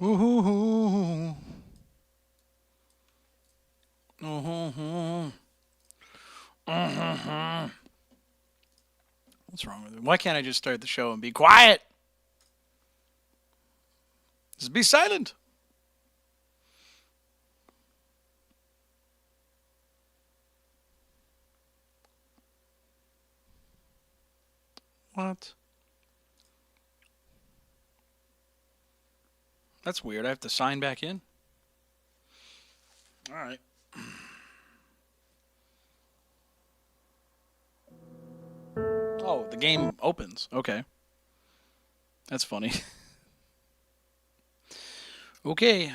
Ooh. Mm-hmm. Mm-hmm. What's wrong with it? Why can't I just start the show and be quiet? Just be silent. What? That's weird. I have to sign back in? All right. Oh, the game opens. Okay. That's funny. Okay.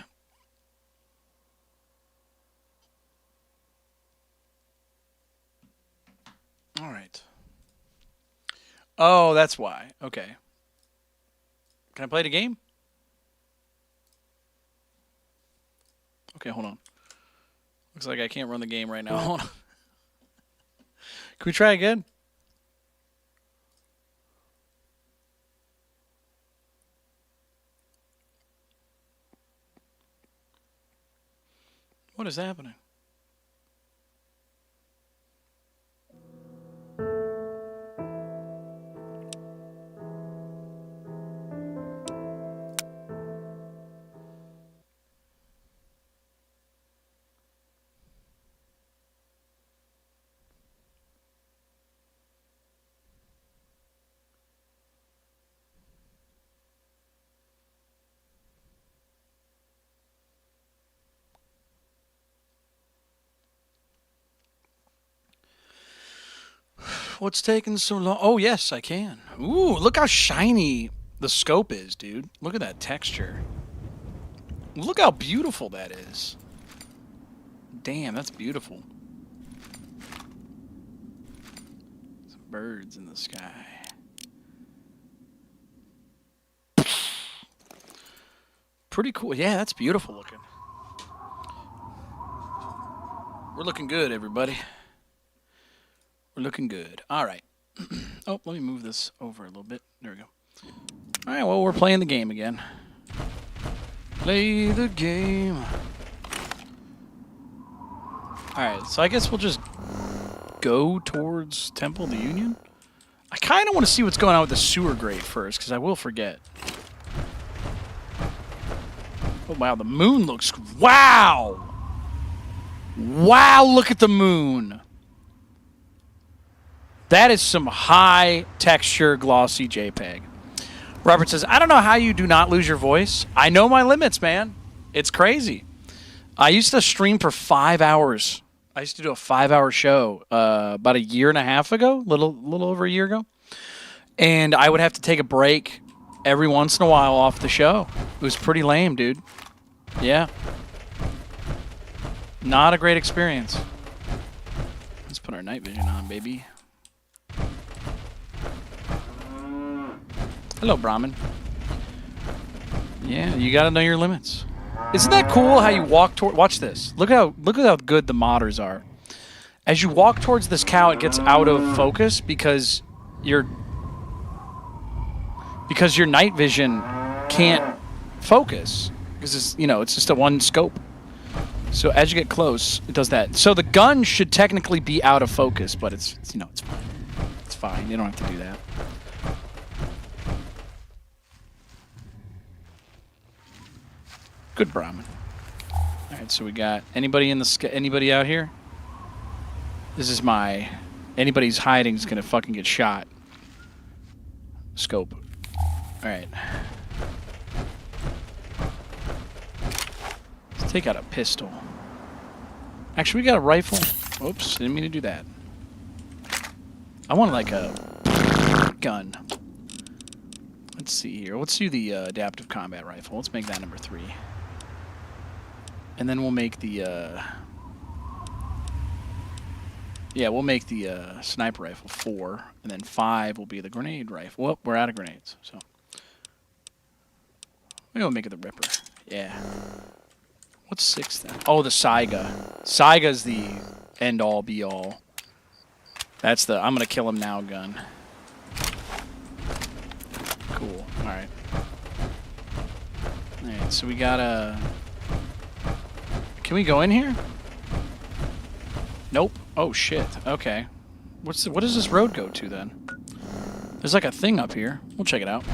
All right. Oh, that's why. Okay. Can I play the game? Okay, hold on. Looks like I can't run the game right now. Hold on. Can we try again? What is happening? What's taking so long? Oh, yes, I can. Ooh, look how shiny the scope is, dude. Look at that texture. Look how beautiful that is. Damn, that's beautiful. Some birds in the sky. Pretty cool. Yeah, that's beautiful looking. We're looking good, everybody. We're looking good. All right. Oh, let me move this over a little bit. There we go. All right, well, we're playing the game again. Play the game. All right, so I guess we'll just go towards Temple of the Union. I kind of want to see what's going on with the sewer grate first, because I will forget. Oh, wow, the moon looks... Wow! Wow, look at the moon. That is some high texture glossy JPEG. Robert says, I don't know how you do not lose your voice. I know my limits, man. It's crazy. I used to stream for 5 hours. I used to do a 5-hour show about a year and a half ago, little over a year ago. And I would have to take a break every once in a while off the show. It was pretty lame, dude. Yeah. Not a great experience. Let's put our night vision on, baby. Hello, Brahmin. Yeah, you gotta know your limits. Isn't that cool how you walk toward... Watch this. Look at how good the modders are. As you walk towards this cow, it gets out of focus because your night vision can't focus because it's just a one scope. So as you get close, it does that. So the gun should technically be out of focus, but it's fine. It's fine. You don't have to do that. Good Brahmin. All right, so we got anybody out here? This is my anybody's hiding is gonna fucking get shot. Scope. All right. Let's take out a pistol. Actually, we got a rifle. Oops, didn't mean to do that. I want like a gun. Let's see here. Let's do the adaptive combat rifle. Let's make that number 3. And then we'll make the we'll make the sniper rifle 4, and then 5 will be the grenade rifle. Well, we're out of grenades, so maybe we'll make it the Ripper. Yeah. What's 6 then? Oh, the Saiga. Saiga's the end all be all. That's the I'm gonna kill him now gun. Cool. All right. Alright, so we gotta... Can we go in here? Nope. Oh, shit. Okay. What does this road go to, then? There's like a thing up here. We'll check it out.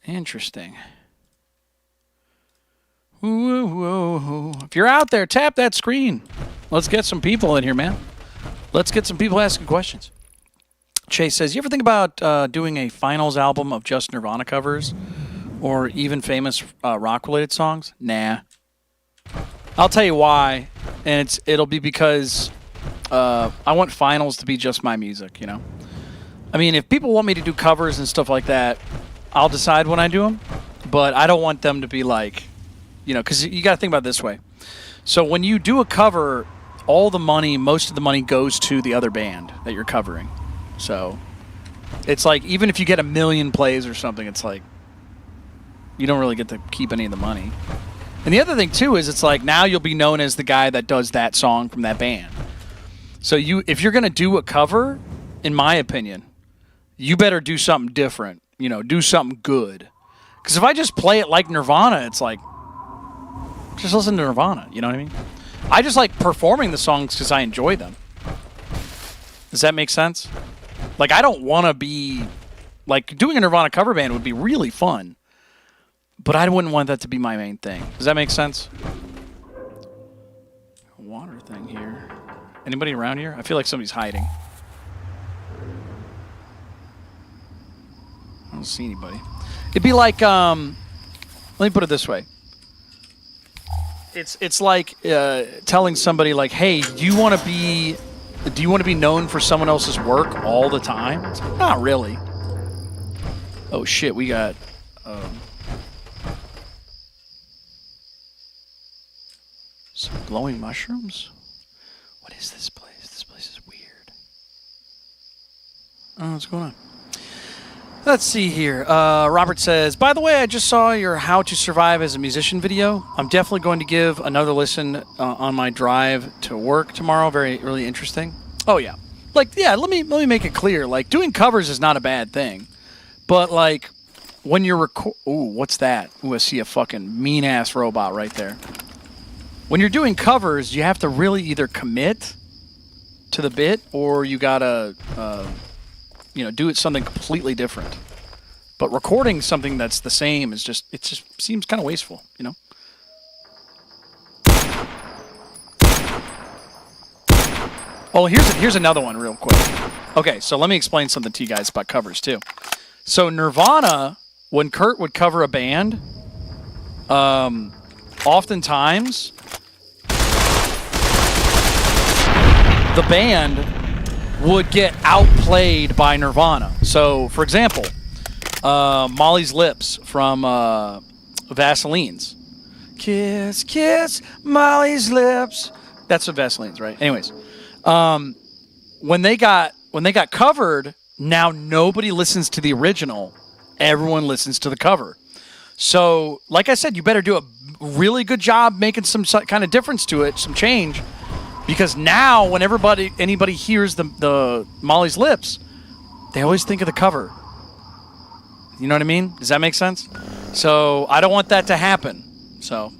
Interesting. Whoa, whoa, whoa. If you're out there, tap that screen. Let's get some people in here, man. Let's get some people asking questions. Chase says, you ever think about doing a finals album of just Nirvana covers? Or even famous rock-related songs? Nah. I'll tell you why. And it'll be because I want finals to be just my music, you know? I mean, if people want me to do covers and stuff like that, I'll decide when I do them. But I don't want them to be like... You know, because you got to think about it this way. So when you do a cover, all the money, most of the money goes to the other band that you're covering. So it's like, even if you get 1 million plays or something, it's like, you don't really get to keep any of the money. And the other thing, too, is it's like, now you'll be known as the guy that does that song from that band. So if you're going to do a cover, in my opinion, you better do something different. You know, do something good. Because if I just play it like Nirvana, it's like, just listen to Nirvana, you know what I mean? I just like performing the songs because I enjoy them. Does that make sense? Like, I don't want to be... Like, doing a Nirvana cover band would be really fun. But I wouldn't want that to be my main thing. Does that make sense? Water thing here. Anybody around here? I feel like somebody's hiding. I don't see anybody. It'd be like, let me put it this way. It's like telling somebody like, hey, do you want to be known for someone else's work all the time? It's like, not really. Oh shit, we got some glowing mushrooms. What is this place? This place is weird. Oh, what's going on? Let's see here. Robert says, by the way, I just saw your How to Survive as a Musician video. I'm definitely going to give another listen on my drive to work tomorrow. Really interesting. Oh, yeah. Like, yeah, let me make it clear. Like, doing covers is not a bad thing. But, like, when you're ooh, what's that? Ooh, I see a fucking mean-ass robot right there. When you're doing covers, you have to really either commit to the bit or you gotta... you know, do it something completely different. But recording something that's the same is just seems kind of wasteful, you know? Oh, here's another one real quick. Okay, so let me explain something to you guys about covers too. So Nirvana, when Kurt would cover a band, oftentimes the band would get outplayed by Nirvana. So, for example, Molly's Lips from Vaseline's. Kiss, kiss, Molly's lips. That's what Vaseline's, right? Anyways, when they got covered, now nobody listens to the original. Everyone listens to the cover. So, like I said, you better do a really good job making some kind of difference to it, some change. Because now, when anybody hears the Molly's Lips, they always think of the cover. You know what I mean? Does that make sense? So I don't want that to happen. So,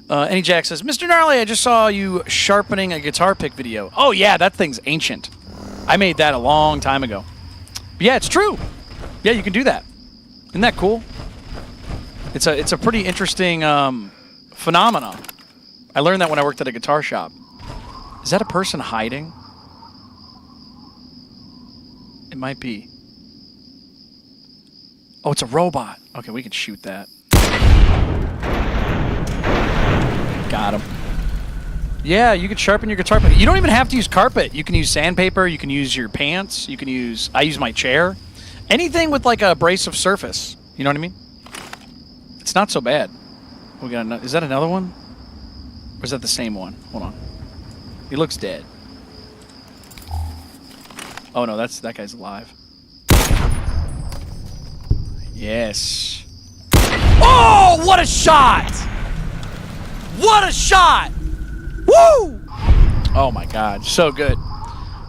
Any Jack says, Mr. Gnarly, I just saw you sharpening a guitar pick video. Oh yeah, that thing's ancient. I made that a long time ago. But yeah, it's true. Yeah, you can do that. Isn't that cool? It's a pretty interesting phenomenon. I learned that when I worked at a guitar shop. Is that a person hiding? It might be. Oh, it's a robot. Okay, we can shoot that. Got him. Yeah, you can sharpen your guitar. You don't even have to use carpet. You can use sandpaper. You can use your pants. You can use... I use my chair. Anything with like a abrasive surface. You know what I mean? It's not so bad. We got is that another one? Or is that the same one? Hold on. He looks dead. Oh no, that guy's alive. Yes. Oh, what a shot! What a shot! Woo! Oh my God, so good.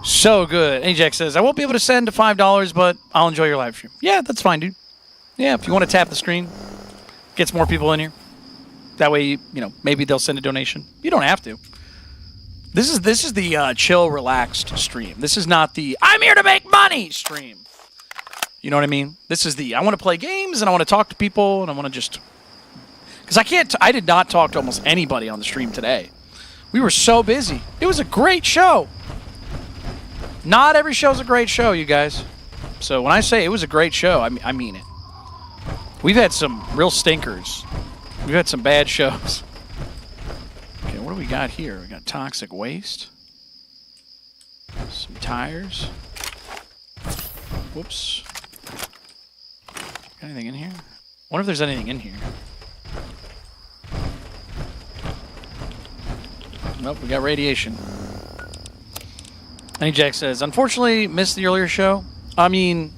So good. Ajax says, I won't be able to send to $5, but I'll enjoy your live stream. Yeah, that's fine, dude. Yeah, if you want to tap the screen, gets more people in here. That way, you know, maybe they'll send a donation. You don't have to. This is the chill, relaxed stream. This is not the I'm here to make money stream. You know what I mean? This is the I want to play games and I want to talk to people and I want to just because I did not talk to almost anybody on the stream today. We were so busy. It was a great show. Not every show's a great show, you guys. So when I say it was a great show, I mean it. We've had some real stinkers. We've had some bad shows. Okay, what do we got here? We got toxic waste. Some tires. Whoops. Got anything in here? Wonder if there's anything in here. Nope, we got radiation. Any Jack says, unfortunately, missed the earlier show. I mean,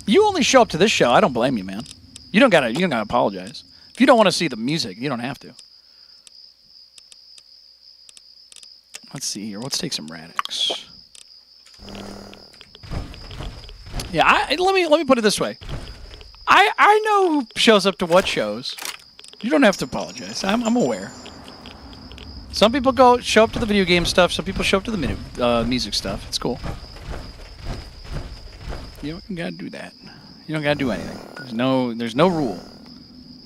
you only show up to this show. I don't blame you, man. You don't gotta apologize. If you don't want to see the music, you don't have to. Let's see here. Let's take some Radix. Yeah, let me put it this way. I know who shows up to what shows. You don't have to apologize. I'm aware. Some people show up to the video game stuff. Some people show up to the music stuff. It's cool. You don't gotta do that. You don't gotta do anything. There's no rule.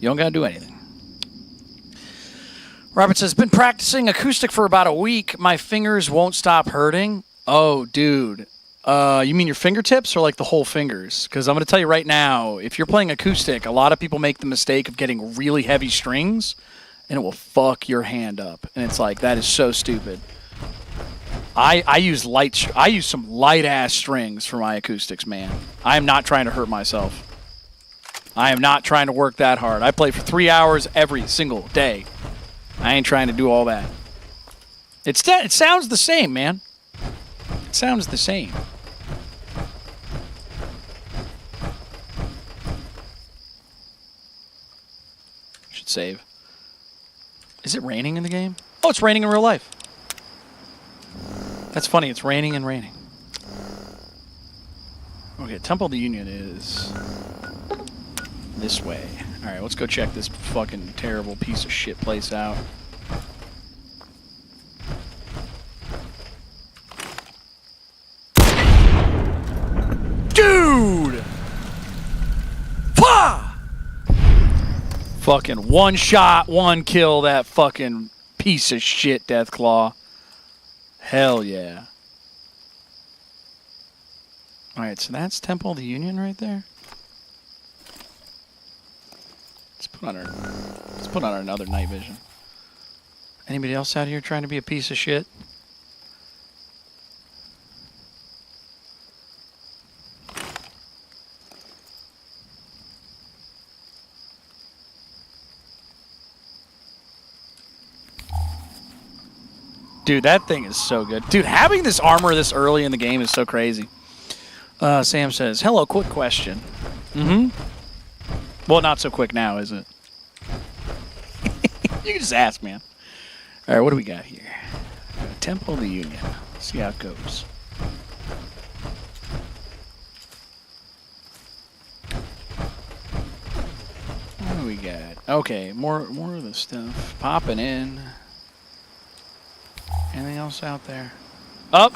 You don't gotta do anything. Robert says, been practicing acoustic for about a week. My fingers won't stop hurting. Oh, dude. You mean your fingertips or like the whole fingers? Because I'm going to tell you right now, if you're playing acoustic, a lot of people make the mistake of getting really heavy strings, and it will fuck your hand up. And it's like, that is so stupid. I use some light-ass strings for my acoustics, man. I am not trying to hurt myself. I am not trying to work that hard. I play for 3 hours every single day. I ain't trying to do all that. It sounds the same, man. It sounds the same. Should save. Is it raining in the game? Oh, it's raining in real life. That's funny. It's raining and raining. Okay, Temple of the Union is this way. All right, let's go check this fucking terrible piece of shit place out. Dude! Pah! Fucking one shot, one kill, that fucking piece of shit, Deathclaw. Hell yeah. Alright, so that's Temple of the Union right there. Let's put on our another night vision. Anybody else out here trying to be a piece of shit? Dude, that thing is so good. Dude, having this armor this early in the game is so crazy. Sam says, hello, quick question. Mm-hmm. Well, not so quick now, is it? You can just ask, man. All right, what do we got here? Temple of the Union. Let's see how it goes. What do we got? Okay, more of the stuff popping in. Anything else out there? Up.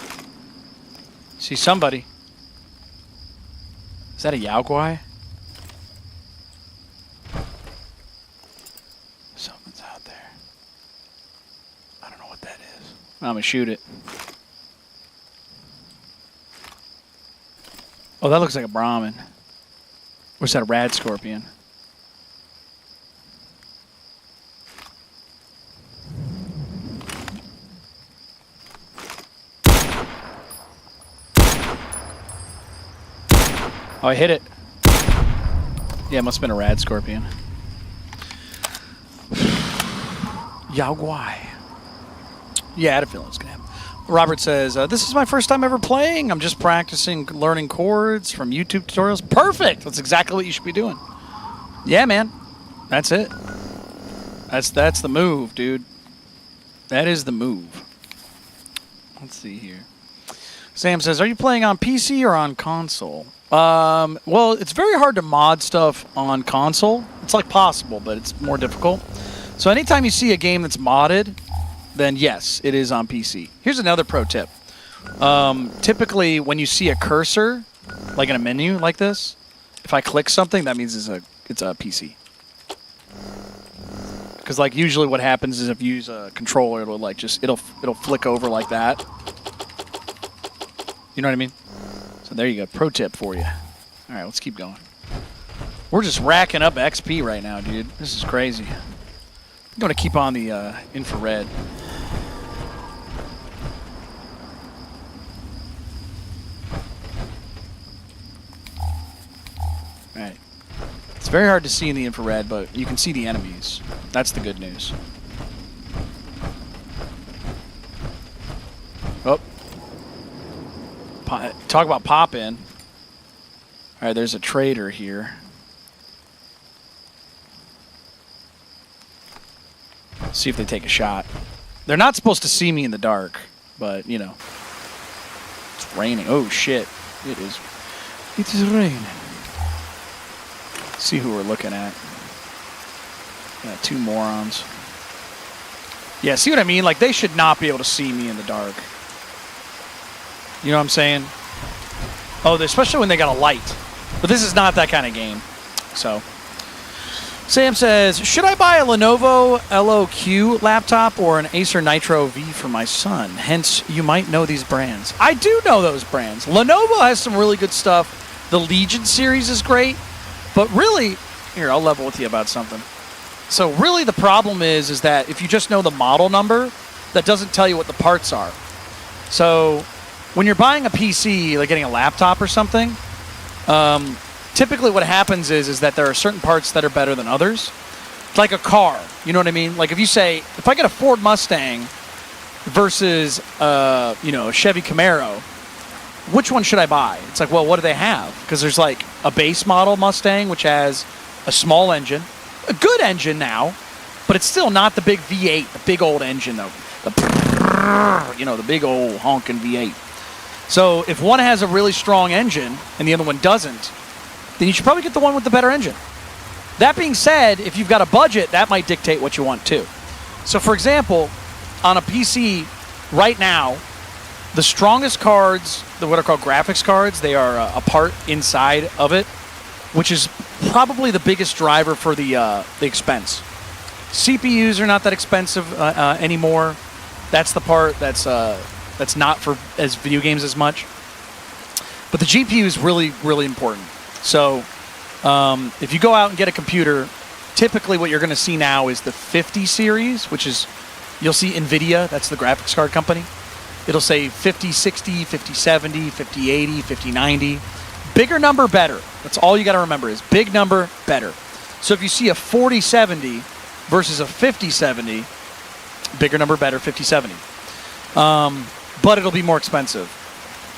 See somebody. Is that a Yao Guai? Something's out there. I don't know what that is. I'm gonna shoot it. Oh, that looks like a Brahmin. Or is that a rad scorpion? Oh, I hit it. Yeah, it must have been a rad scorpion. Yao Guai. Yeah, I had a feeling it was going to happen. Robert says, this is my first time ever playing. I'm just practicing learning chords from YouTube tutorials. Perfect! That's exactly what you should be doing. Yeah, man. That's it. That's the move, dude. That is the move. Let's see here. Sam says, are you playing on PC or on console? Well, it's very hard to mod stuff on console. It's like possible, but it's more difficult. So anytime you see a game that's modded, then yes, it is on PC. Here's another pro tip. Typically, when you see a cursor, like in a menu like this, if I click something, that means it's a PC. Because like usually what happens is if you use a controller, it'll like it'll flick over like that. You know what I mean? So there you go. Pro tip for you. All right, let's keep going. We're just racking up XP right now, dude. This is crazy. I'm going to keep on the infrared. All right. It's very hard to see in the infrared, but you can see the enemies. That's the good news. Oh. Talk about pop-in. All right, there's a trader here. See if they take a shot. They're not supposed to see me in the dark, but, you know. It's raining. Oh, shit. It is. It is raining. See who we're looking at. Got two morons. Yeah, see what I mean? Like, they should not be able to see me in the dark. You know what I'm saying? Oh, especially when they got a light. But this is not that kind of game. So, Sam says, should I buy a Lenovo LOQ laptop or an Acer Nitro V for my son? Hence, you might know these brands. I do know those brands. Lenovo has some really good stuff. The Legion series is great. But really, here, I'll level with you about something. So really the problem is that if you just know the model number, that doesn't tell you what the parts are. So when you're buying a PC, like getting a laptop or something, typically what happens is that there are certain parts that are better than others. It's like a car, you know what I mean? Like if you say, if I get a Ford Mustang versus, a Chevy Camaro, which one should I buy? It's like, well, what do they have? Because there's like a base model Mustang, which has a small engine, a good engine now, but it's still not the big V8, the big old engine though. The big old honking V8. So if one has a really strong engine and the other one doesn't, then you should probably get the one with the better engine. That being said, if you've got a budget, that might dictate what you want too. So for example, on a PC right now, the strongest cards, what are called graphics cards, they are a part inside of it, which is probably the biggest driver for the expense. CPUs are not that expensive anymore. That's the part that's not for as video games as much. But the GPU is really, really important. So if you go out and get a computer, typically what you're going to see now is the 50 series, which is, you'll see NVIDIA, that's the graphics card company. It'll say 5060, 5070, 5080, 5090. Bigger number, better. That's all you got to remember is big number, better. So if you see a 4070 versus a 5070, bigger number, better, 5070. But it'll be more expensive.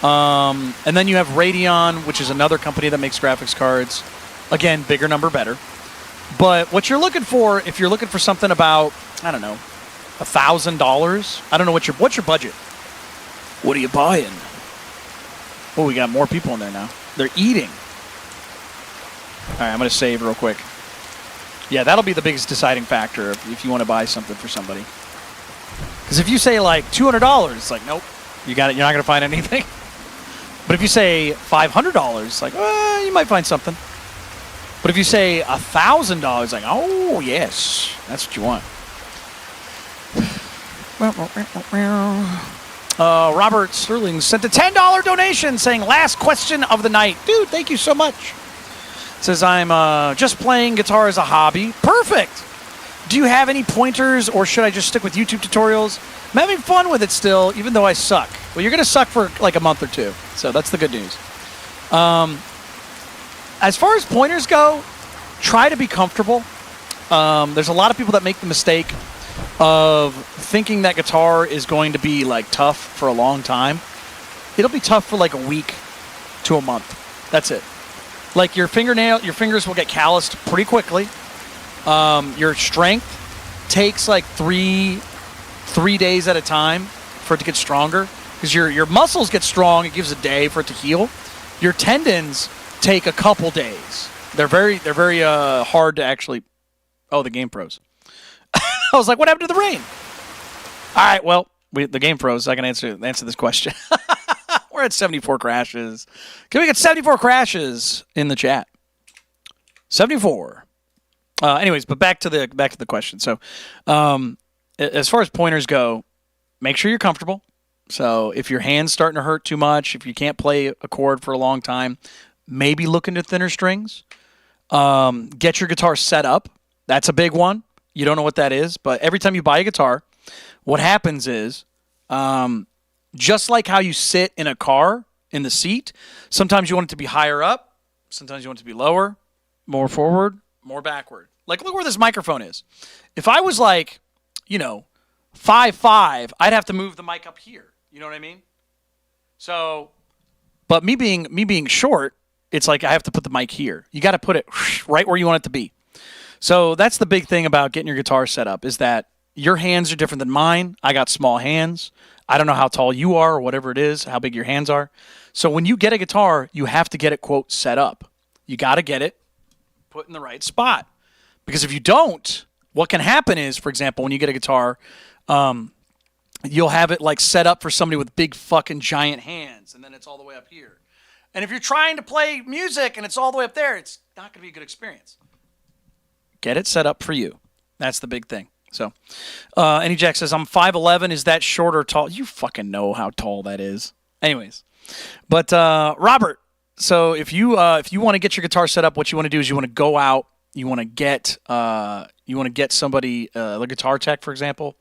And then you have Radeon, which is another company that makes graphics cards. Again, bigger number, better. But what you're looking for, if you're looking for something about, I don't know, $1,000, I don't know what's your budget. What are you buying? Oh, we got more people in there now. They're eating. All right, I'm going to save real quick. Yeah, that'll be the biggest deciding factor if you want to buy something for somebody. Because if you say like $200, it's like, nope, you got it. You're not going to find anything. But if you say $500, it's like, you might find something. But if you say $1,000, like, oh yes, that's what you want. Robert Sterling sent a $10 donation saying, last question of the night. Dude, thank you so much. Says, I'm just playing guitar as a hobby. Perfect. Do you have any pointers or should I just stick with YouTube tutorials? I'm having fun with it still, even though I suck. Well, you're going to suck for like a month or two. So that's the good news. As far as pointers go, try to be comfortable. There's a lot of people that make the mistake of thinking that guitar is going to be like tough for a long time. It'll be tough for like a week to a month. That's it. Like your fingers will get calloused pretty quickly. Your strength takes like three days at a time for it to get stronger because your muscles get strong. It gives a day for it to heal. Your tendons take a couple days. They're very hard to actually. Oh, the game froze. I was like, what happened to the rain? All right, well, the game froze. I can answer this question. We're at 74 crashes. Can we get 74 crashes in the chat? 74. Anyways, but back to the question. So, as far as pointers go, make sure you're comfortable. So if your hand's starting to hurt too much, if you can't play a chord for a long time, maybe look into thinner strings. Get your guitar set up. That's a big one. You don't know what that is, but every time you buy a guitar, what happens is, just like how you sit in a car in the seat, sometimes you want it to be higher up, sometimes you want it to be lower, more forward, more backward. Like, look where this microphone is. If I was like, 5'5", I'd have to move the mic up here. You know what I mean? So, but me being short, it's like I have to put the mic here. You got to put it right where you want it to be. So that's the big thing about getting your guitar set up, is that your hands are different than mine. I got small hands. I don't know how tall you are or whatever it is, how big your hands are. So when you get a guitar, you have to get it, quote, set up. You got to get it put in the right spot. Because if you don't, what can happen is, for example, when you get a guitar, you'll have it like set up for somebody with big fucking giant hands, and then it's all the way up here. And if you're trying to play music and it's all the way up there, it's not going to be a good experience. Get it set up for you. That's the big thing. So, Any Jack says, I'm 5'11". Is that short or tall? You fucking know how tall that is. Anyways. But, Robert, so if you want to get your guitar set up, what you want to do is you want to go out, you want to get somebody, a guitar tech, for example,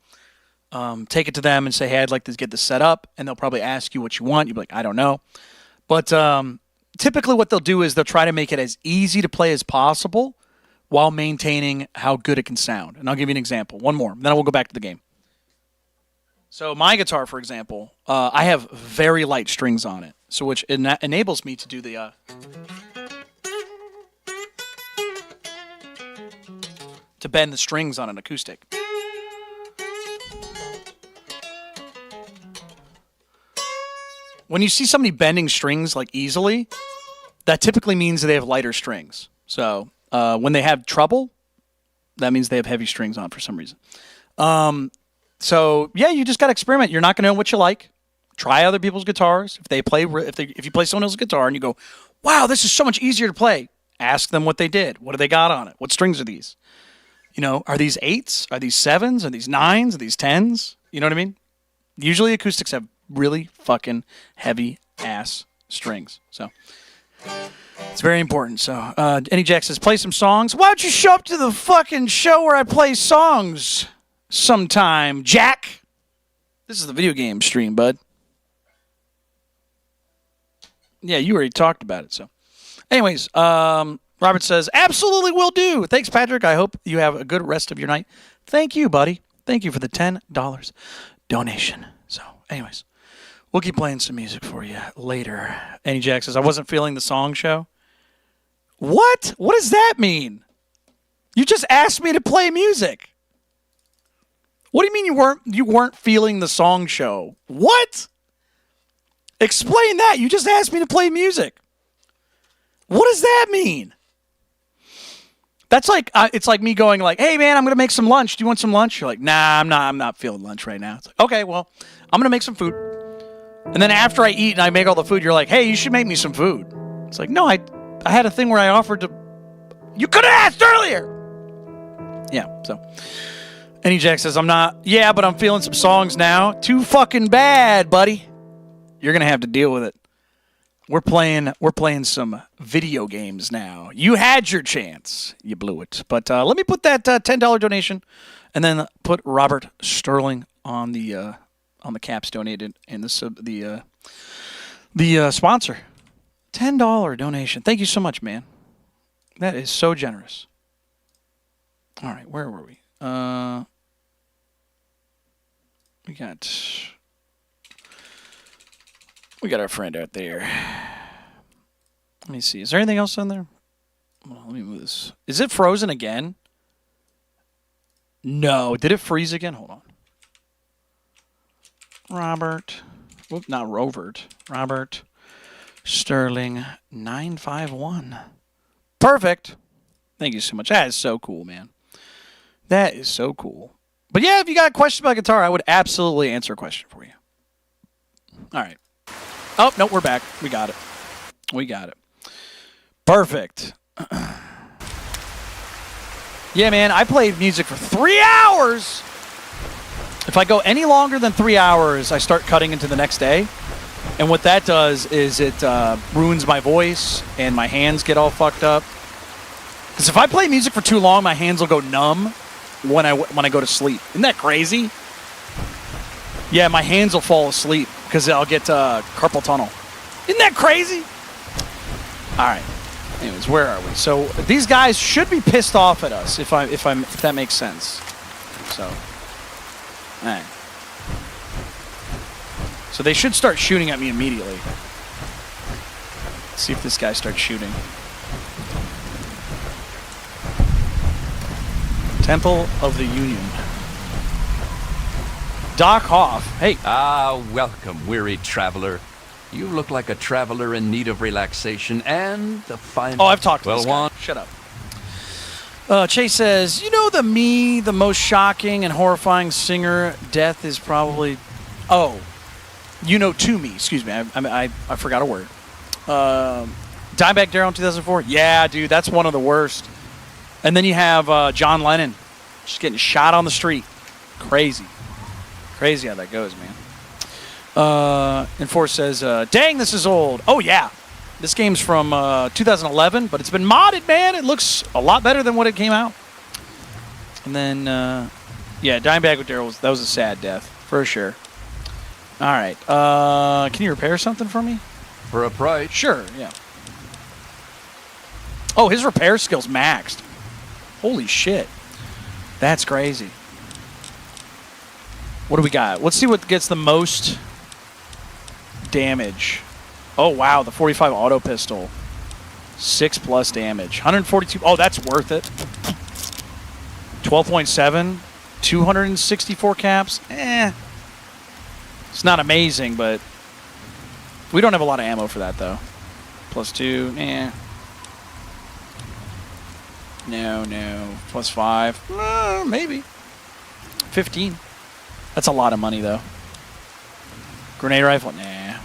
take it to them and say, hey, I'd like to get this set up. And they'll probably ask you what you want. You'll be like, I don't know. But typically what they'll do is they'll try to make it as easy to play as possible while maintaining how good it can sound. And I'll give you an example. One more. Then we'll go back to the game. So my guitar, for example, I have very light strings on it, so which enables me to do the... to bend the strings on an acoustic. When you see somebody bending strings like easily, that typically means that they have lighter strings. So when they have trouble, that means they have heavy strings on for some reason. So yeah, you just got to experiment. You're not going to know what you like. Try other people's guitars. If you play someone else's guitar and you go, wow, this is so much easier to play, ask them what they did. What do they got on it? What strings are these? Are these 8s? Are these 7s? Are these 9s? Are these 10s? You know what I mean? Usually acoustics have really fucking heavy ass strings. So it's very important. So Any Jack says, play some songs. Why don't you show up to the fucking show where I play songs sometime, Jack? This is the video game stream, bud. Yeah, you already talked about it. So anyways, Robert says, absolutely will do. Thanks, Patrick. I hope you have a good rest of your night. Thank you, buddy. Thank you for the $10 donation. So anyways, we'll keep playing some music for you later. Any Jack says, I wasn't feeling the song show. What? What does that mean? You just asked me to play music. What do you mean you weren't feeling the song show? What? Explain that. You just asked me to play music. What does that mean? That's like it's like me going like, "Hey man, I'm gonna make some lunch. Do you want some lunch?" You're like, "Nah, I'm not feeling lunch right now." It's like, okay, well, I'm gonna make some food. And then after I eat and I make all the food, you're like, "Hey, you should make me some food." It's like, no, I had a thing where I offered to. You could have asked earlier. Yeah. So, Any Jack says, "I'm not. Yeah, but I'm feeling some songs now. Too fucking bad, buddy. You're gonna have to deal with it. We're playing some video games now. You had your chance. You blew it. But let me put that $10 donation and then put Robert Sterling on the caps donated and the sponsor. $10 donation. Thank you so much, man. That is so generous. All right, where were we? We got our friend out there. Let me see. Is there anything else on there? Well, let me move this. Is it frozen again? No. Did it freeze again? Hold on. Robert. Whoop, not Rovert. Robert Sterling 951. Perfect. Thank you so much. That is so cool, man. That is so cool. But yeah, if you got a question about guitar, I would absolutely answer a question for you. All right. Oh, no, we're back. We got it. We got it. Perfect. Yeah, man, I played music for 3 hours. If I go any longer than 3 hours, I start cutting into the next day. And what that does is it ruins my voice and my hands get all fucked up. Because if I play music for too long, my hands will go numb when I go to sleep. Isn't that crazy? Yeah, my hands will fall asleep because I'll get carpal tunnel. Isn't that crazy? All right. Anyways, where are we? So these guys should be pissed off at us if that makes sense. So, all right. So they should start shooting at me immediately. Let's see if this guy starts shooting. Temple of the Union. Doc Hoff. Hey. Ah, welcome, weary traveler. You look like a traveler in need of relaxation and a fine... Oh, I've talked to this guy. Shut up. Chase says, you know the most shocking and horrifying singer death is probably... Oh. You know to me. Excuse me. I forgot a word. Dimebag Darrell in 2004? Yeah, dude. That's one of the worst. And then you have John Lennon just getting shot on the street. Crazy. Crazy how that goes, man. Enforce says, dang, this is old. Oh, yeah. This game's from 2011, but it's been modded, man. It looks a lot better than what it came out. And then, yeah, Dimebag with Darrell, that was a sad death, for sure. All right. Can you repair something for me? For a price. Sure, yeah. Oh, his repair skill's maxed. Holy shit. That's crazy. What do we got? Let's see what gets the most damage. Oh, wow. The 45 auto pistol. 6+ damage. 142. Oh, that's worth it. 12.7. 264 caps. It's not amazing, but we don't have a lot of ammo for that, though. +2. No. +5. Maybe. 15. That's a lot of money, though. Grenade rifle? Nah.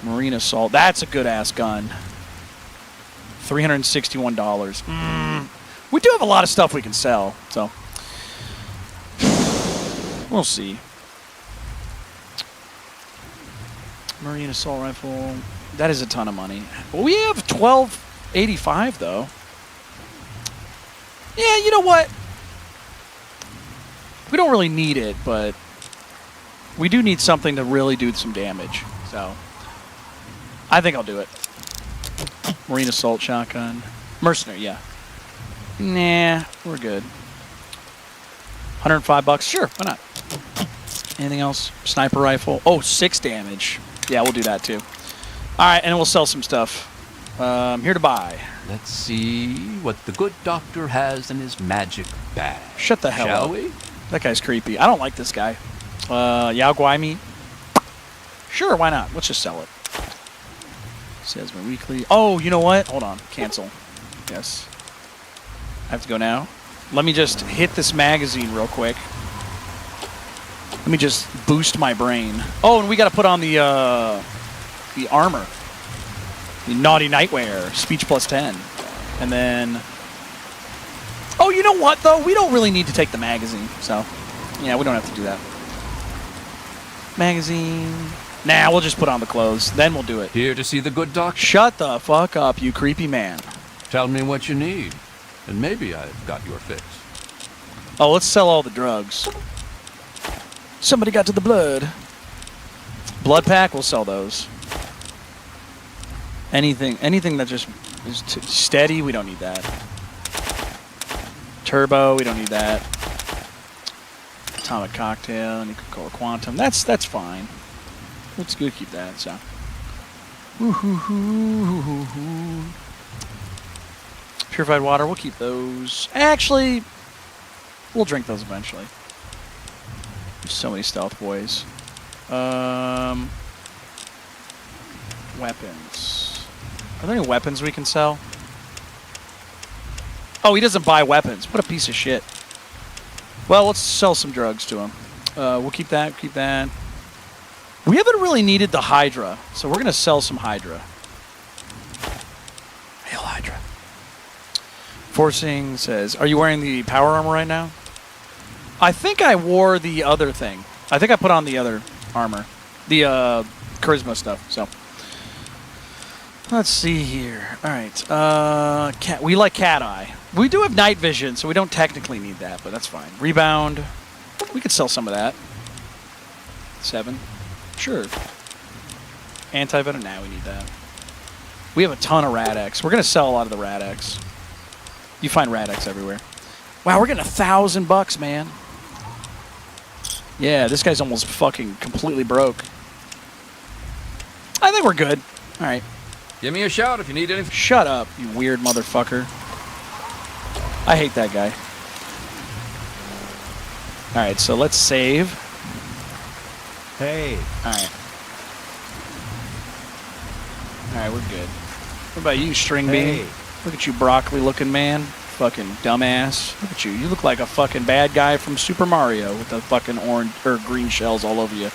Marine assault. That's a good-ass gun. $361. We do have a lot of stuff we can sell, so we'll see. Marine assault rifle. That is a ton of money. Well, we have 1285, though. Yeah, you know what? We don't really need it, but we do need something to really do some damage. So I think I'll do it. Marine assault shotgun. Mercenary, yeah. Nah, we're good. $105. Sure, why not? Anything else? Sniper rifle. Oh, 6 damage. Yeah, we'll do that too. All right, and we'll sell some stuff. Here to buy. Let's see what the good doctor has in his magic bag. Shut the hell up. Shall we? That guy's creepy. I don't like this guy. Yao Guai meat. Sure, why not? Let's just sell it. Says my weekly. Oh, you know what? Hold on. Cancel. Yes. I have to go now. Let me just hit this magazine real quick. Let me just boost my brain. Oh, and we got to put on the armor. The Naughty Nightwear. Speech +10. And then... Oh, you know what, though? We don't really need to take the magazine. So, yeah, we don't have to do that. Magazine. Nah, we'll just put on the clothes. Then we'll do it. Here to see the good doctor? Shut the fuck up, you creepy man. Tell me what you need, and maybe I've got your fix. Oh, let's sell all the drugs. Somebody got to the blood. Blood pack, we'll sell those. Anything that just is steady, we don't need that. Turbo, we don't need that. Atomic cocktail, Coca-Cola Quantum. That's fine. Let's go keep that. So. Purified water, we'll keep those. Actually, we'll drink those eventually. There's so many stealth boys. Weapons. Are there any weapons we can sell? Oh, he doesn't buy weapons. What a piece of shit. Well, let's sell some drugs to him. We'll keep that, keep that. We haven't really needed the Hydra, so we're going to sell some Hydra. Hail Hydra. Forcing says, are you wearing the power armor right now? I think I wore the other thing. I think I put on the other armor. The charisma stuff, so. Let's see here. All right. We like cat eye. We do have night vision, so we don't technically need that, but that's fine. Rebound. We could sell some of that. 7. Sure. Anti-venom. Nah, we need that. We have a ton of Rad-X. We're going to sell a lot of the Rad-X. You find Rad-X everywhere. Wow, we're getting $1,000, man. Yeah, this guy's almost fucking completely broke. I think we're good. All right. Give me a shout if you need anything. Shut up, you weird motherfucker. I hate that guy. All right, so let's save. Hey. All right. All right, we're good. What about you, String Bean? Look at you, broccoli-looking man. Fucking dumbass. Look at you. You look like a fucking bad guy from Super Mario with the fucking orange or green shells all over you.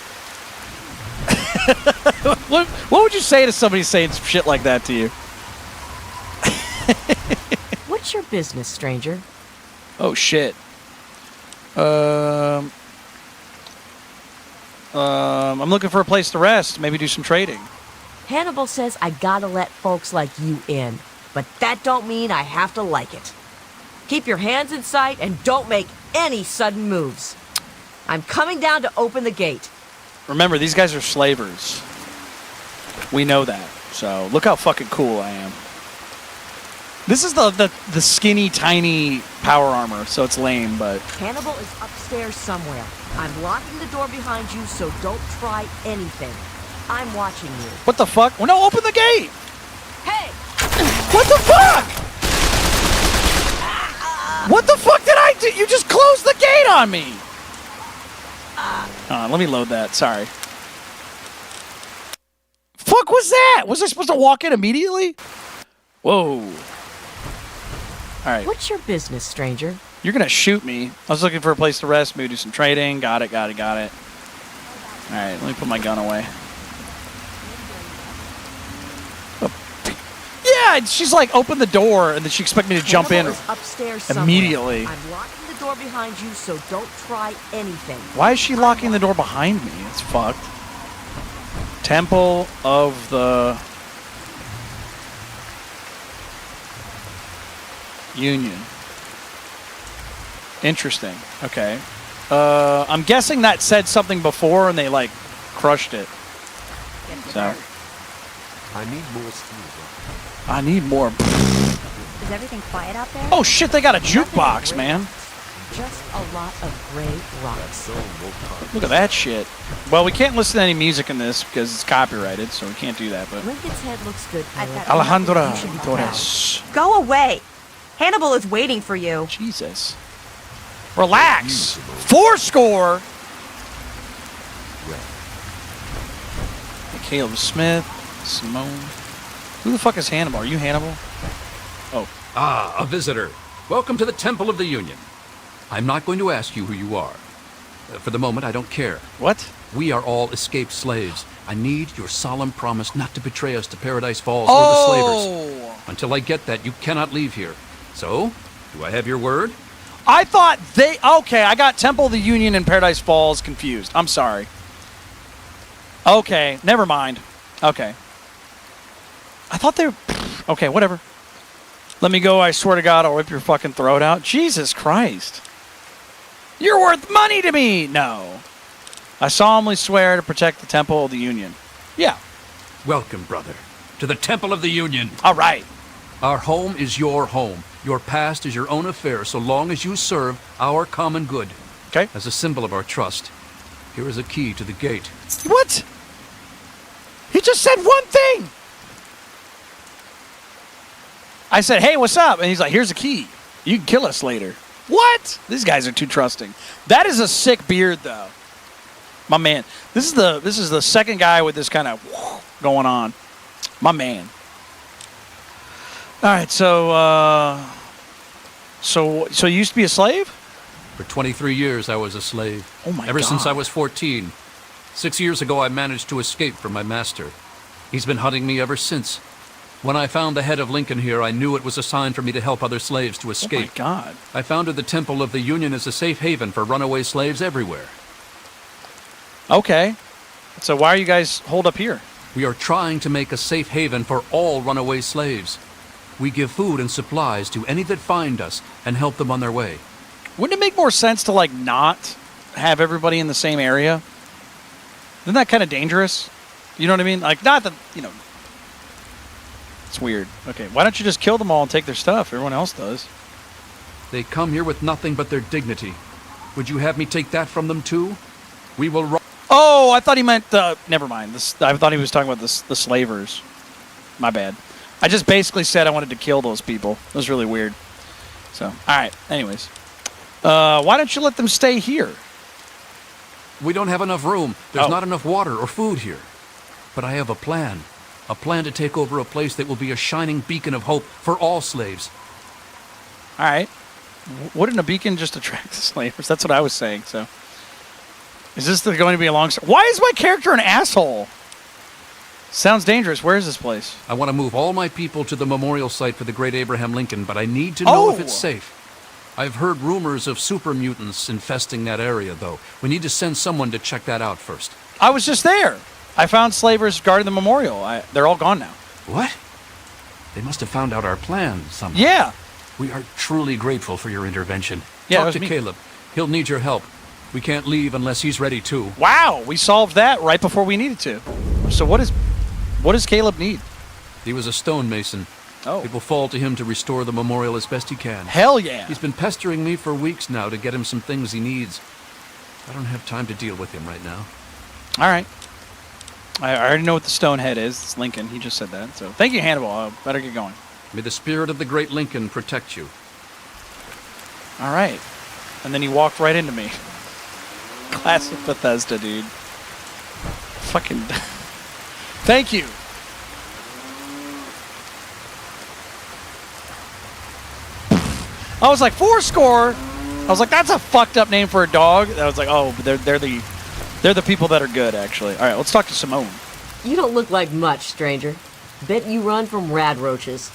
What would you say to somebody saying some shit like that to you? What's your business, stranger? Oh, shit. I'm looking for a place to rest. Maybe do some trading. Hannibal says I gotta let folks like you in, but that don't mean I have to like it. Keep your hands in sight and don't make any sudden moves. I'm coming down to open the gate. Remember, these guys are slavers. We know that. So look how fucking cool I am. This is the skinny, tiny power armor, so it's lame, but... Hannibal is upstairs somewhere. I'm locking the door behind you, so don't try anything. I'm watching you. What the fuck? Well, no, open the gate! Hey! What the fuck? What the fuck did I do? You just closed the gate on me! Let me load that. Sorry. Fuck was that? Was I supposed to walk in immediately? Whoa. All right. What's your business, stranger? You're going to shoot me. I was looking for a place to rest, maybe do some trading. Got it. All right, let me put my gun away. Yeah, she's like, open the door, and then she expects me to jump in upstairs immediately. I'm locking the door behind you, so don't try anything. Why is she locking the door behind me? It's fucked. Temple of the Union. Interesting. Okay. I'm guessing that said something before and they like crushed it. So I need more steel. I need more. Is everything quiet out there? Oh shit, they got a jukebox, man. Just a lot of gray rocks. Look at that shit. Well, we can't listen to any music in this because it's copyrighted, so we can't do that, but Lincoln's head looks good. Alejandra You should be Torres. Go away. Hannibal is waiting for you. Jesus. Relax. 4 score. Caleb Smith, Simone. Who the fuck is Hannibal? Are you Hannibal? Oh. Ah, a visitor. Welcome to the Temple of the Union. I'm not going to ask you who you are. For the moment, I don't care. What? We are all escaped slaves. I need your solemn promise not to betray us to Paradise Falls or the slavers. Until I get that, you cannot leave here. So, do I have your word? I thought they... Okay, I got Temple of the Union and Paradise Falls confused. I'm sorry. Okay, never mind. Okay. I thought they were... Okay, whatever. Let me go, I swear to God, I'll rip your fucking throat out. Jesus Christ. You're worth money to me! No. I solemnly swear to protect the Temple of the Union. Yeah. Welcome, brother, to the Temple of the Union. All right. Our home is your home. Your past is your own affair so long as you serve our common good. Okay. As a symbol of our trust, here is a key to the gate. What? He just said one thing! I said, hey, what's up? And he's like, here's a key. You can kill us later. What? These guys are too trusting. That is a sick beard, though. My man. This is the second guy with this kind of going on. My man. All right, so you used to be a slave? For 23 years, I was a slave. Oh my Ever since God. I was 14. 6 years ago, I managed to escape from my master. He's been hunting me ever since. When I found the head of Lincoln here, I knew it was a sign for me to help other slaves to Oh escape. my God. I founded the Temple of the Union as a safe haven for runaway slaves everywhere. Okay. So why are you guys holed up here? We are trying to make a safe haven for all runaway slaves. We give food and supplies to any that find us and help them on their way. Wouldn't it make more sense to, like, not have everybody in the same area? Isn't that kind of dangerous? You know what I mean? Like, not that, you know... It's weird. Okay, why don't you just kill them all and take their stuff? Everyone else does. They come here with nothing but their dignity. Would you have me take that from them too? We will Oh, I thought he meant... never mind. I thought he was talking about the slavers. My bad. I just basically said I wanted to kill those people. It was really weird. So, all right. Anyways. Why don't you let them stay here? We don't have enough room. There's Oh. not enough water or food here. But I have a plan. A plan to take over a place that will be a shining beacon of hope for all slaves. All right. Wouldn't a beacon just attract the slavers? That's what I was saying, so... Is this going to be a long... Why is my character an asshole? Sounds dangerous. Where is this place? I want to move all my people to the memorial site for the great Abraham Lincoln, but I need to know if it's safe. I've heard rumors of super mutants infesting that area, though. We need to send someone to check that out first. I was just there. I found slavers guarding the memorial. They're all gone now. What? They must have found out our plan somehow. Yeah. We are truly grateful for your intervention. Yeah, it Talk was to me. Caleb. He'll need your help. We can't leave unless he's ready too. Wow, we solved that right before we needed to. So what does Caleb need? He was a stonemason. Oh. It will fall to him to restore the memorial as best he can. Hell yeah. He's been pestering me for weeks now to get him some things he needs. I don't have time to deal with him right now. All right. I already know what the stone head is. It's Lincoln. He just said that. So thank you, Hannibal. I better get going. May the spirit of the great Lincoln protect you. All right. And then he walked right into me. Classic Bethesda, dude. Fucking... Thank you. I was like, Fourscore. I was like, that's a fucked up name for a dog. I was like, oh, they're the people that are good, actually. All right, let's talk to Simone. You don't look like much, stranger. Bet you run from rad roaches.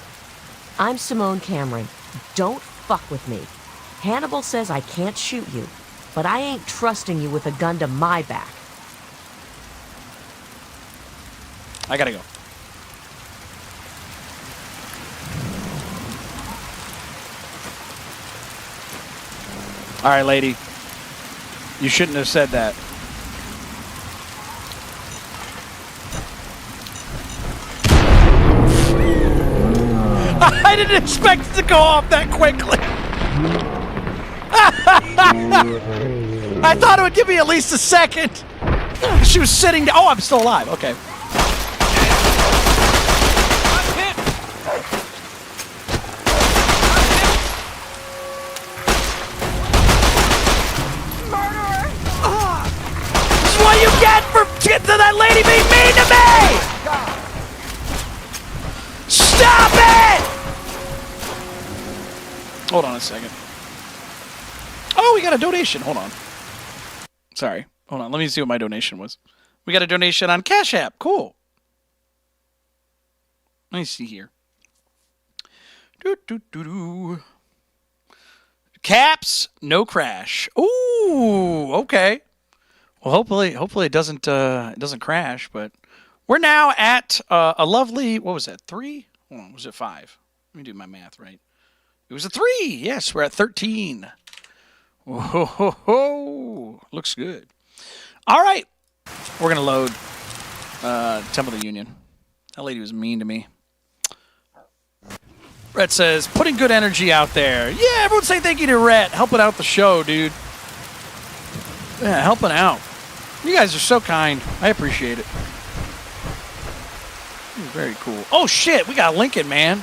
I'm Simone Cameron. Don't fuck with me. Hannibal says I can't shoot you, but I ain't trusting you with a gun to my back. I gotta go. All right, lady. You shouldn't have said that. I didn't expect it to go off that quickly. I thought it would give me at least a second. She was sitting down. Oh, I'm still alive. Okay. This is what you get for that lady being mean to me! Stop it! Hold on a second. Oh, we got a donation. Hold on. Sorry. Hold on. Let me see what my donation was. We got a donation on Cash App. Cool. Let me see here. Caps, no crash. Ooh, okay. Well, hopefully it doesn't crash. But we're now at a lovely. What was that? 3? Hold on, was it 5? Let me do my math right. It was a 3. Yes, we're at 13. Whoa, looks good. All right, we're gonna load Temple of the Union. That lady was mean to me. Rhett says, putting good energy out there. Yeah, everyone say thank you to Rhett. Helping out the show, dude. Yeah, helping out. You guys are so kind. I appreciate it. Very cool. Oh, shit. We got Lincoln, man.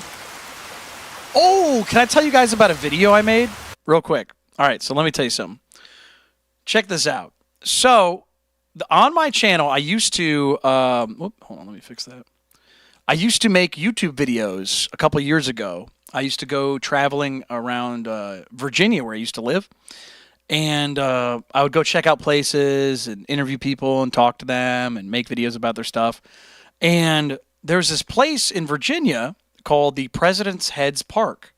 Oh, can I tell you guys about a video I made? Real quick. All right, so let me tell you something. Check this out. So, on my channel, I used to... hold on, let me fix that. I used to make YouTube videos a couple years ago. I used to go traveling around Virginia, where I used to live. And I would go check out places and interview people and talk to them and make videos about their stuff. And there's this place in Virginia called the President's Heads Park.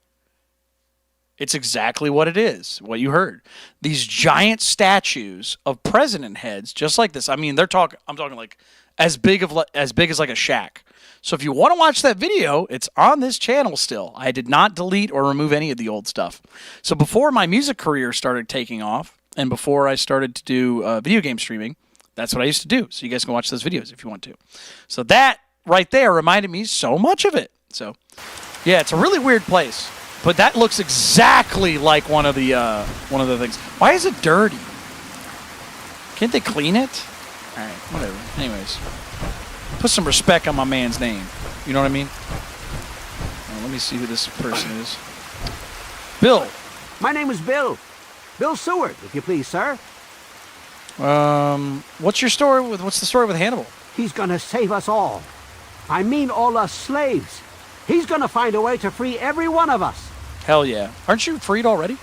It's exactly what it is, what you heard. These giant statues of president heads, just like this. I mean, I'm talking like as big as like a shack. So if you want to watch that video, it's on this channel still. I did not delete or remove any of the old stuff. So before my music career started taking off, and before I started to do video game streaming, that's what I used to do. So you guys can watch those videos if you want to. So that right there reminded me so much of it. So yeah, it's a really weird place, but that looks exactly like one of the things. Why is it dirty? Can't they clean it? All right, whatever. Anyways. Put some respect on my man's name. You know what I mean? Well, let me see who this person is. Bill. My name is Bill. Bill Seward, if you please, sir. What's the story with Hannibal? He's gonna save us all. I mean all us slaves. He's gonna find a way to free every one of us. Hell yeah. Aren't you freed already?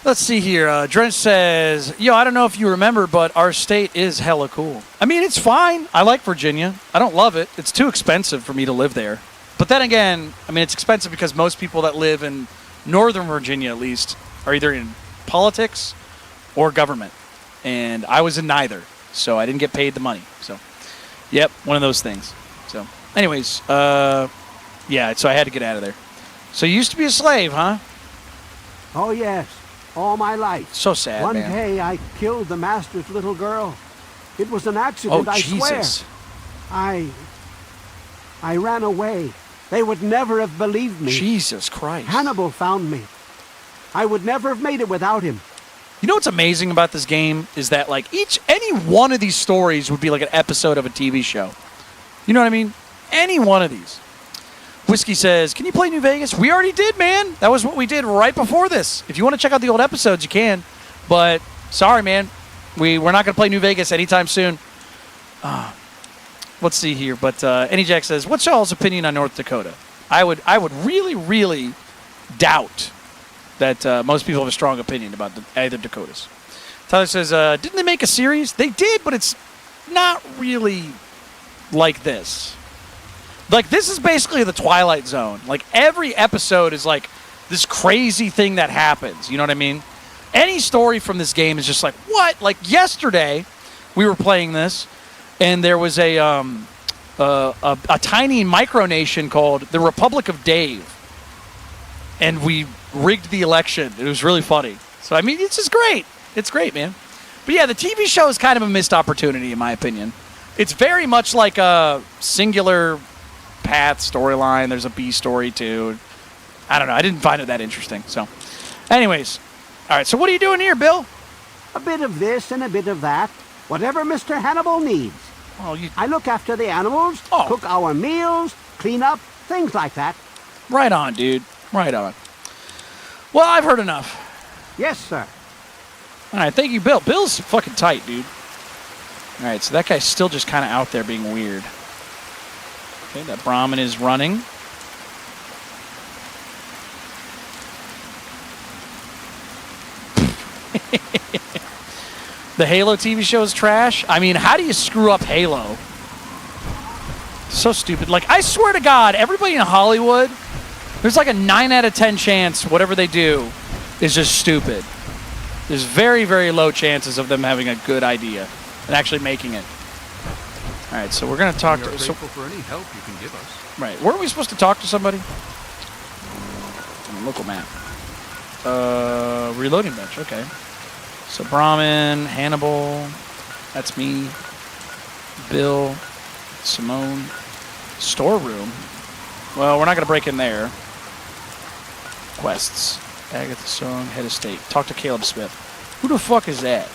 Let's see here. Drench says, yo, I don't know if you remember, but our state is hella cool. I mean, it's fine. I like Virginia. I don't love it. It's too expensive for me to live there. But then again, I mean, it's expensive because most people that live in Northern Virginia, at least, are either in politics or government. And I was in neither, so I didn't get paid the money. So, yep, one of those things. So, anyways, yeah, so I had to get out of there. So you used to be a slave, huh? Oh, yes. All my life. So sad, One man. day I killed the master's little girl. It was an accident, Oh, I Jesus. swear. I ran away. They would never have believed me. Jesus Christ. Hannibal found me. I would never have made it without him. You know what's amazing about this game is that like any one of these stories would be like an episode of a TV show. You know what I mean? Any one of these. Whiskey says, can you play New Vegas? We already did, man. That was what we did right before this. If you want to check out the old episodes, you can. But sorry, man. We're not going to play New Vegas anytime soon. Let's see here. But AnyJack says, what's y'all's opinion on North Dakota? I would really, really doubt that most people have a strong opinion about either Dakotas. Tyler says, didn't they make a series? They did, but it's not really like this. Like, this is basically the Twilight Zone. Like, every episode is like this crazy thing that happens. You know what I mean? Any story from this game is just like, what? Like, yesterday, we were playing this, and there was a tiny micronation called the Republic of Dave. And we rigged the election. It was really funny. So, I mean, it's just great. It's great, man. But, yeah, the TV show is kind of a missed opportunity, in my opinion. It's very much like a singular path storyline. There's a B story too. I don't know. I didn't find it that interesting. So, anyways, all right. So, what are you doing here, Bill? A bit of this and a bit of that. Whatever Mr. Hannibal needs. Oh, I look after the animals, cook our meals, clean up, things like that. Right on, dude. Right on. Well, I've heard enough. Yes, sir. All right. Thank you, Bill. Bill's fucking tight, dude. All right. So that guy's still just kind of out there being weird. Okay, that Brahmin is running. The Halo TV show is trash. I mean, how do you screw up Halo? So stupid. Like, I swear to God, everybody in Hollywood, there's like a 9 out of 10 chance whatever they do is just stupid. There's very, very low chances of them having a good idea and actually making it. All right, so we're going to talk to... We are grateful for any help you can give us. Right. Weren't we supposed to talk to somebody? Local map. Reloading bench. Okay. So Brahmin, Hannibal. That's me. Bill. Simone. Storeroom. Well, we're not going to break in there. Quests. Agatha Song. Head of State. Talk to Caleb Smith. Who the fuck is that?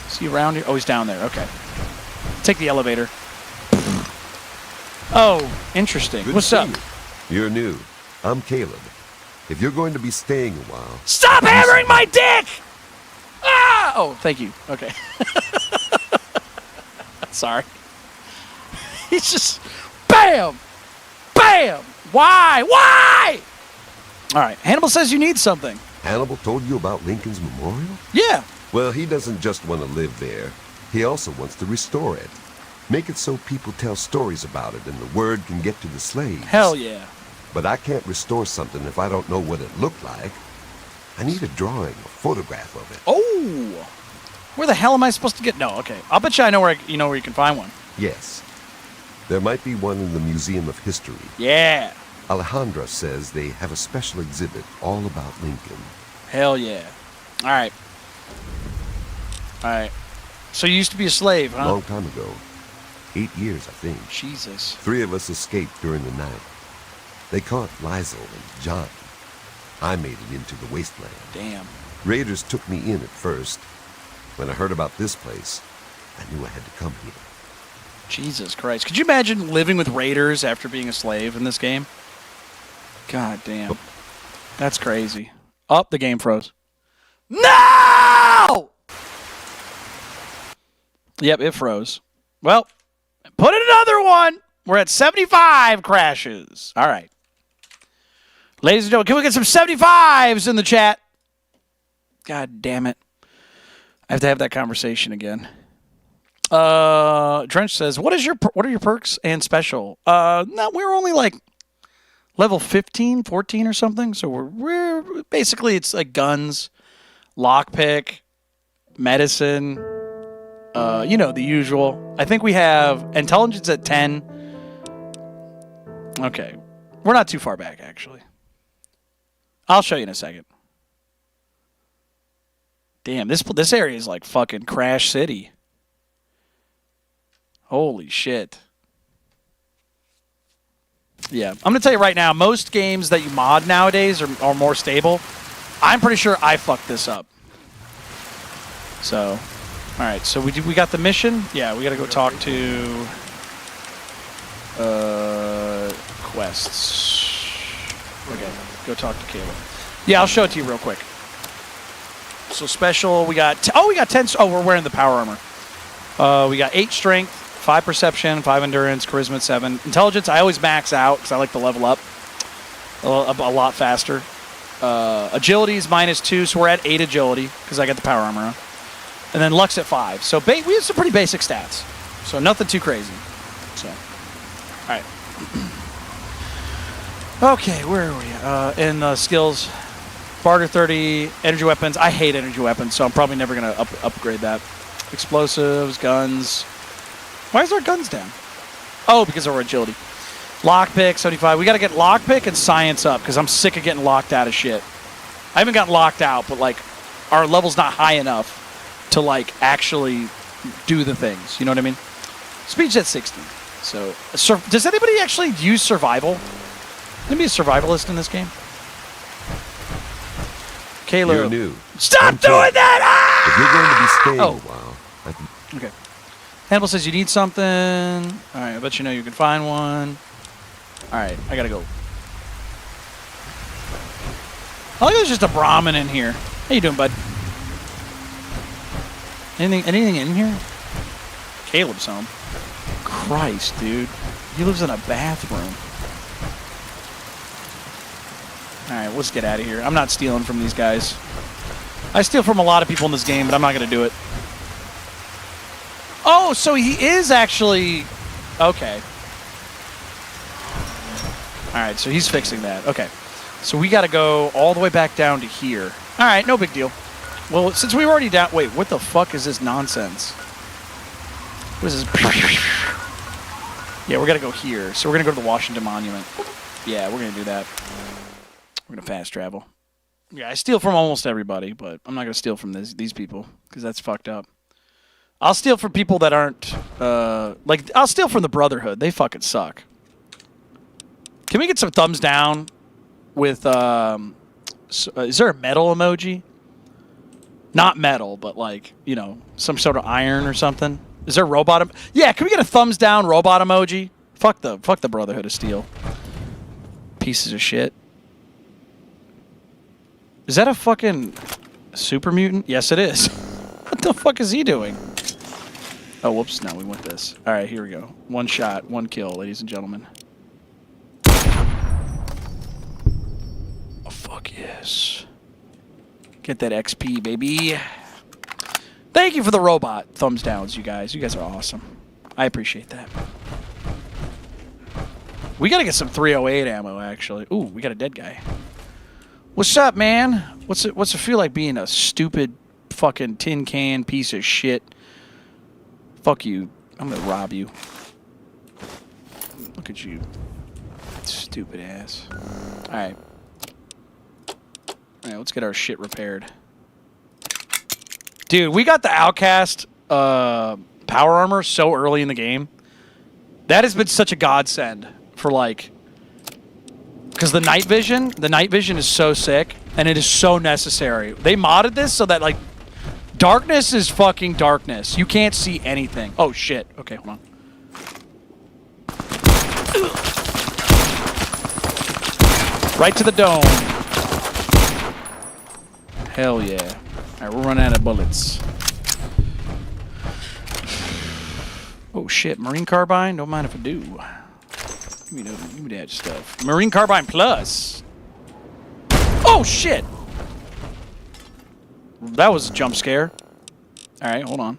Is he around here? Oh, he's down there. Okay. Take the elevator. Oh, interesting. Good What's to up? see you. You're new. I'm Caleb. If you're going to be staying a while... Stop hammering my dick! Ah! Oh, thank you. Okay. Sorry. He's just bam, bam. Why? Why? All right. Hannibal says you need something. Hannibal told you about Lincoln's memorial? Yeah. Well, he doesn't just want to live there. He also wants to restore it. Make it so people tell stories about it and the word can get to the slaves. Hell yeah. But I can't restore something if I don't know what it looked like. I need a drawing, a photograph of it. Oh. Where the hell am I supposed to get? No, okay. I'll bet you I know where you know where you can find one. Yes. There might be one in the Museum of History. Yeah. Alejandra says they have a special exhibit all about Lincoln. Hell yeah. All right. All right. So you used to be a slave, huh? Long time ago. 8 years, I think. Jesus. 3 of us escaped during the night. They caught Liesel and John. I made it into the Wasteland. Damn. Raiders took me in at first. When I heard about this place, I knew I had to come here. Jesus Christ. Could you imagine living with raiders after being a slave in this game? God damn. That's crazy. Oh, the game froze. No! Yep, it froze. Well, put in another one. We're at 75 crashes. All right. Ladies and gentlemen, can we get some 75s in the chat? God damn it. I have to have that conversation again. Drench says, what are your perks and special? No, we're only like level 15, 14 or something. So we're basically, it's like guns, lockpick, medicine, you know, the usual. I think we have intelligence at 10. Okay. We're not too far back, actually. I'll show you in a second. Damn, this area is like fucking Crash City. Holy shit. Yeah, I'm going to tell you right now, most games that you mod nowadays are more stable. I'm pretty sure I fucked this up. So, all right, so we got the mission. Yeah, we got to go talk to quests. Okay, go talk to Caleb. Yeah, I'll show it to you real quick. So special, we got 10. Oh, we're wearing the power armor. We got 8 strength, 5 perception, 5 endurance, charisma 7, intelligence. I always max out because I like to level up a lot faster. Agility is -2, so we're at 8 agility because I got the power armor on. And then Lux at 5. So we have some pretty basic stats. So nothing too crazy. So, all right. Okay, where are we? In skills, barter 30, energy weapons. I hate energy weapons, so I'm probably never going to upgrade that. Explosives, guns. Why is our guns down? Oh, because of our agility. Lockpick, 75. We got to get lockpick and science up because I'm sick of getting locked out of shit. I haven't gotten locked out, but like our level's not high enough to like actually do the things. You know what I mean? Speed's at 60. So, does anybody actually use survival? Can be a survivalist in this game? Caleb. You're new. Stop doing that! Ah! If you're going to be staying a while, I can... Okay. Hannibal says you need something. All right, I bet you know you can find one. All right, I gotta go. Oh, there's just a Brahmin in here. How you doing, bud? Anything in here? Caleb's home. Christ, dude. He lives in a bathroom. All right, let's get out of here. I'm not stealing from these guys. I steal from a lot of people in this game, but I'm not going to do it. Oh, so he is actually... Okay. All right, so he's fixing that. Okay. So we got to go all the way back down to here. All right, no big deal. Well, since we were already down... Wait, what the fuck is this nonsense? What is this? Yeah, we're going to go here. So we're going to go to the Washington Monument. Yeah, we're going to do that. We're going to fast travel. Yeah, I steal from almost everybody, but I'm not going to steal from these people because that's fucked up. I'll steal from people that aren't... I'll steal from the Brotherhood. They fucking suck. Can we get some thumbs down with... is there a metal emoji? Not metal, but like, you know, some sort of iron or something. Is there a robot? Yeah, can we get a thumbs down robot emoji? Fuck the Brotherhood of Steel. Pieces of shit. Is that a fucking super mutant? Yes, it is. What the fuck is he doing? Oh, whoops. No, we want this. All right, here we go. One shot, one kill, ladies and gentlemen. Oh, fuck yes. Get that XP, baby. Thank you for the robot thumbs downs, you guys. You guys are awesome. I appreciate that. We got to get some 308 ammo, actually. Ooh, we got a dead guy. What's up, man? What's it feel like being a stupid fucking tin can piece of shit? Fuck you. I'm gonna rob you. Look at you. Stupid ass. Alright. Alright, let's get our shit repaired. Dude, we got the Outcast power armor so early in the game. That has been such a godsend for like... Because the night vision is so sick, and it is so necessary. They modded this so that, like, darkness is fucking darkness. You can't see anything. Oh, shit. Okay, hold on. Right to the dome. Hell yeah. All right, we're running out of bullets. Oh, shit. Marine carbine? Don't mind if I do. Give me that stuff. Marine Carbine Plus. Oh, shit. That was a jump scare. All right, hold on.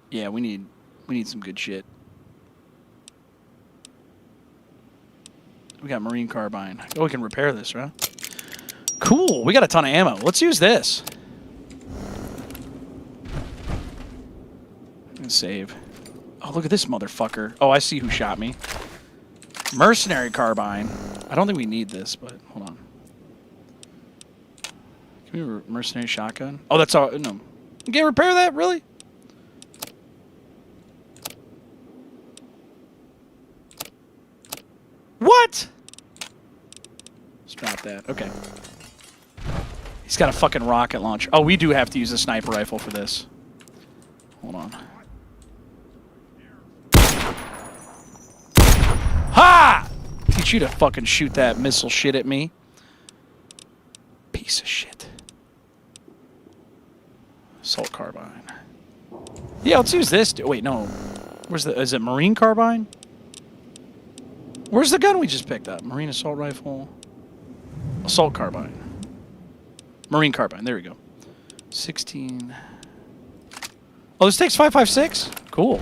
Yeah, we need some good shit. We got Marine Carbine. Oh, we can repair this, right? Cool. We got a ton of ammo. Let's use this. And save. Oh, look at this motherfucker. Oh, I see who shot me. Mercenary carbine. I don't think we need this, but hold on. Can we mercenary shotgun? Oh, that's all. No. You can't repair that? Really? What? Let's drop that. Okay. He's got a fucking rocket launcher. Oh, we do have to use a sniper rifle for this. Hold on. Ha! Teach you to fucking shoot that missile shit at me. Piece of shit. Assault carbine. Yeah, let's use this. Wait, no. Where's the... Is it Marine carbine? Where's the gun we just picked up? Marine assault rifle. Assault carbine. Marine carbine. There we go. 16. Oh, this takes 5.56? Cool.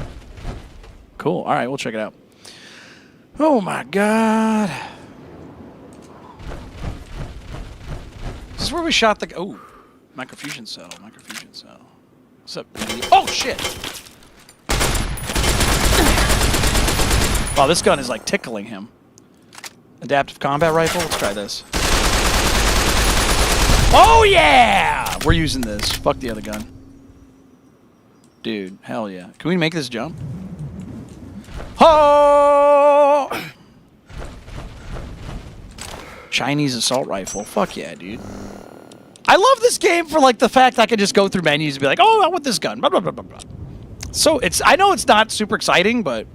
Cool. All right, we'll check it out. Oh my god. This is where we shot the... Oh. Microfusion cell. Microfusion cell. What's up, idiot? Oh, shit! Wow, this gun is like tickling him. Adaptive combat rifle? Let's try this. Oh, yeah! We're using this. Fuck the other gun. Dude, hell yeah. Can we make this jump? Oh! Chinese assault rifle. Fuck yeah, dude. I love this game for like the fact I can just go through menus and be like, oh, I want this gun. Blah, blah, blah, blah, blah. So it's... I know it's not super exciting, but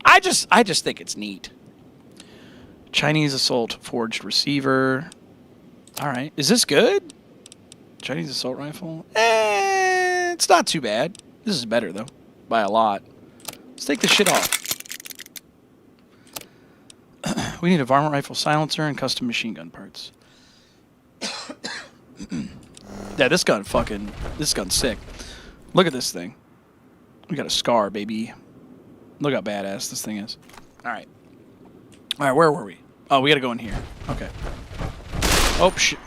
I just think it's neat. Chinese assault forged receiver. All right. Is this good? Chinese assault rifle? It's not too bad. This is better, though. By a lot. Let's take this shit off. We need a varmint rifle silencer and custom machine gun parts. Yeah, this gun's sick. Look at this thing. We got a scar, baby. Look how badass this thing is. All right. All right, where were we? Oh, we got to go in here. Okay. Oh, shit.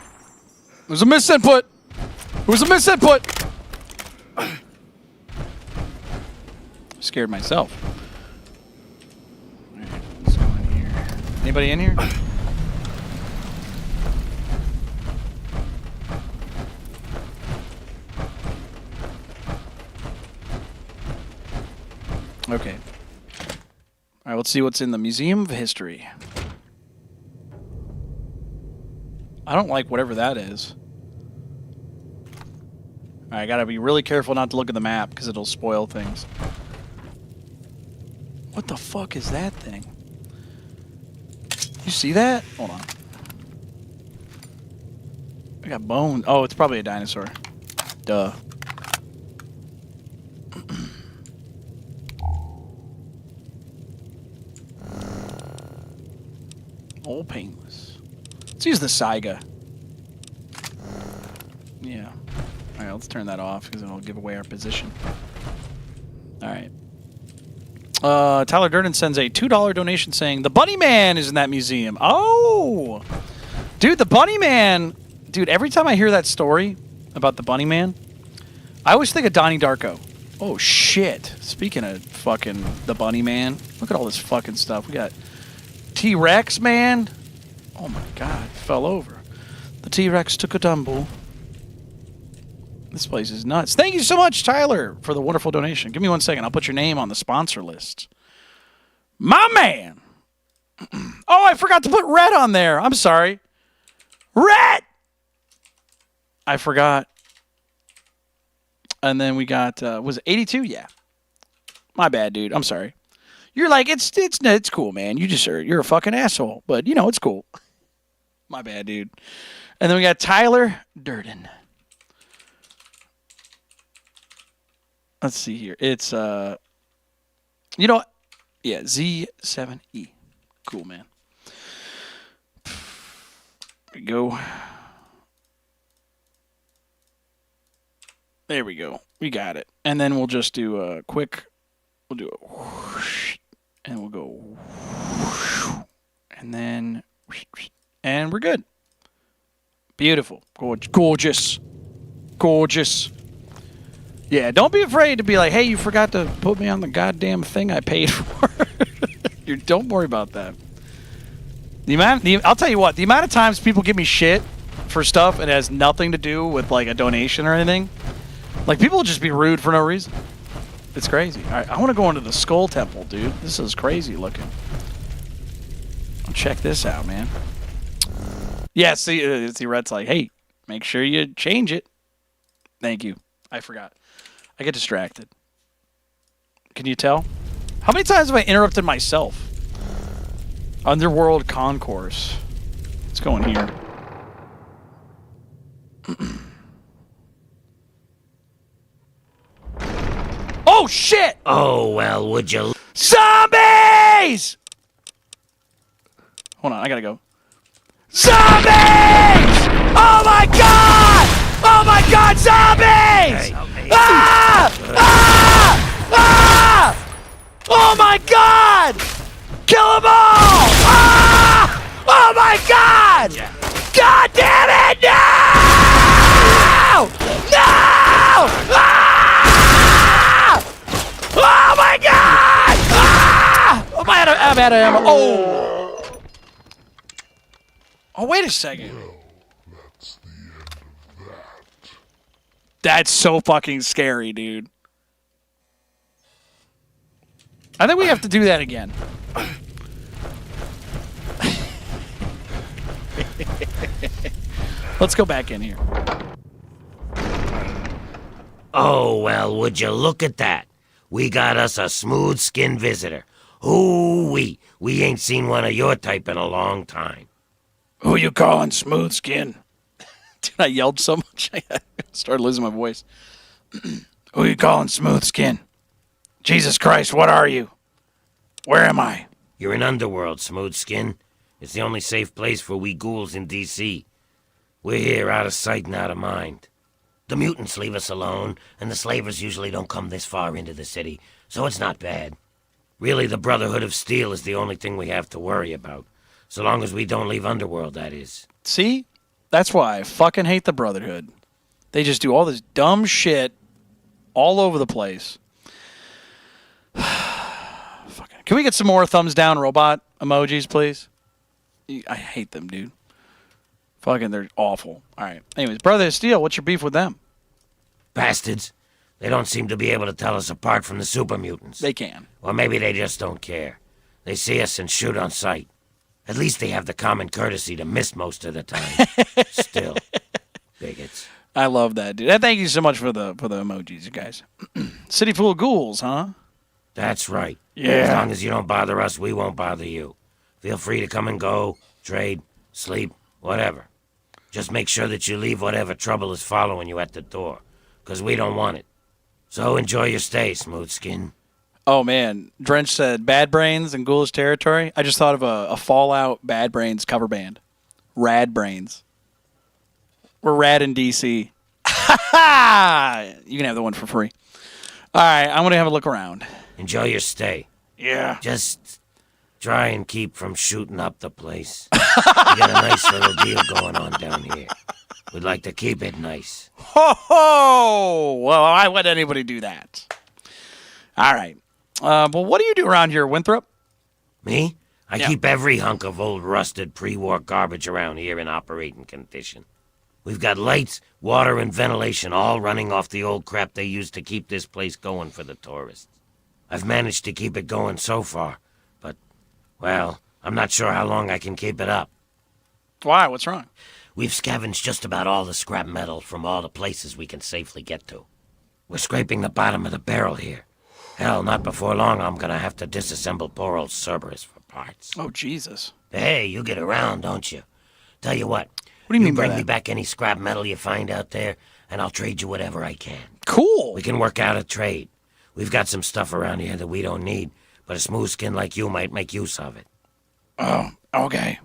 There's a misinput. There was a misinput. Scared myself. All right, let's go in here. Anybody in here? Okay. All right, let's see what's in the Museum of History. I don't like whatever that is. All right, I gotta be really careful not to look at the map because it'll spoil things. What the fuck is that thing? You see that? Hold on. I got bones. Oh, it's probably a dinosaur. Duh. All painless. Let's use the Saiga. Yeah. All right, let's turn that off because it'll give away our position. All right. Tyler Durden sends a $2 donation saying, the Bunny Man is in that museum. Oh! Dude, the Bunny Man... Dude, every time I hear that story about the Bunny Man, I always think of Donnie Darko. Oh, shit. Speaking of fucking the Bunny Man, look at all this fucking stuff. We got T-Rex, man. Oh, my God. Fell over. The T-Rex took a tumble. This place is nuts. Thank you so much, Tyler, for the wonderful donation. Give me 1 second. I'll put your name on the sponsor list. My man. Oh, I forgot to put Red on there. I'm sorry. Red! I forgot. And then we got, was it 82? Yeah. My bad, dude. I'm sorry. You're like, it's cool, man. You're a fucking asshole. But, it's cool. My bad, dude. And then we got Tyler Durden. Let's see here. It's, yeah, Z7E. Cool, man. There we go. There we go. We got it. And then we'll just do a quick, we'll do a whoosh, and we'll go whoosh, and then, and we're good. Beautiful. Gorgeous. Gorgeous. Yeah, don't be afraid to be like, hey, you forgot to put me on the goddamn thing I paid for. Don't worry about that. I'll tell you what, the amount of times people give me shit for stuff and it has nothing to do with like a donation or anything, like people will just be rude for no reason. It's crazy. All right, I want to go into the Skull Temple, dude. This is crazy looking. Check this out, man. Yeah, see, Red's like, hey, make sure you change it. Thank you. I forgot. I get distracted. Can you tell? How many times have I interrupted myself? Underworld Concourse. Let's go in here. Oh, shit! Oh, well, would you... Zombies! Hold on, I gotta go. Zombies! Oh, my God! Oh, my God, zombies! Ah! Ah! Ah! Oh, my God! Kill them all! Ah! Oh, my God! God damn it! No! No! Ah! Oh, my God! Ah! Oh, I'm out of ammo. Oh! Oh, wait a second. That's so fucking scary, dude. I think we have to do that again. Let's go back in here. Oh, well, would you look at that? We got us a smooth-skinned visitor. Ooh-wee. We ain't seen one of your type in a long time. Who you calling smooth skin? Dude, I yelled so much I started losing my voice. Who you calling smooth skin? Jesus Christ, what are you? Where am I? You're in Underworld, Smoothskin. It's the only safe place for we ghouls in D.C. We're here out of sight and out of mind. The mutants leave us alone, and the slavers usually don't come this far into the city, so it's not bad. Really, the Brotherhood of Steel is the only thing we have to worry about. So long as we don't leave Underworld, that is. See? That's why I fucking hate the Brotherhood. They just do all this dumb shit all over the place. Can we get some more thumbs down robot emojis, please? I hate them, dude. Fucking, they're awful. All right. Anyways, Brother of Steel, what's your beef with them? Bastards. They don't seem to be able to tell us apart from the super mutants. They can. Or maybe they just don't care. They see us and shoot on sight. At least they have the common courtesy to miss most of the time. Still, bigots. I love that, dude. And thank you so much for the emojis, you guys. City full of ghouls, huh? That's right. Yeah. As long as you don't bother us, we won't bother you. Feel free to come and go, trade, sleep, whatever. Just make sure that you leave whatever trouble is following you at the door, because we don't want it. So enjoy your stay, Smoothskin. Oh, man. Drench said, Bad Brains in Ghoulish Territory. I just thought of a Fallout Bad Brains cover band. Rad Brains. We're rad in DC. You can have the one for free. All right, I'm going to have a look around. Enjoy your stay. Yeah. Just try and keep from shooting up the place. We got a nice little deal going on down here. We'd like to keep it nice. Ho ho! Well, why would anybody do that? All right. Well, what do you do around here, Winthrop? Me? I Yeah. keep every hunk of old rusted pre-war garbage around here in operating condition. We've got lights, water, and ventilation all running off the old crap they used to keep this place going for the tourists. I've managed to keep it going so far, but, well, I'm not sure how long I can keep it up. Why? What's wrong? We've scavenged just about all the scrap metal from all the places we can safely get to. We're scraping the bottom of the barrel here. Hell, not before long I'm gonna have to disassemble poor old Cerberus for parts. Oh, Jesus. Hey, you get around, don't you? Tell you what. What do you mean by bring that? me back any scrap metal you find out there, and I'll trade you whatever I can. Cool. We can work out a trade. We've got some stuff around here that we don't need, but a smooth skin like you might make use of it. Oh, okay.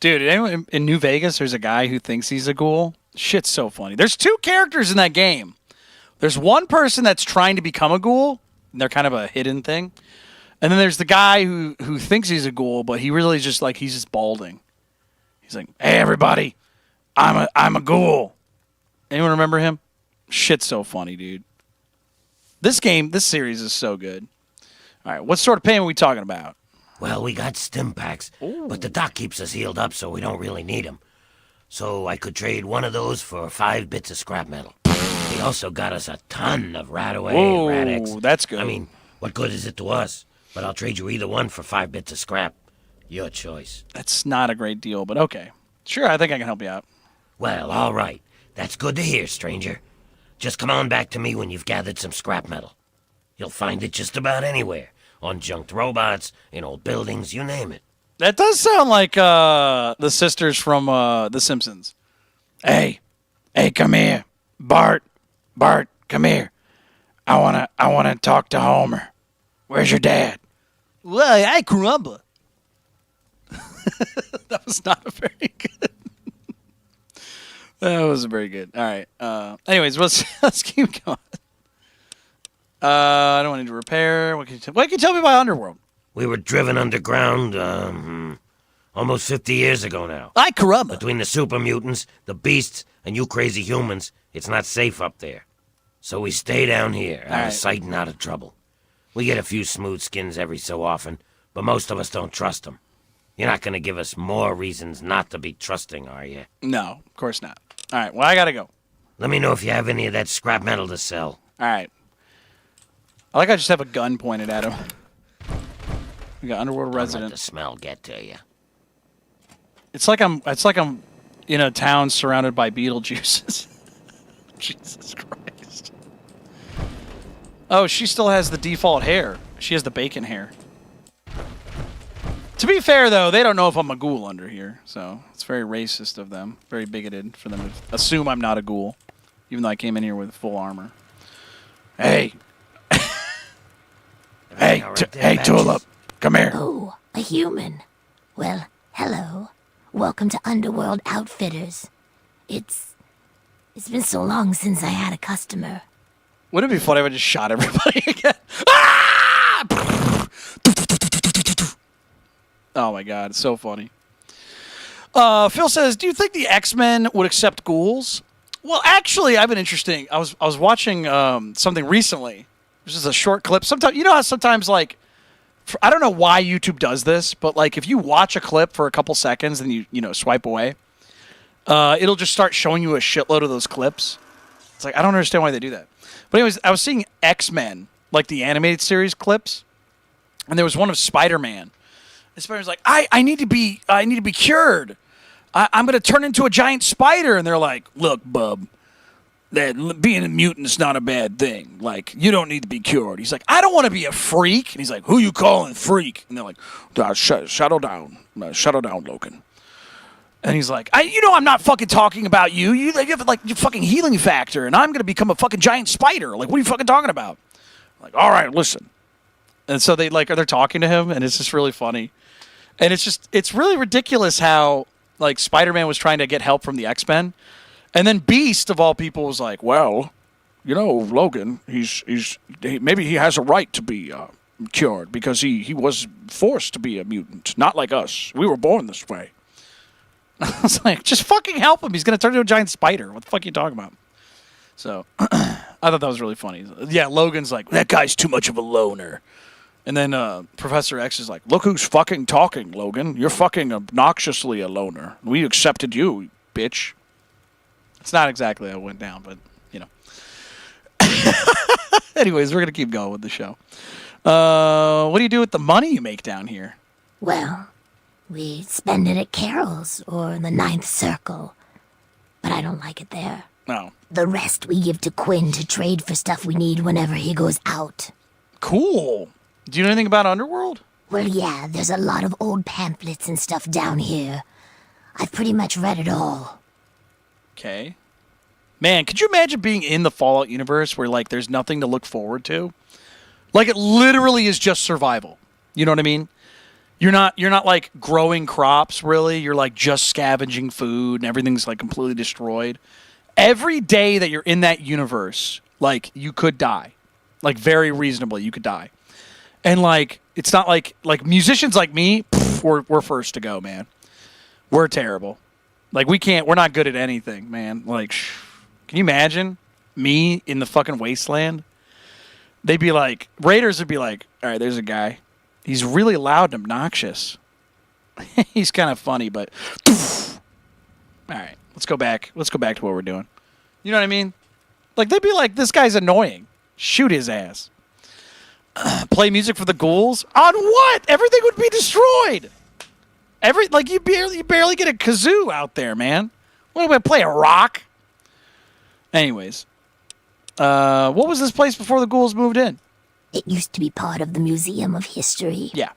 Dude, anyone in New Vegas, there's a guy who thinks he's a ghoul. Shit's so funny. There's two characters in that game. There's one person that's trying to become a ghoul, and they're kind of a hidden thing. And then there's the guy who thinks he's a ghoul, but he really just like he's just balding. He's like, "Hey everybody, I'm a ghoul." Anyone remember him? Shit's so funny, dude. This series is so good. All right, what sort of pain are we talking about? Well, we got stim packs, but the doc keeps us healed up, so we don't really need them. So I could trade one of those for 5 bits of scrap metal. He also got us a ton of Radaway and Rad-X. That's good. I mean, what good is it to us? But I'll trade you either one for 5 bits of scrap. Your choice. That's not a great deal, but okay. Sure, I think I can help you out. Well, all right. That's good to hear, stranger. Just come on back to me when you've gathered some scrap metal. You'll find it just about anywhere. On junked robots, in old buildings, you name it. That does sound like the sisters from The Simpsons. Hey, come here. Bart, come here. I wanna talk to Homer. Where's your dad? Well, I caramba. That was not a very good. That wasn't very good. All right. Anyways, let's keep going. I don't want to repair. What can you tell me about Underworld? We were driven underground, almost 50 years ago now. Ay caramba. Between the super mutants, the beasts, and you crazy humans, it's not safe up there. So we stay down here, out of sight and out of trouble. We get a few smooth skins every so often, but most of us don't trust them. You're not going to give us more reasons not to be trusting, are you? No, of course not. All right, well, I got to go. Let me know if you have any of that scrap metal to sell. All right. I just have a gun pointed at him. We got Underworld Don't let resident. the smell get to you. It's like I'm in a town surrounded by Beetlejuices. Jesus Christ. Oh, she still has the default hair. She has the bacon hair. To be fair, though, they don't know if I'm a ghoul under here, so it's very racist of them. Very bigoted for them to assume I'm not a ghoul, even though I came in here with full armor. Hey. Hey, All right there, hey, Patches? Tulip. Come here. Oh, a human. Well, hello. Welcome to Underworld Outfitters. It's been so long since I had a customer. Wouldn't it be funny if I just shot everybody again? Ah! Oh my god, it's so funny. Phil says, "Do you think the X-Men would accept ghouls?" Well, actually, I've been interesting. I was watching something recently. This is a short clip. Sometimes you know how sometimes like I don't know why YouTube does this, but like if you watch a clip for a couple seconds and you swipe away, it'll just start showing you a shitload of those clips. It's like I don't understand why they do that. But anyways, I was seeing X-Men, like the animated series clips, and there was one of Spider-Man. And Spider-Man's like, I need to be cured. I'm going to turn into a giant spider. And they're like, look, bub, that being a mutant's not a bad thing. Like, you don't need to be cured. He's like, I don't want to be a freak. And he's like, who you calling freak? And they're like, shuttle down, Logan. And he's like, I'm not fucking talking about you. You have like your fucking healing factor, and I'm going to become a fucking giant spider. Like, what are you fucking talking about? Like, all right, listen. And so they're talking to him, and it's just really funny. And it's really ridiculous how, like, Spider-Man was trying to get help from the X-Men. And then Beast, of all people, was like, well, you know, Logan, maybe he has a right to be cured because he was forced to be a mutant, not like us. We were born this way. I was like, just fucking help him. He's going to turn into a giant spider. What the fuck are you talking about? So I thought that was really funny. Yeah, Logan's like, that guy's too much of a loner. And then Professor X is like, look who's fucking talking, Logan. You're fucking obnoxiously a loner. We accepted you, bitch. It's not exactly how it went down, but, you know. Anyways, we're going to keep going with the show. What do you do with the money you make down here? Well, we spend it at Carol's or the Ninth Circle. But I don't like it there. No. The rest we give to Quinn to trade for stuff we need whenever he goes out. Cool. Do you know anything about Underworld? Well, yeah, there's a lot of old pamphlets and stuff down here. I've pretty much read it all. Okay. Man, could you imagine being in the Fallout universe where, like, there's nothing to look forward to? Like, it literally is just survival. You know what I mean? You're not like growing crops, really. You're like just scavenging food and everything's like completely destroyed. Every day that you're in that universe, like, you could die. Like, very reasonably, you could die. And, like, it's not like musicians like me, we're first to go, man. We're terrible. Like, we're not good at anything, man. Like, can you imagine me in the fucking Wasteland? They'd be like, Raiders would be like, all right, there's a guy. He's really loud and obnoxious. He's kind of funny, but all right, let's go back. Let's go back to what we're doing. You know what I mean? Like, they'd be like, this guy's annoying. Shoot his ass. Play music for the ghouls? On what? Everything would be destroyed. You barely get a kazoo out there, man. What do we play, a rock? Anyways, what was this place before the ghouls moved in? It used to be part of the Museum of History. Yeah.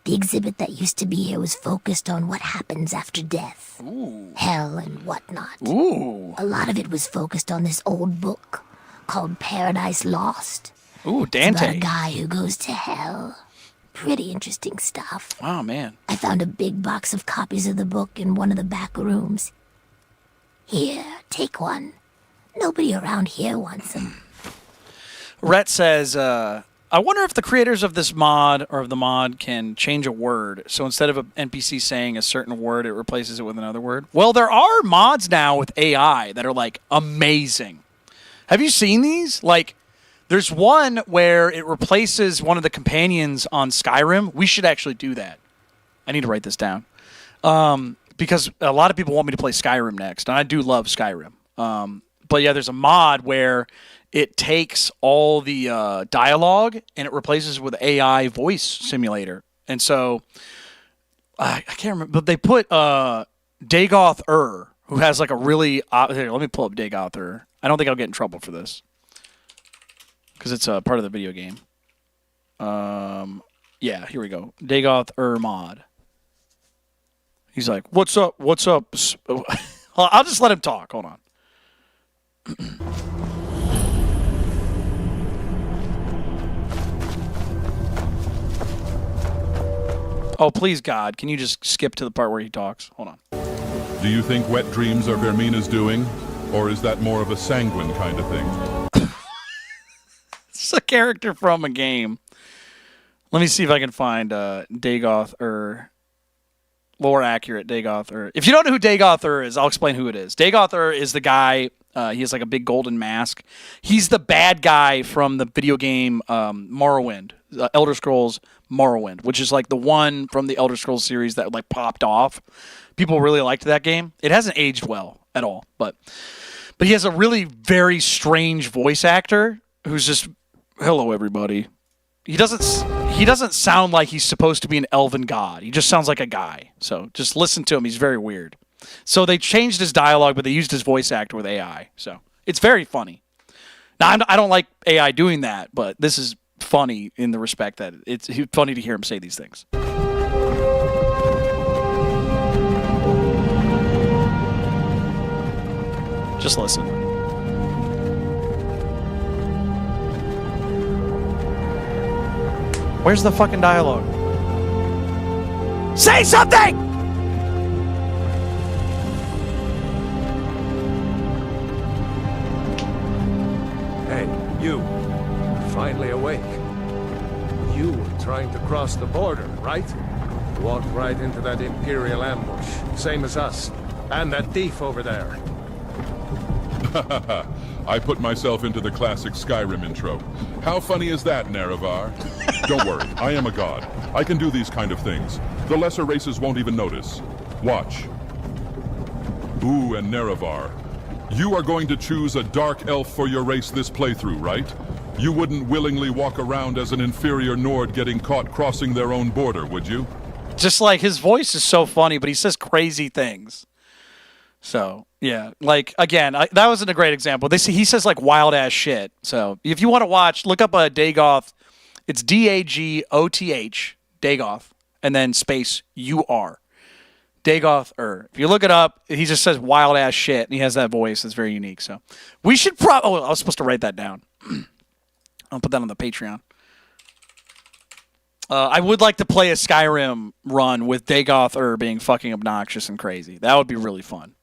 The exhibit that used to be here was focused on what happens after death. Ooh. Hell and whatnot. Ooh. A lot of it was focused on this old book called Paradise Lost. Ooh, It's Dante. about a guy who goes to hell. Pretty interesting stuff. Oh, man. I found a big box of copies of the book in one of the back rooms. Here, take one. Nobody around here wants them. Rhett says, I wonder if the creators of this mod or of the mod can change a word. So instead of an NPC saying a certain word, it replaces it with another word. Well, there are mods now with AI that are, like, amazing. Have you seen these? Like, there's one where it replaces one of the companions on Skyrim. We should actually do that. I need to write this down. Because a lot of people want me to play Skyrim next, and I do love Skyrim. But yeah, there's a mod where it takes all the dialogue and it replaces it with AI voice simulator. And so I can't remember, but they put Dagoth who has like a really here, let me pull up Dagoth I don't think I'll get in trouble for this because it's a part of the video game. Yeah, here we go. Dagoth mod. He's like, "What's up? What's up?" I'll just let him talk. Hold on. Oh, please, God, can you just skip to the part where he talks? Hold on. Do you think wet dreams are Vermina's doing? Or is that more of a sanguine kind of thing? It's a character from a game. Let me see if I can find Dagoth more accurate Dagoth If you don't know who Dagoth is, I'll explain who it is. Dagoth is the guy, he has like a big golden mask. He's the bad guy from the video game Morrowind, Elder Scrolls Morrowind, which is like the one from the Elder Scrolls series that like popped off. People really liked that game. It hasn't aged well at all, but he has a really very strange voice actor who's just, hello everybody. He doesn't sound like he's supposed to be an elven god. He just sounds like a guy. So just listen to him. He's very weird. So they changed his dialogue, but they used his voice actor with AI. So it's very funny. Now, I don't like AI doing that, but this is funny in the respect that it's funny to hear him say these things. Just listen. Where's the fucking dialogue? Say something! Hey, you. Finally awake. You were trying to cross the border, right? Walked right into that Imperial ambush. Same as us. And that thief over there. I put myself into the classic Skyrim intro. How funny is that, Nerevar? Don't worry, I am a god. I can do these kind of things. The lesser races won't even notice. Watch. Ooh, and Nerevar, you are going to choose a dark elf for your race this playthrough, right? You wouldn't willingly walk around as an inferior Nord getting caught crossing their own border, would you? Just like his voice is so funny, but he says crazy things. So, yeah, like, again, that wasn't a great example. He says, like, wild-ass shit. So, if you want to watch, look up a Dagoth. It's D-A-G-O-T-H, Dagoth, and then space U-R. Dagoth, If you look it up, he just says wild-ass shit, and he has that voice that's very unique. So, we should probably... Oh, I was supposed to write that down. I'll put that on the Patreon. I would like to play a Skyrim run with Dagoth being fucking obnoxious and crazy. That would be really fun.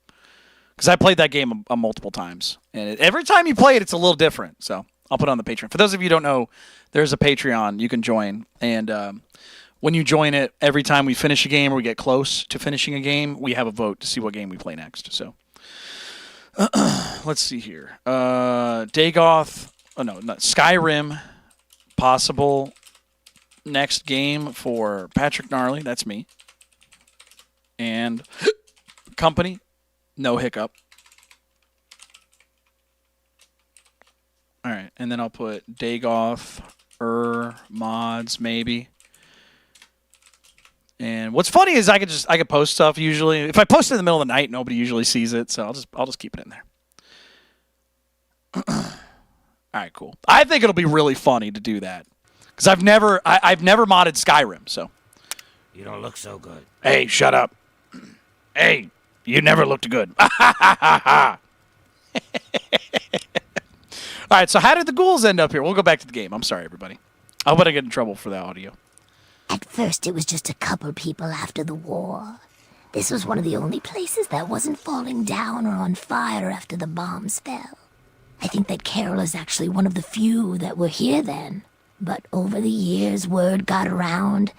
Because I played that game multiple times. And every time you play it, it's a little different. So I'll put it on the Patreon. For those of you who don't know, there's a Patreon you can join. And when you join it, every time we finish a game or we get close to finishing a game, we have a vote to see what game we play next. So let's see here. Dagoth. Oh, no, not Skyrim. Possible next game for Patrick Gnarly. That's me. And company. No hiccup. All right, and then I'll put Dagoth, mods maybe. And what's funny is I could post stuff usually. If I post it in the middle of the night, nobody usually sees it, so I'll just keep it in there. All right, cool. I think it'll be really funny to do that because I've never modded Skyrim, so. You don't look so good. Hey, shut up. Hey. You never looked good. All right, so how did the ghouls end up here? We'll go back to the game. I'm sorry, everybody. I hope I don't get in trouble for the audio. At first, it was just a couple people after the war. This was one of the only places that wasn't falling down or on fire after the bombs fell. I think that Carol is actually one of the few that were here then. But over the years, word got around.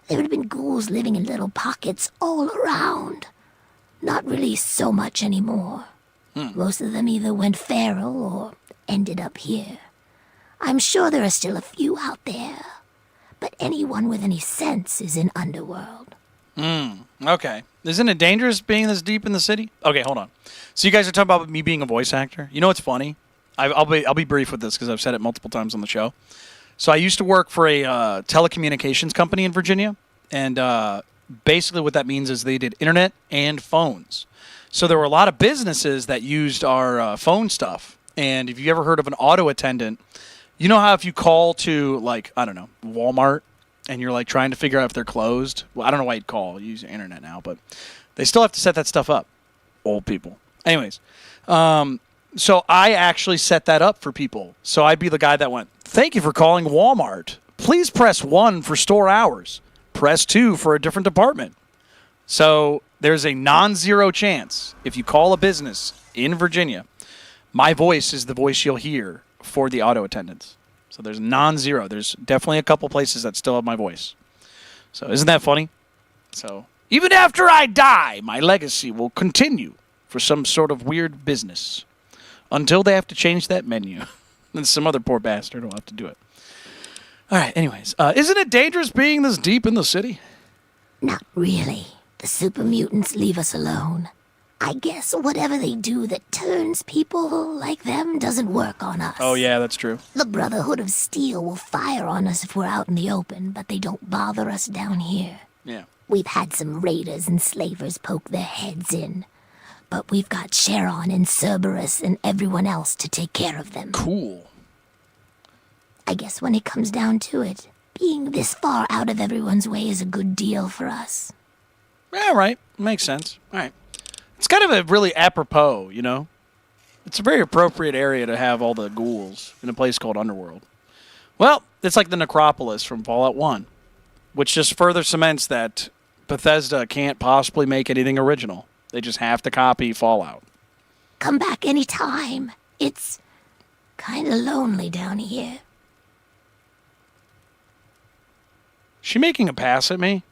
There had been ghouls living in little pockets all around. Not really so much anymore. Most of them either went feral or ended up here. I'm sure there are still a few out there, but anyone with any sense is in Underworld. Okay. Isn't it dangerous being this deep in the city? Okay, hold on. So you guys are talking about me being a voice actor. You know what's funny? I'll be brief with this because I've said it multiple times on the show. So I used to work for a telecommunications company in Virginia, and basically what that means is they did internet and phones. So there were a lot of businesses that used our phone stuff. And if you ever heard of an auto attendant, you know how if you call to, like, I don't know, Walmart, and you're like trying to figure out if they're closed? Well, I don't know why you'd call. You use the internet now, but they still have to set that stuff up. Old people. Anyways, so I actually set that up for people. So I'd be the guy that went, "Thank you for calling Walmart. Please press 1 for store hours. Press 2 for a different department." So there's a non-zero chance if you call a business in Virginia, my voice is the voice you'll hear for the auto attendants. So there's non-zero. There's definitely a couple places that still have my voice. So isn't that funny? So even after I die, my legacy will continue for some sort of weird business until they have to change that menu. Then some other poor bastard will have to do it. All right, anyways. Isn't it dangerous being this deep in the city? Not really. The super mutants leave us alone. I guess whatever they do that turns people like them doesn't work on us. Oh, yeah, that's true. The Brotherhood of Steel will fire on us if we're out in the open, but they don't bother us down here. Yeah. We've had some raiders and slavers poke their heads in, but we've got Sharon and Cerberus and everyone else to take care of them. Cool. I guess when it comes down to it, being this far out of everyone's way is a good deal for us. Yeah, right. Makes sense. All right. It's kind of a really apropos, you know? It's a very appropriate area to have all the ghouls in a place called Underworld. Well, it's like the Necropolis from Fallout 1, which just further cements that Bethesda can't possibly make anything original. They just have to copy Fallout. Come back anytime. It's kind of lonely down here. She making a pass at me?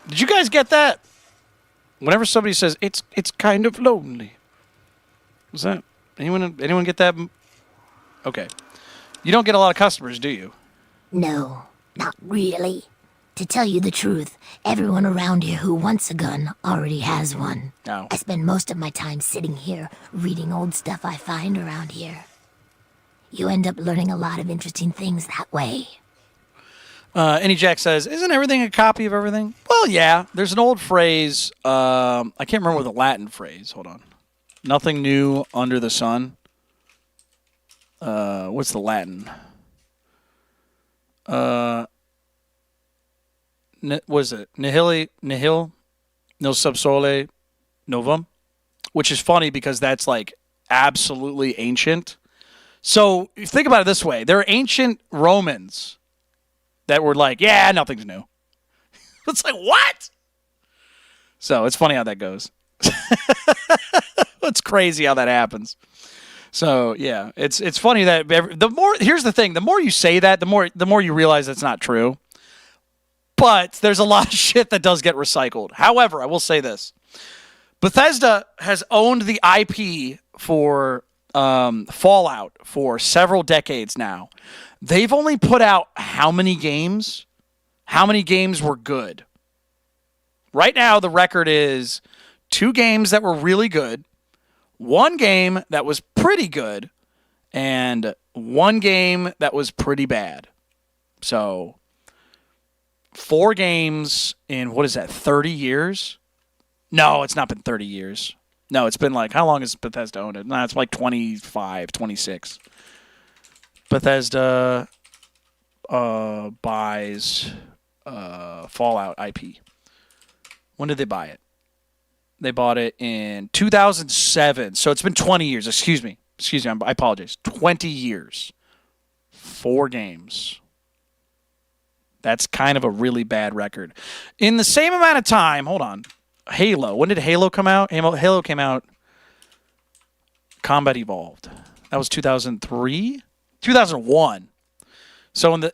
Did you guys get that? Whenever somebody says it's kind of lonely. Was that anyone get that? Okay. You don't get a lot of customers, do you? No, not really. To tell you the truth, everyone around here who wants a gun already has one. No. I spend most of my time sitting here, reading old stuff I find around here. You end up learning a lot of interesting things that way. Any Jack says, isn't everything a copy of everything? Well, yeah. There's an old phrase. I can't remember the Latin phrase. Hold on. Nothing new under the sun. What's the Latin? What is it? Nihil nil sub sole novum, which is funny because that's like absolutely ancient. So think about it this way: there are ancient Romans that were like, "Yeah, nothing's new." It's like what? So it's funny how that goes. It's crazy how that happens. So yeah, it's funny that here's the thing: the more you say that, the more you realize that's not true. But there's a lot of shit that does get recycled. However, I will say this. Bethesda has owned the IP for Fallout for several decades now. They've only put out how many games? How many games were good? Right now, the record is 2 games that were really good, 1 game that was pretty good, and 1 game that was pretty bad. So 4 games in, 30 years? No, it's not been 30 years. No, it's been like, how long has Bethesda owned it? No, it's like 25, 26. Bethesda buys Fallout IP. When did they buy it? They bought it in 2007. So it's been 20 years. Excuse me. I apologize. 20 years. 4 games. That's kind of a really bad record. In the same amount of time, hold on. Halo. When did Halo come out? Halo came out. Combat Evolved. That was 2003? 2001. So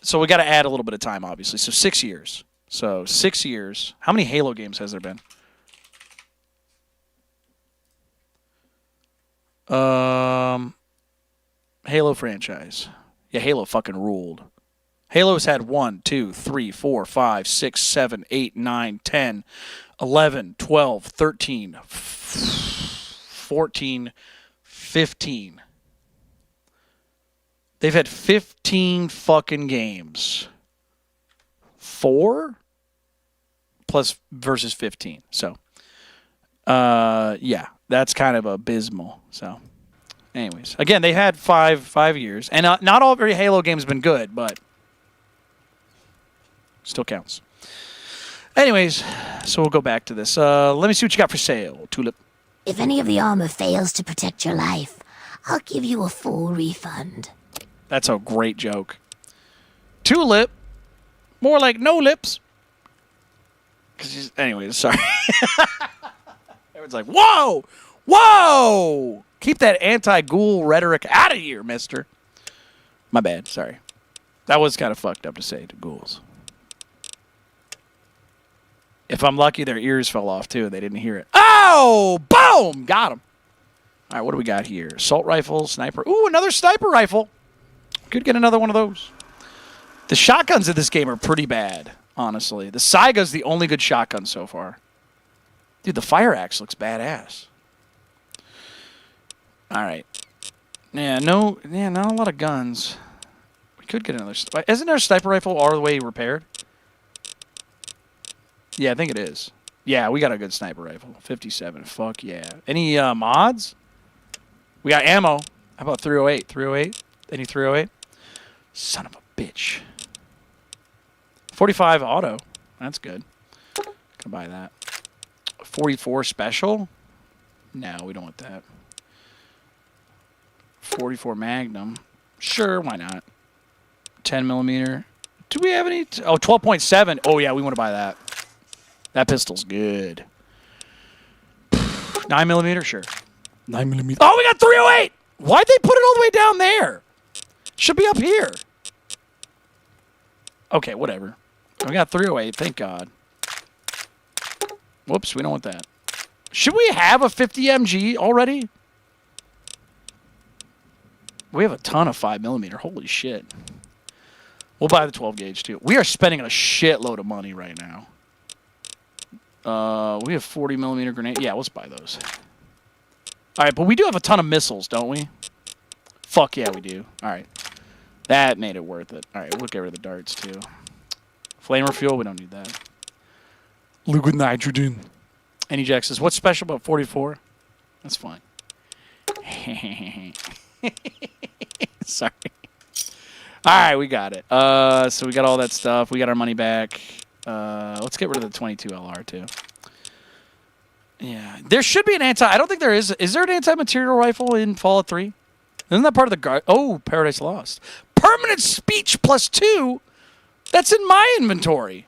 so we got to add a little bit of time, obviously. So 6 years. So 6 years. How many Halo games has there been? Halo franchise. Yeah, Halo fucking ruled. Halo's had 1, 2, 3, 4, 5, 6, 7, 8, 9, 10, 11, 12, 13, 14, 15. They've had 15 fucking games. 4 plus versus 15. So, yeah, that's kind of abysmal. So, anyways, again, they had 5 years, and not all every Halo games have been good, but still counts. Anyways, so we'll go back to this. Let me see what you got for sale, Tulip. If any of the armor fails to protect your life, I'll give you a full refund. That's a great joke. Tulip, more like no lips. Anyways, sorry. Everyone's like, whoa, whoa! Keep that anti-ghoul rhetoric out of here, mister. My bad, sorry. That was kind of fucked up to say to ghouls. If I'm lucky, their ears fell off, too. They didn't hear it. Oh! Boom! Got him. All right, what do we got here? Assault rifle, sniper. Ooh, another sniper rifle. Could get another one of those. The shotguns in this game are pretty bad, honestly. The Saiga's the only good shotgun so far. Dude, the fire axe looks badass. All right. Yeah, not a lot of guns. We could get another. Isn't our sniper rifle all the way repaired? Yeah, I think it is. Yeah, we got a good sniper rifle. 57. Fuck yeah. Any mods? We got ammo. How about 308? 308? Any 308? Son of a bitch. 45 auto. That's good. Can buy that. 44 special? No, we don't want that. 44 Magnum. Sure, why not? 10 millimeter. Do we have any? Oh, 12.7. Oh, yeah, we want to buy that. That pistol's good. 9 millimeter, sure. 9 millimeter. Oh, we got 308. Why'd they put it all the way down there? Should be up here. Okay, whatever. We got 308. Thank God. Whoops, we don't want that. Should we have a 50 MG already? We have a ton of 5 millimeter. Holy shit. We'll buy the 12 gauge too. We are spending a shitload of money right now. We have 40 millimeter grenade. Yeah, let's buy those. All right, but we do have a ton of missiles, don't we? Fuck yeah, we do. All right. That made it worth it. All right, we'll get rid of the darts too. Flame refuel, we don't need that. Liquid nitrogen. Any Jack says, what's special about 44? That's fine. Sorry. All right, we got it. So we got all that stuff. We got our money back. Let's get rid of the 22 LR too. Yeah, there should be an anti. I don't think there is. Is there an anti-material rifle in Fallout 3? Isn't that part of the guard? Oh, Paradise Lost. Permanent speech +2. That's in my inventory.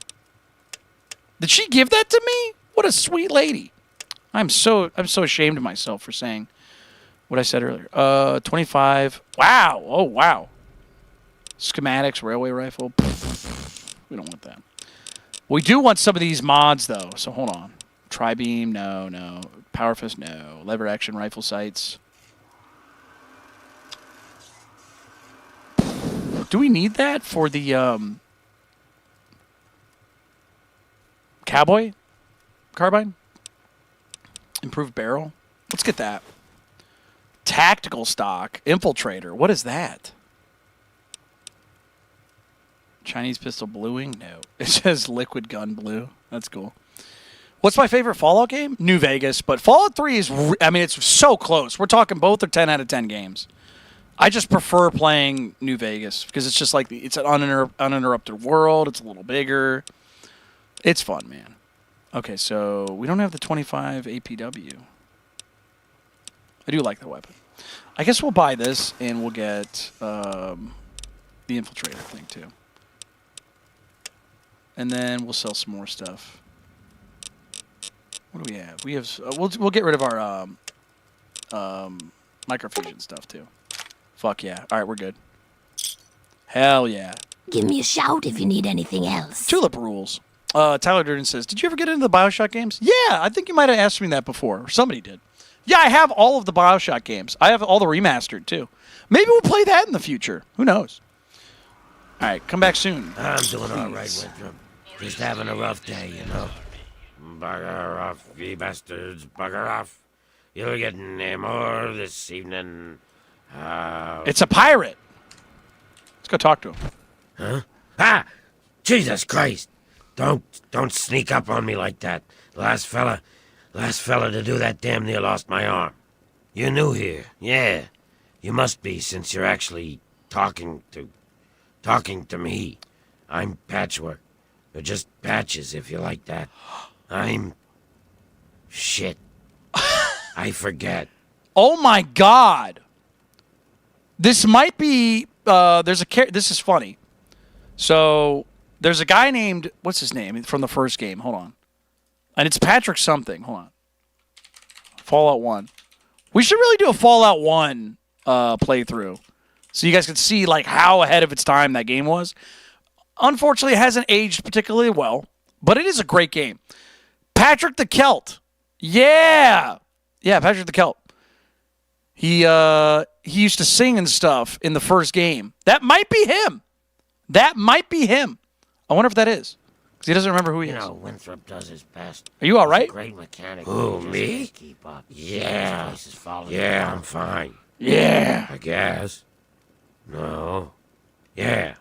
Did she give that to me? What a sweet lady. I'm so ashamed of myself for saying what I said earlier. 25. Wow. Oh, wow. Schematics, railway rifle. We don't want that. We do want some of these mods, though. So hold on. Tri-beam, no. Power fist, no. Lever action rifle sights. Do we need that for the cowboy carbine? Improved barrel? Let's get that. Tactical stock. Infiltrator. What is that? Chinese pistol bluing? No. It says liquid gun blue. That's cool. What's my favorite Fallout game? New Vegas. But Fallout 3 is, I mean, it's so close. We're talking both are 10 out of 10 games. I just prefer playing New Vegas because it's just like, it's an uninterrupted world. It's a little bigger. It's fun, man. Okay, so we don't have the 25 APW. I do like the weapon. I guess we'll buy this and we'll get the infiltrator thing too. And then we'll sell some more stuff. What do we have? We have. We'll get rid of our microfusion stuff too. Fuck yeah! All right, we're good. Hell yeah! Give me a shout if you need anything else. Tulip rules. Tyler Durden says, "Did you ever get into the BioShock games?" Yeah, I think you might have asked me that before, or somebody did. Yeah, I have all of the BioShock games. I have all the remastered too. Maybe we'll play that in the future. Who knows? All right, come back soon. I'm doing all right, Winthrop. Just having a rough day, you know. Bugger off, ye bastards. Bugger off. You'll get any more this evening. It's a pirate. Let's go talk to him. Huh? Ah! Jesus Christ! Don't sneak up on me like that. Last fella to do that damn near lost my arm. You're new here. Yeah. You must be, since you're actually talking to me. I'm Patchwork. Or just Patches, if you like that. I'm... shit. I forget. Oh my God. This might be... This is funny. So, there's a guy named... What's his name from the first game? Hold on. And it's Patrick something. Hold on. Fallout 1. We should really do a Fallout 1 playthrough. So you guys can see like how ahead of its time that game was. Unfortunately, it hasn't aged particularly well. But it is a great game. Patrick the Celt. Yeah. Yeah, Patrick the Celt. He used to sing and stuff in the first game. That might be him. I wonder if that is. Because he doesn't remember who he is. You know, Winthrop does his best. Are you all right? He's a great mechanic. Who, me? Keep up. Yeah. I'm fine. Yeah. I guess. No. Yeah.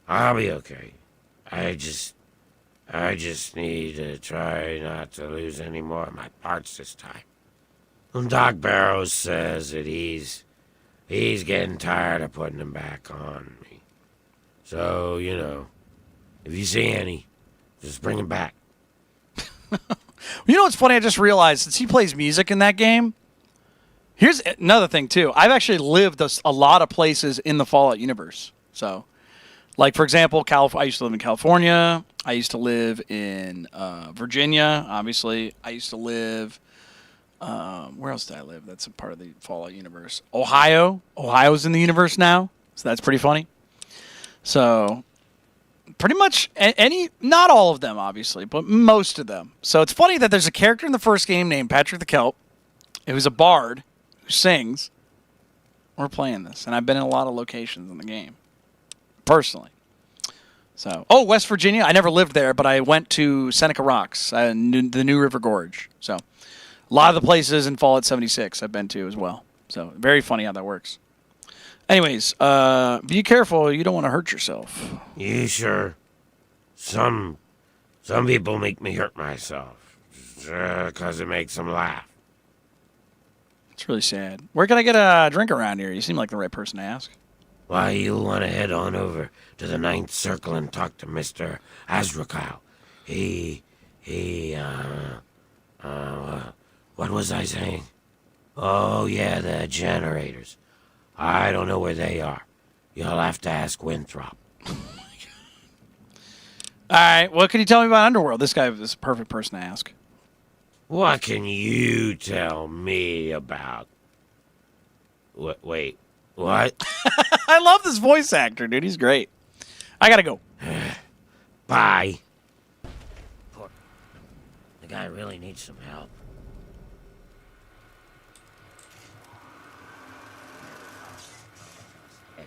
I'll be okay. I just need to try not to lose any more of my parts this time. And Doc Barrows says that he's getting tired of putting them back on me. So, you know, if you see any, just bring them back. You know what's funny? I just realized since he plays music in that game, Here's another thing, too. I've actually lived a lot of places in the Fallout universe. So, like, for example, I used to live in California. I used to live in Virginia, obviously. I used to live... where else did I live? That's a part of the Fallout universe. Ohio. Ohio's in the universe now, so that's pretty funny. So, pretty much not all of them, obviously, but most of them. So it's funny that there's a character in the first game named Patrick the Kelp, who's a bard who sings. We're playing this, and I've been in a lot of locations in the game, personally. So, West Virginia. I never lived there, but I went to Seneca Rocks, the New River Gorge. So, a lot of the places in Fallout 76 I've been to as well. So, very funny how that works. Anyways, be careful. You don't want to hurt yourself. You sure? Some people make me hurt myself, because it makes them laugh. It's really sad. Where can I get a drink around here? You seem like the right person to ask. Why, you'll want to head on over to the Ninth Circle and talk to Mr. Azrakal. What was I saying? Oh, yeah, the generators. I don't know where they are. You'll have to ask Winthrop. All right, what can you tell me about Underworld? This guy is a perfect person to ask. What can you tell me about... Wait, what? I love this voice actor, dude. He's great. I gotta go. Bye. The guy really needs some help.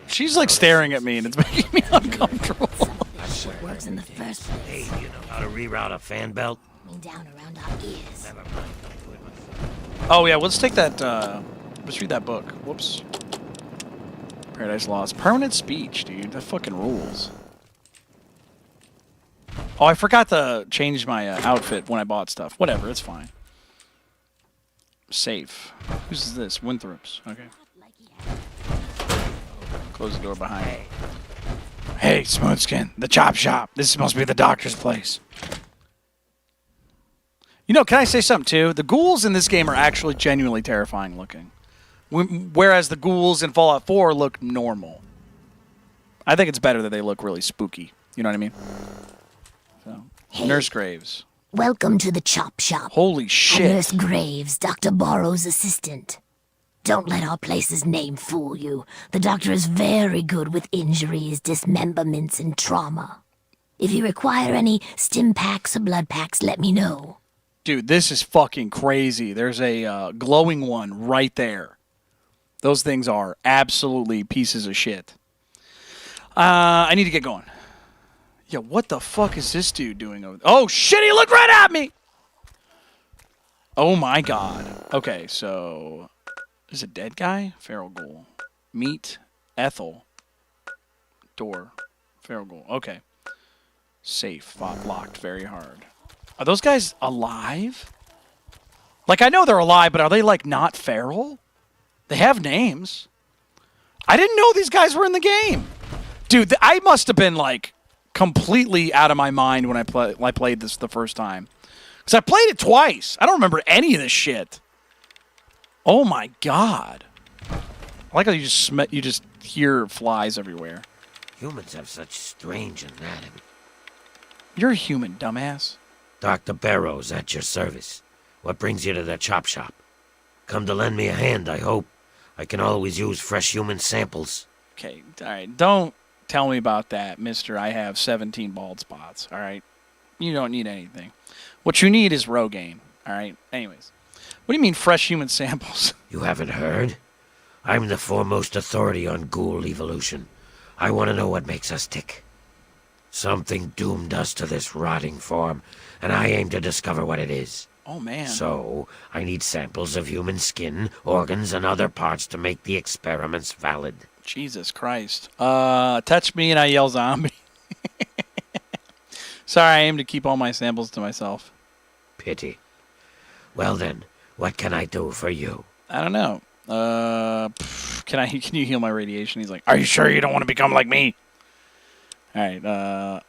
She's like staring at me, and it's making me uncomfortable. What works in the first place? Hey, you know how to reroute a fan belt? Down around our ears. Never mind. I'll do it myself. Oh, yeah, let's take that, let's read that book. Whoops. Paradise Lost. Permanent speech, dude. That fucking rules. Oh, I forgot to change my outfit when I bought stuff. Whatever, it's fine. Safe. Who's this? Winthrop's. Okay. Close the door behind me. Hey, Smoothskin. The chop shop. This must be the doctor's place. You know, can I say something, too? The ghouls in this game are actually genuinely terrifying looking. Whereas the ghouls in Fallout 4 look normal. I think it's better that they look really spooky. You know what I mean? So, Hey. Nurse Graves. Welcome to the chop shop. Holy shit. I'm Nurse Graves, Dr. Barrows' assistant. Don't let our place's name fool you. The doctor is very good with injuries, dismemberments, and trauma. If you require any stim packs or blood packs, let me know. Dude, this is fucking crazy. There's a glowing one right there. Those things are absolutely pieces of shit. I need to get going. Yeah, what the fuck is this dude doing over there? Oh, shit, he looked right at me! Oh, my God. Okay, so... Is it dead guy? Feral ghoul. Meet Ethel. Door. Feral ghoul. Okay. Safe. Locked very hard. Are those guys alive? Like, I know they're alive, but are they, like, not feral? They have names. I didn't know these guys were in the game. Dude, I must have been, like, completely out of my mind when I played this the first time. Because I played it twice. I don't remember any of this shit. Oh, my God. I like how you just hear flies everywhere. Humans have such strange anatomy. You're a human, dumbass. Dr. Barrows at your service. What brings you to the chop shop? Come to lend me a hand, I hope. I can always use fresh human samples. Okay, all right. Don't tell me about that, mister. I have 17 bald spots, all right? You don't need anything. What you need is Rogaine, all right? Anyways. What do you mean fresh human samples? You haven't heard? I'm the foremost authority on ghoul evolution. I want to know what makes us tick. Something doomed us to this rotting form, and I aim to discover what it is. Oh, man. So, I need samples of human skin, organs, and other parts to make the experiments valid. Jesus Christ. Touch me and I yell zombie. Sorry, I aim to keep all my samples to myself. Pity. Well then, what can I do for you? I don't know. Can you heal my radiation? He's like, are you sure you don't want to become like me? All right.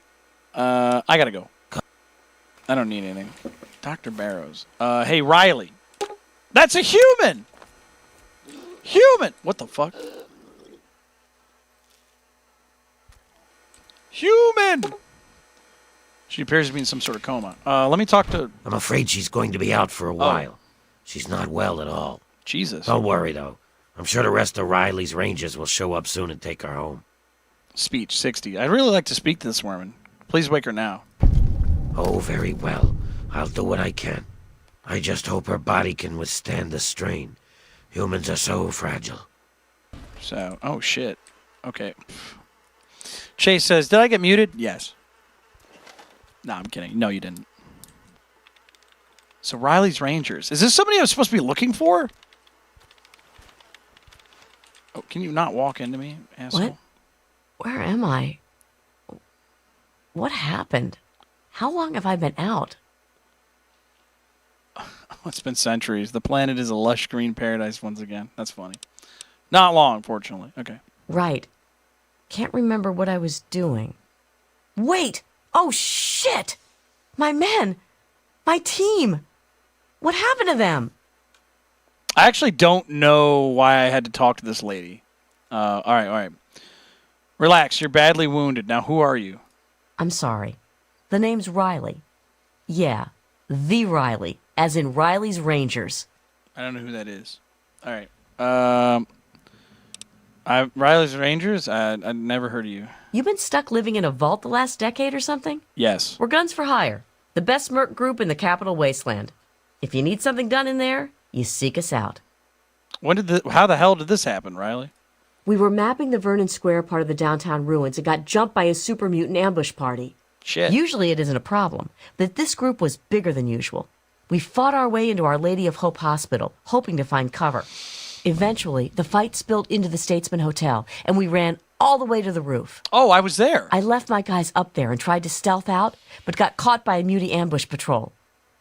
I gotta go. I don't need anything. Dr. Barrows. Hey, Riley. That's a human! Human! What the fuck? Human! She appears to be in some sort of coma. Let me talk to... I'm afraid she's going to be out for a while. She's not well at all. Jesus. Don't worry, though. I'm sure the rest of Riley's rangers will show up soon and take her home. Speech 60. I'd really like to speak to this woman. Please wake her now. Oh, very well. I'll do what I can. I just hope her body can withstand the strain. Humans are so fragile. So, oh shit. Okay. Chase says, did I get muted? Yes. No, I'm kidding. No, you didn't. So Riley's Rangers. Is this somebody I was supposed to be looking for? Oh, can you not walk into me, asshole? What? Where am I? What happened? How long have I been out? It's been centuries. The planet is a lush green paradise once again. That's funny. Not long, fortunately. Okay. Right. Can't remember what I was doing. Wait! Oh, shit! My men! My team! What happened to them? I actually don't know why I had to talk to this lady. All right. Relax, you're badly wounded. Now, who are you? I'm sorry. The name's Riley. Yeah, the Riley, as in Riley's Rangers. I don't know who that is. All right. Riley's Rangers? I'd never heard of you. You been stuck living in a vault the last decade or something? Yes. We're Guns for Hire, the best merc group in the capital Wasteland. If you need something done in there, you seek us out. How the hell did this happen, Riley? We were mapping the Vernon Square part of the downtown ruins and got jumped by a super mutant ambush party. Shit. Usually it isn't a problem, but this group was bigger than usual. We fought our way into Our Lady of Hope Hospital, hoping to find cover. Eventually, the fight spilled into the Statesman Hotel, and we ran all the way to the roof. Oh, I was there. I left my guys up there and tried to stealth out, but got caught by a mutie ambush patrol.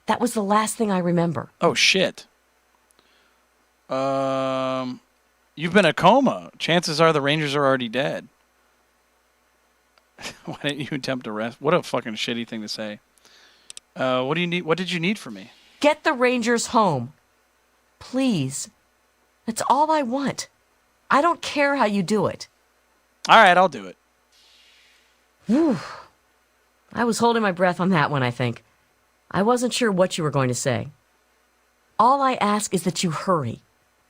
That was the last thing I remember. Oh, shit. You've been in a coma. Chances are the Rangers are already dead. Why didn't you attempt to rest? What a fucking shitty thing to say. What do you need? What did you need from me? Get the Rangers home. Please. That's all I want. I don't care how you do it. All right, I'll do it. Whew. I was holding my breath on that one, I think. I wasn't sure what you were going to say. All I ask is that you hurry.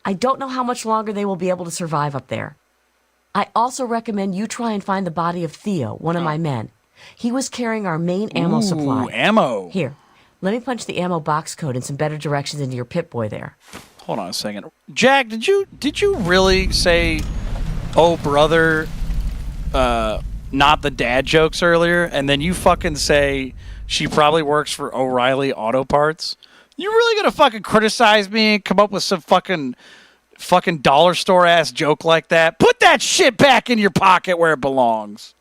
I don't know how much longer they will be able to survive up there. I also recommend you try and find the body of Theo, one of my men. He was carrying our main ammo supply. Ammo. Here, let me punch the ammo box code and some better directions into your Pip-Boy there. Hold on a second. Jack, did you really say, oh, brother, not the dad jokes earlier, and then you fucking say she probably works for O'Reilly Auto Parts? You really gonna fucking criticize me and come up with some fucking dollar store ass joke like that? Put that shit back in your pocket where it belongs.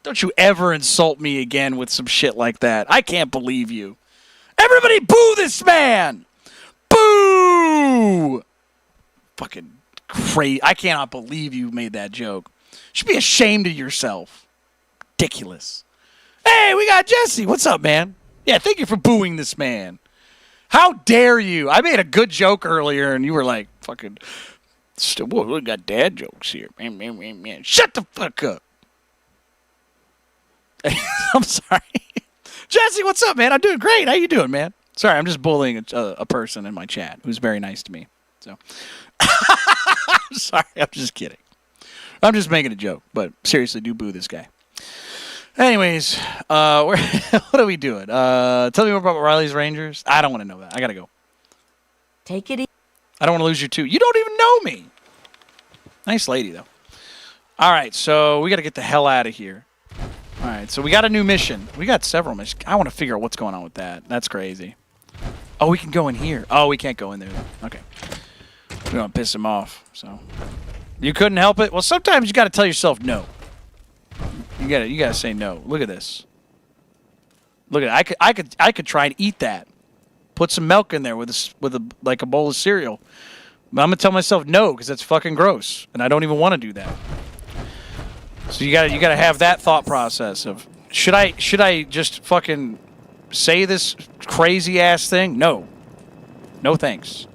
Don't you ever insult me again with some shit like that. I can't believe you. Everybody boo this man! Boo! Fucking crazy. I cannot believe you made that joke. You should be ashamed of yourself. Ridiculous. Hey, we got Jesse. What's up, man? Yeah, thank you for booing this man. How dare you? I made a good joke earlier, and you were like, fucking, whoa, we got dad jokes here. Man. Shut the fuck up. I'm sorry. Jesse, what's up, man? I'm doing great. How you doing, man? Sorry, I'm just bullying a person in my chat who's very nice to me. So, I'm sorry. I'm just kidding. I'm just making a joke, but seriously, do boo this guy. Anyways, what are we doing? Tell me more about Riley's Rangers. I don't want to know that. I gotta go. Take it easy. I don't want to lose you too. You don't even know me. Nice lady, though. All right, so we got to get the hell out of here. All right, so we got a new mission. We got several missions. I want to figure out what's going on with that. That's crazy. Oh, we can go in here. Oh, we can't go in there. Okay. We don't piss him off. So you couldn't help it. Well, sometimes you got to tell yourself no. You gotta say no. Look at this. Look at it. I could try and eat that. Put some milk in there with a bowl of cereal. But I'm gonna tell myself no because that's fucking gross, and I don't even want to do that. So you gotta have that thought process of should I just fucking say this crazy ass thing? No. No thanks.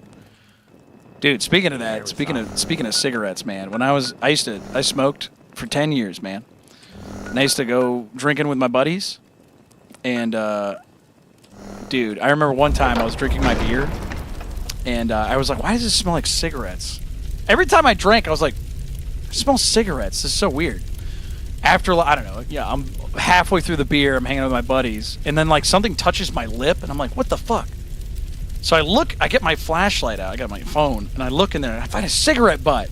Dude, speaking of that, speaking of cigarettes, man. When I smoked for 10 years, man. And I used to go drinking with my buddies. And, dude, I remember one time I was drinking my beer. And I was like, why does this smell like cigarettes? Every time I drank, I was like, it smells cigarettes. This is so weird. After, I don't know, yeah, I'm halfway through the beer, I'm hanging out with my buddies, and then, like, something touches my lip, and I'm like, what the fuck? So I get my flashlight out, I got my phone, and I look in there, and I find a cigarette butt.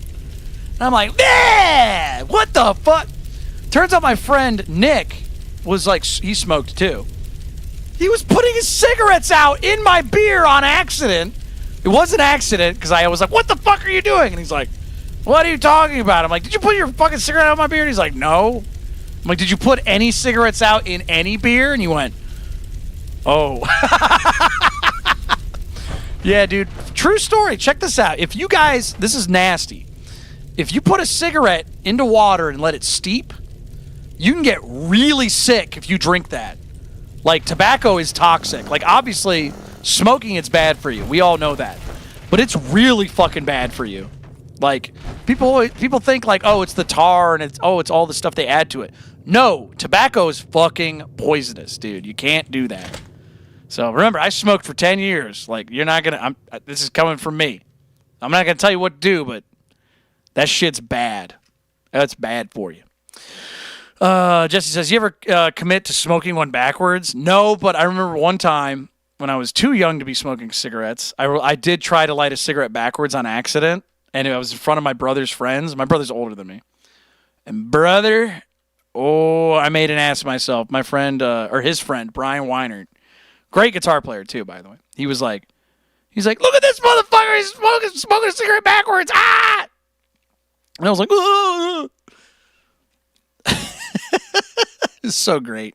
And I'm like, yeah, what the fuck? Turns out my friend, Nick, was like, he smoked too. He was putting his cigarettes out in my beer on accident. It was an accident, because I was like, what the fuck are you doing? And he's like, what are you talking about? I'm like, did you put your fucking cigarette out in my beer? And he's like, no. I'm like, did you put any cigarettes out in any beer? And he went, oh. Yeah, dude. True story. Check this out. If you guys, this is nasty. If you put a cigarette into water and let it steep, you can get really sick if you drink that. Like, tobacco is toxic. Like, obviously, smoking, it's bad for you. We all know that. But it's really fucking bad for you. Like, people think, like, oh, it's the tar and it's all the stuff they add to it. No, tobacco is fucking poisonous, dude. You can't do that. So, remember, I smoked for 10 years. Like, you're not gonna, this is coming from me. I'm not gonna tell you what to do, but that shit's bad. That's bad for you. Jesse says, you ever commit to smoking one backwards? No, but I remember one time when I was too young to be smoking cigarettes, I did try to light a cigarette backwards on accident, and I was in front of my brother's friends. My brother's older than me. And brother, oh, I made an ass of myself. My friend, or his friend, Brian Weinert, great guitar player too, by the way. He's like, look at this motherfucker, he's smoking a cigarette backwards, ah! And I was like, oh. It's so great.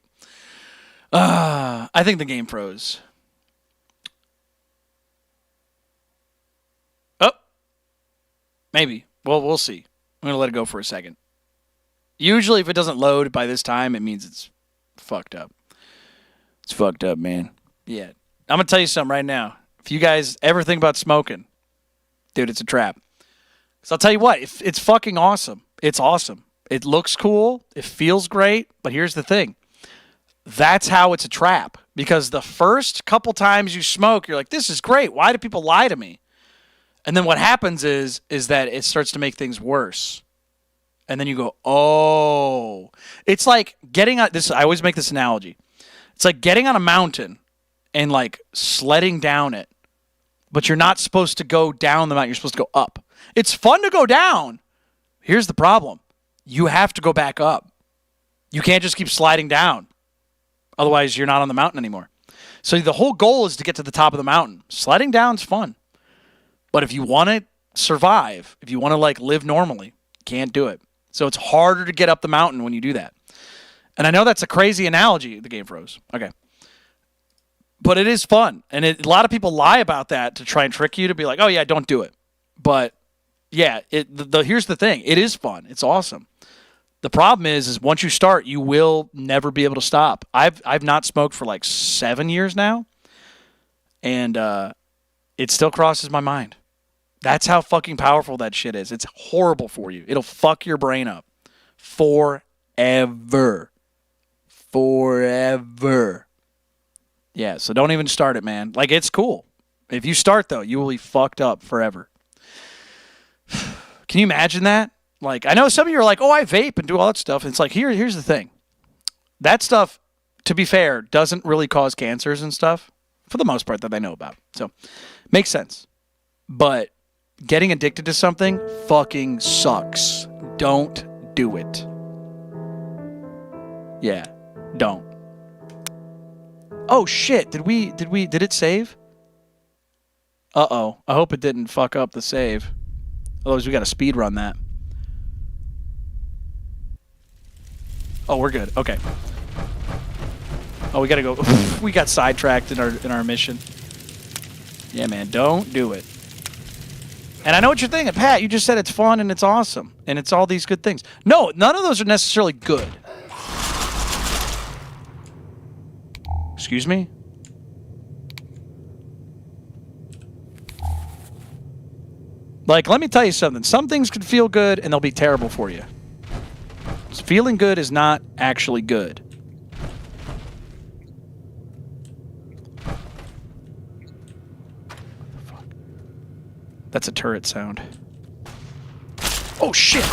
I think the game froze. Oh. Maybe. Well, we'll see. I'm going to let it go for a second. Usually, if it doesn't load by this time, it means it's fucked up. It's fucked up, man. Yeah. I'm going to tell you something right now. If you guys ever think about smoking, dude, it's a trap. So I'll tell you what, it's fucking awesome. It's awesome. It looks cool. It feels great. But here's the thing. That's how it's a trap. Because the first couple times you smoke, you're like, this is great. Why do people lie to me? And then what happens is that it starts to make things worse. And then you go, oh. It's like getting on this. I always make this analogy. It's like getting on a mountain and like sledding down it. But you're not supposed to go down the mountain. You're supposed to go up. It's fun to go down. Here's the problem. You have to go back up. You can't just keep sliding down. Otherwise, you're not on the mountain anymore. So the whole goal is to get to the top of the mountain. Sliding down's fun. But if you want to survive, if you want to like live normally, you can't do it. So it's harder to get up the mountain when you do that. And I know that's a crazy analogy, the game froze. Okay. But it is fun. And a lot of people lie about that to try and trick you to be like, oh yeah, don't do it. But yeah, here's the thing. It is fun. It's awesome. The problem is once you start, you will never be able to stop. I've not smoked for like 7 years now, and it still crosses my mind. That's how fucking powerful that shit is. It's horrible for you. It'll fuck your brain up forever. Forever. Yeah, so don't even start it, man. Like, it's cool. If you start, though, you will be fucked up forever. Can you imagine that? Like, I know some of you are like, oh, I vape and do all that stuff. And it's like, here's the thing. That stuff, to be fair, doesn't really cause cancers and stuff, for the most part, that I know about. So, makes sense. But getting addicted to something fucking sucks. Don't do it. Yeah, don't. Oh, shit. Did it save? Uh-oh. I hope it didn't fuck up the save. Otherwise, we got to speed run that. Oh, we're good. Okay. Oh, we got to go. We got sidetracked in our mission. Yeah, man. Don't do it. And I know what you're thinking. Pat, you just said it's fun and it's awesome. And it's all these good things. No, none of those are necessarily good. Excuse me? Like, let me tell you something. Some things can feel good and they'll be terrible for you. Feeling good is not actually good. That's a turret sound. Oh, shit!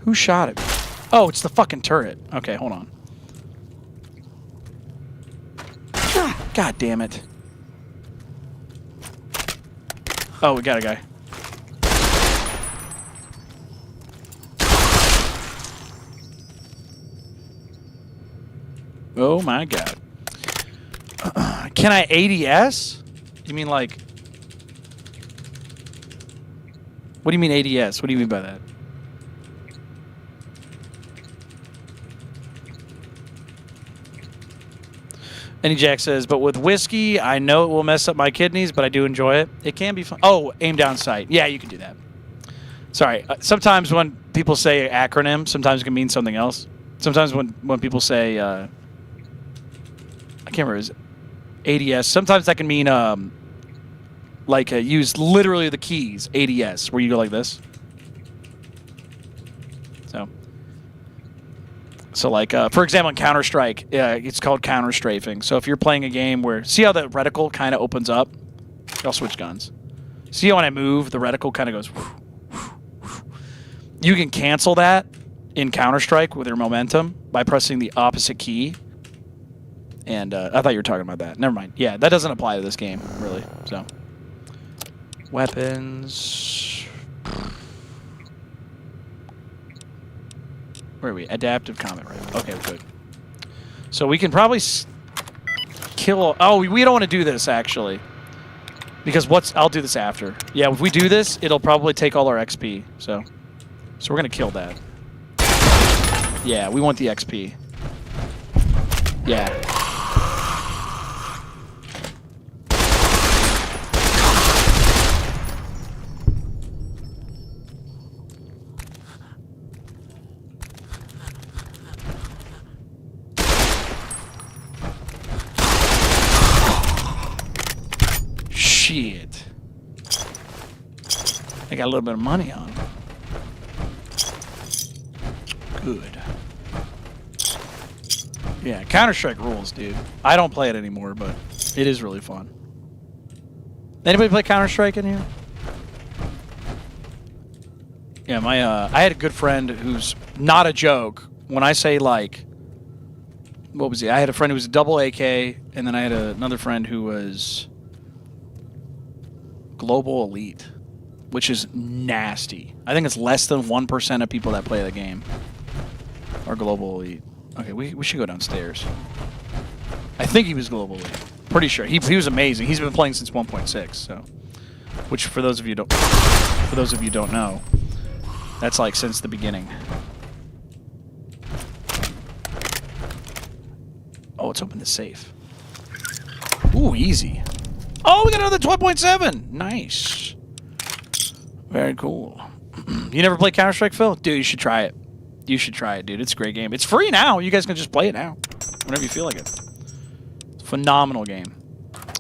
Who shot it? Oh, it's the fucking turret. Okay, hold on. God damn it. Oh, we got a guy. Oh my god. Can I ADS? You mean like... What do you mean ADS? What do you mean by that? Any Jack says, but with whiskey, I know it will mess up my kidneys, but I do enjoy it. It can be fun. Oh, aim down sight. Yeah, you can do that. Sorry. Sometimes when people say acronym, sometimes it can mean something else. Sometimes when people say, I can't remember, is ADS. Sometimes that can mean use literally the keys, ADS, where you go like this. So like, for example, in Counter-Strike, it's called counter-strafing. So if you're playing a game where... See how the reticle kind of opens up? I'll switch guns. See how when I move, the reticle kind of goes... You can cancel that in Counter-Strike with your momentum by pressing the opposite key. And I thought you were talking about that. Never mind. Yeah, that doesn't apply to this game, really. So, weapons... Where are we? Adaptive combat rifle. Okay, good. So we can probably kill... Oh, we don't want to do this, actually. Because I'll do this after. Yeah, if we do this, it'll probably take all our XP. So we're going to kill that. Yeah, we want the XP. Yeah. Shit. I got a little bit of money on him. Good. Yeah, Counter-Strike rules, dude. I don't play it anymore, but it is really fun. Anybody play Counter-Strike in here? Yeah, I had a good friend who's not a joke. When I say, like... What was he? I had a friend who was a double AK, and then I had another friend who was... Global Elite, which is nasty. I think it's less than 1% of people that play the game are Global Elite. Okay, we should go downstairs. I think he was Global Elite. Pretty sure. He was amazing. He's been playing since 1.6, so which for those of you don't know, that's like since the beginning. Oh, let's open the safe. Ooh, easy. Oh, we got another 12.7. Nice. Very cool. You never played Counter-Strike, Phil? Dude, you should try it. You should try it, dude. It's a great game. It's free now. You guys can just play it now. Whenever you feel like it. It's a phenomenal game.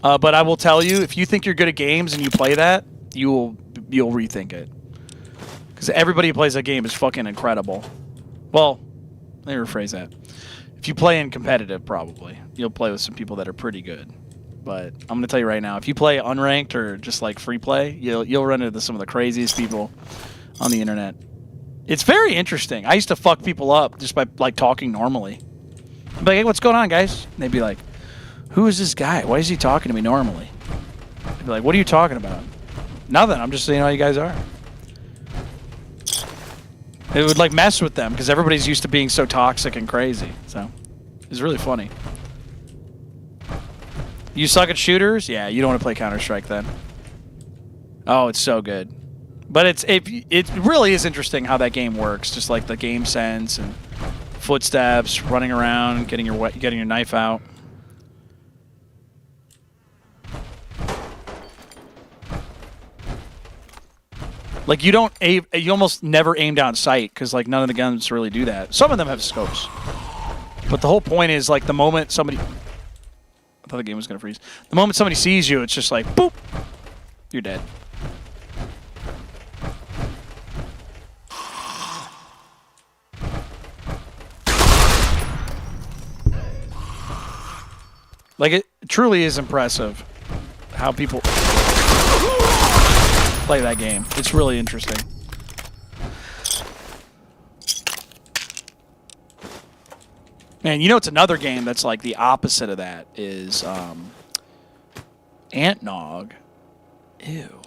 But I will tell you, if you think you're good at games and you play that, you'll rethink it. Because everybody who plays that game is fucking incredible. Well, let me rephrase that. If you play in competitive, probably. You'll play with some people that are pretty good. But I'm going to tell you right now, if you play unranked or just like free play, you'll run into some of the craziest people on the internet. It's very interesting. I used to fuck people up just by like talking normally. I'd be like, hey, what's going on, guys? And they'd be like, who is this guy? Why is he talking to me normally? I'd be like, what are you talking about? Nothing. I'm just saying how you guys are. It would like mess with them because everybody's used to being so toxic and crazy. So it's really funny. You suck at shooters? Yeah, you don't want to play Counter-Strike then. Oh, it's so good. But it really is interesting how that game works. Just like the game sense and footsteps, running around, getting your knife out. Like you don't aim, you almost never aim down sight because like none of the guns really do that. Some of them have scopes, but the whole point is like the moment somebody, I thought the game was gonna freeze. The moment somebody sees you, it's just like boop, you're dead. Like it truly is impressive how people play that game. It's really interesting. Man, you know it's another game that's like the opposite of that is Antnog. Ew.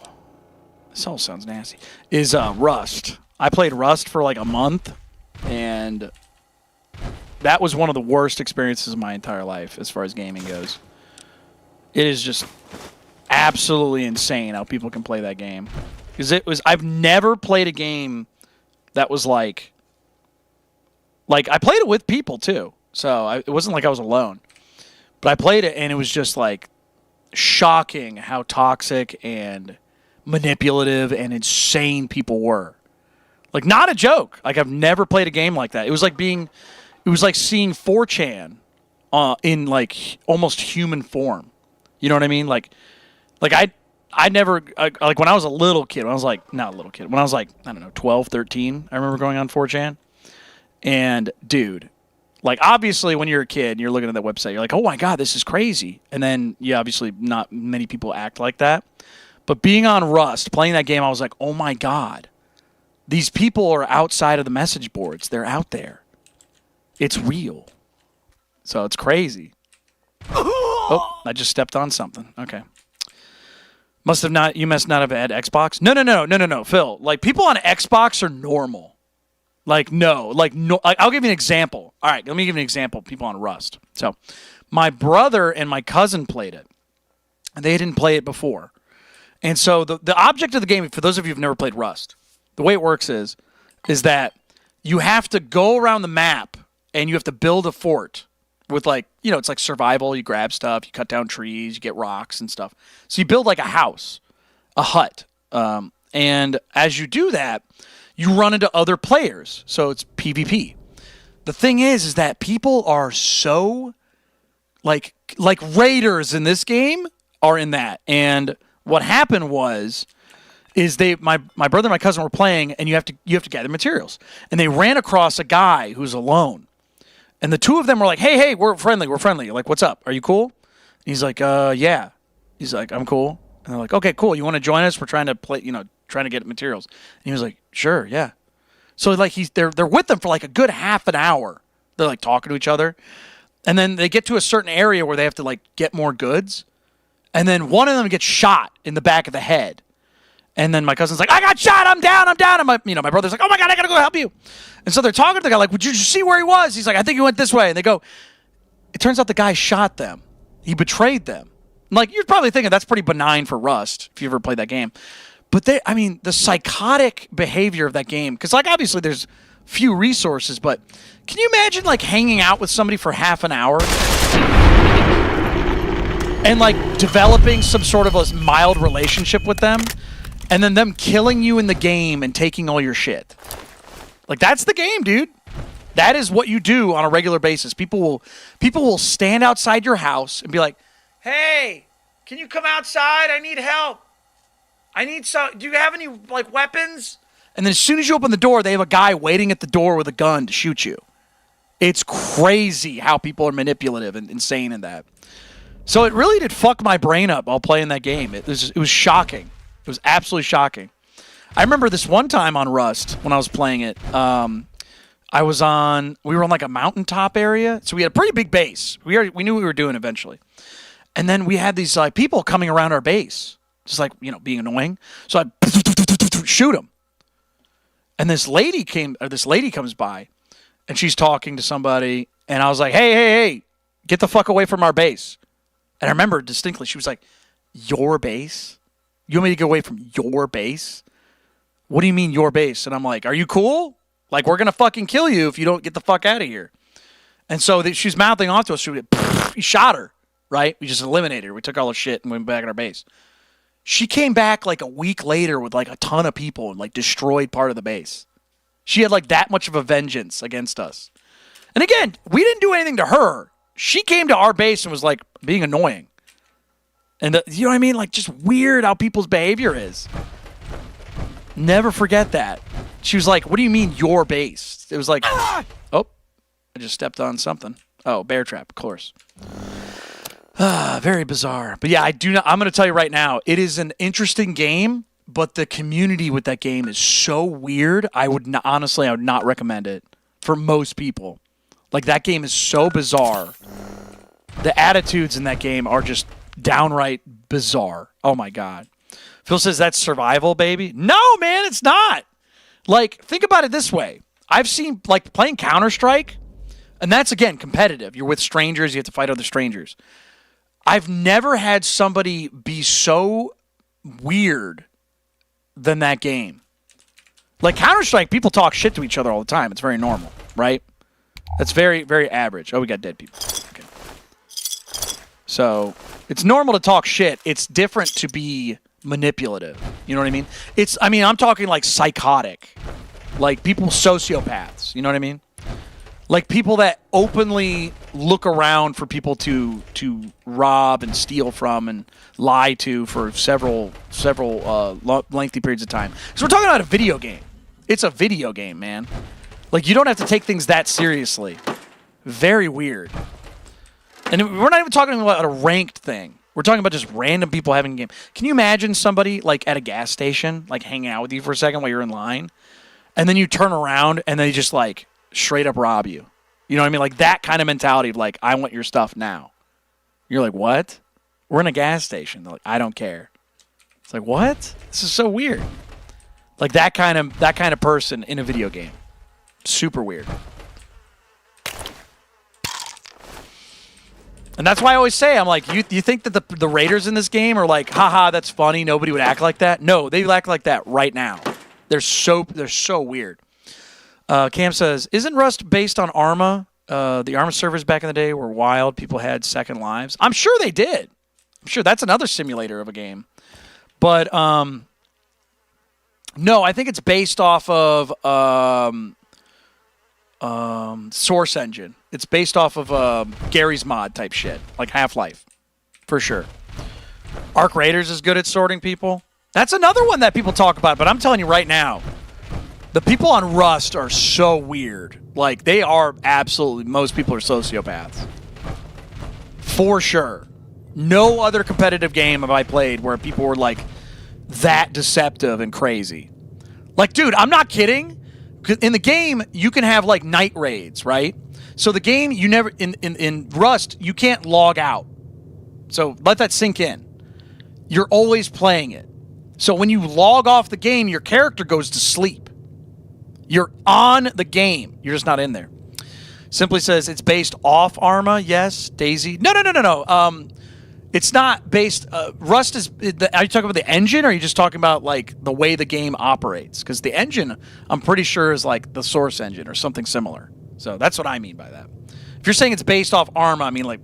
This all sounds nasty. Is Rust. I played Rust for like a month, and that was one of the worst experiences of my entire life as far as gaming goes. It is just absolutely insane how people can play that game. Because I've never played a game that was like I played it with people too. So it wasn't like I was alone. But I played it and it was just like shocking how toxic and manipulative and insane people were. Like not a joke. Like I've never played a game like that. It was like seeing 4chan in like almost human form. You know what I mean? Like I never, like when I was a little kid, when I was like, not a little kid, when I was like, I don't know, 12, 13, I remember going on 4chan. And dude, like obviously when you're a kid and you're looking at that website, you're like, oh my God, this is crazy. And then, yeah, obviously not many people act like that. But being on Rust, playing that game, I was like, oh my God, these people are outside of the message boards. They're out there. It's real. So it's crazy. Oh, I just stepped on something. Okay. You must not have had Xbox? No, Phil. Like, people on Xbox are normal. Like, no. I'll give you an example. All right, let me give you an example of people on Rust. So, my brother and my cousin played it. And they didn't play it before. And so, the object of the game, for those of you who've never played Rust, the way it works is that you have to go around the map and you have to build a fort with like, you know, it's like survival. You grab stuff, you cut down trees, you get rocks and stuff. So you build like a house, a hut. And as you do that, you run into other players. So it's PvP. The thing is that people are so like raiders in this game are in that. And what happened is my brother and my cousin were playing, and you have to gather materials. And they ran across a guy who's alone. And the two of them were like, hey, we're friendly. Like, what's up? Are you cool? And he's like, yeah. He's like, I'm cool. And they're like, okay, cool. You want to join us? We're trying to play, trying to get materials. And he was like, sure, yeah. So like they're with them for like a good half an hour. They're like talking to each other. And then they get to a certain area where they have to like get more goods. And then one of them gets shot in the back of the head. And then my cousin's like, I got shot, I'm down. And my brother's like, oh my God, I gotta go help you. And so they're talking to the guy like, would you see where he was? He's like, I think he went this way. And they go, it turns out the guy shot them. He betrayed them. Like, you're probably thinking that's pretty benign for Rust, if you ever played that game. But the psychotic behavior of that game, because like obviously there's few resources, but can you imagine like hanging out with somebody for half an hour? And like developing some sort of a mild relationship with them? And then them killing you in the game and taking all your shit. Like, that's the game, dude. That is what you do on a regular basis. People will stand outside your house and be like, hey, can you come outside? I need help. Do you have any, like, weapons? And then as soon as you open the door, they have a guy waiting at the door with a gun to shoot you. It's crazy how people are manipulative and insane in that. So it really did fuck my brain up while playing that game. It was shocking. It was absolutely shocking. I remember this one time on Rust when I was playing it. We were on like a mountaintop area, so we had a pretty big base. We knew what we were doing eventually, and then we had these like people coming around our base, just like being annoying. So I shoot them, and this lady comes by, and she's talking to somebody, and I was like, hey, get the fuck away from our base. And I remember distinctly, she was like, your base? You want me to get away from your base? What do you mean your base? And I'm like, are you cool? Like, we're going to fucking kill you if you don't get the fuck out of here. And so she's mouthing off to us. We shot her, right? We just eliminated her. We took all her shit and went back in our base. She came back like a week later with like a ton of people and like destroyed part of the base. She had like that much of a vengeance against us. And again, we didn't do anything to her. She came to our base and was like being annoying. And you know what I mean? Like just weird how people's behavior is. Never forget that. She was like, what do you mean your base? It was like, oh, I just stepped on something. Oh, bear trap, of course. Very bizarre. But yeah, I'm going to tell you right now, it is an interesting game, but the community with that game is so weird. I would not recommend it for most people. Like, that game is so bizarre. The attitudes in that game are just downright bizarre. Oh, my God. Phil says that's survival, baby. No, man, it's not. Like, think about it this way. I've seen, like, playing Counter-Strike, and that's, again, competitive. You're with strangers. You have to fight other strangers. I've never had somebody be so weird than that game. Like, Counter-Strike, people talk shit to each other all the time. It's very normal, right? That's very, very average. Oh, we got dead people. Okay. So, it's normal to talk shit. It's different to be manipulative. You know what I mean? I'm talking like psychotic. Like people sociopaths. You know what I mean? Like people that openly look around for people to rob and steal from and lie to for several lengthy periods of time. So we're talking about a video game. It's a video game, man. Like you don't have to take things that seriously. Very weird. And we're not even talking about a ranked thing. We're talking about just random people having a game. Can you imagine somebody like at a gas station, like hanging out with you for a second while you're in line, and then you turn around and they just like straight up rob you? You know what I mean? Like that kind of mentality of like, I want your stuff now. You're like, what? We're in a gas station. They're like, I don't care. It's like, what? This is so weird. Like that kind of person in a video game. Super weird. And that's why I always say, I'm like, you think that the raiders in this game are like, haha, that's funny, nobody would act like that? No, they act like that right now. They're so weird. Cam says, isn't Rust based on Arma? The Arma servers back in the day were wild. People had second lives. I'm sure they did. I'm sure that's another simulator of a game. But, no, I think it's based off of Source Engine. It's based off of Gary's mod type shit, like Half-Life, for sure. Arc Raiders is good at sorting people. That's another one that people talk about, but I'm telling you right now, the people on Rust are so weird. Like, they are absolutely, most people are sociopaths. For sure. No other competitive game have I played where people were, like, that deceptive and crazy. Like, dude, I'm not kidding. In the game, you can have, like, night raids, right? So the game, you never, in Rust, you can't log out. So let that sink in. You're always playing it. So when you log off the game, your character goes to sleep. You're on the game. You're just not in there. Simply says it's based off Arma. Yes. Daisy. No. It's not based. Rust is. Are you talking about the engine, or are you just talking about like the way the game operates? Because the engine, I'm pretty sure, is like the Source Engine or something similar. So that's what I mean by that. If you're saying it's based off Arma, I mean, like,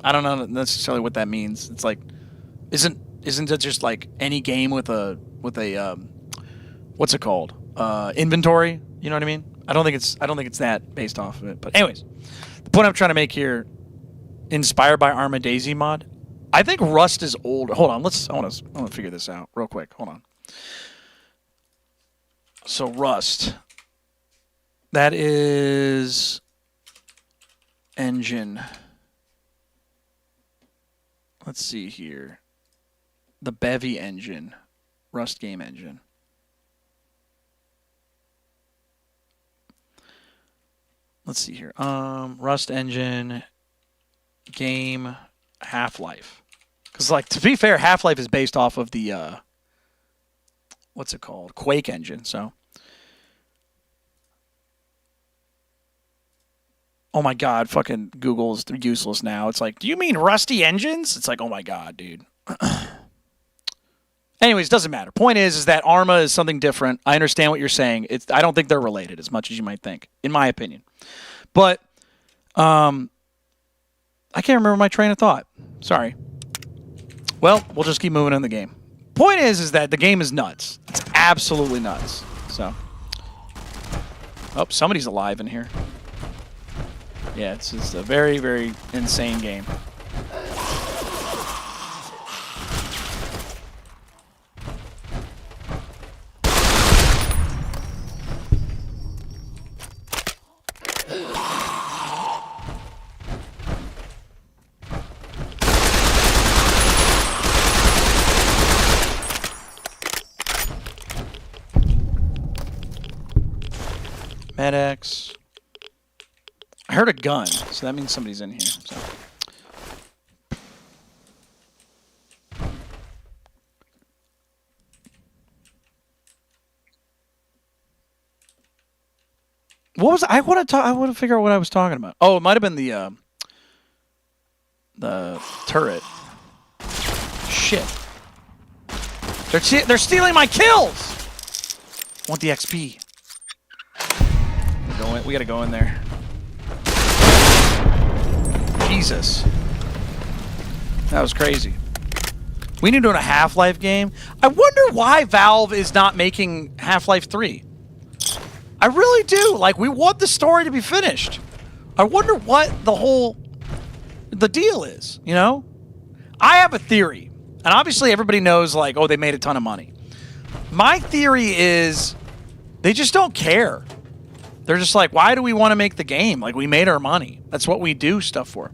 I don't know necessarily what that means. It's like, isn't it just like any game with a what's it called? Inventory. You know what I mean? I don't think it's that based off of it. But anyways, the point I'm trying to make here, inspired by Arma Daisy mod. I think Rust is old. Hold on, I want to figure this out real quick. Hold on. So Rust. That is engine. Let's see here. The Bevy engine. Rust game engine. Let's see here. Rust engine game Half-Life. Because, like, to be fair, Half-Life is based off of the, what's it called? Quake engine, so. Oh, my God, fucking Google's useless now. It's like, do you mean rusty engines? It's like, oh, my God, dude. Anyways, doesn't matter. Point is that Arma is something different. I understand what you're saying. I don't think they're related as much as you might think, in my opinion. But, I can't remember my train of thought. Sorry. Well, we'll just keep moving in the game. Point is that the game is nuts. It's absolutely nuts. So, oh, somebody's alive in here. Yeah, it's just a very, very insane game. MedX. I heard a gun, so that means somebody's in here. So. What was I want to figure out what I was talking about. Oh, it might have been the turret. Shit. They're stealing my kills. I want the XP. We gotta go in there. Jesus. That was crazy. We need to do a Half-Life game. I wonder why Valve is not making Half-Life 3. I really do. Like, we want the story to be finished. I wonder what the deal is, you know? I have a theory. And obviously everybody knows, like, oh, they made a ton of money. My theory is they just don't care. They're just like, why do we want to make the game? Like, we made our money. That's what we do stuff for.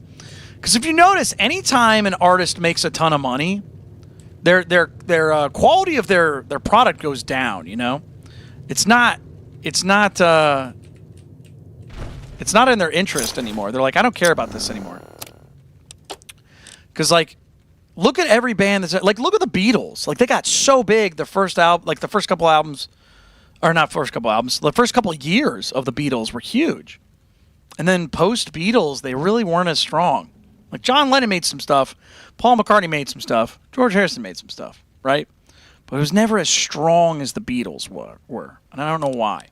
Because if you notice, anytime an artist makes a ton of money, their quality of their product goes down, you know? It's not in their interest anymore. They're like, I don't care about this anymore. Because, like, look at every band that's... Like, look at the Beatles. Like, they got so big, the first couple albums... Or not first couple albums. The first couple of years of the Beatles were huge. And then post-Beatles, they really weren't as strong. Like, John Lennon made some stuff. Paul McCartney made some stuff. George Harrison made some stuff, right? But it was never as strong as the Beatles were. And I don't know why.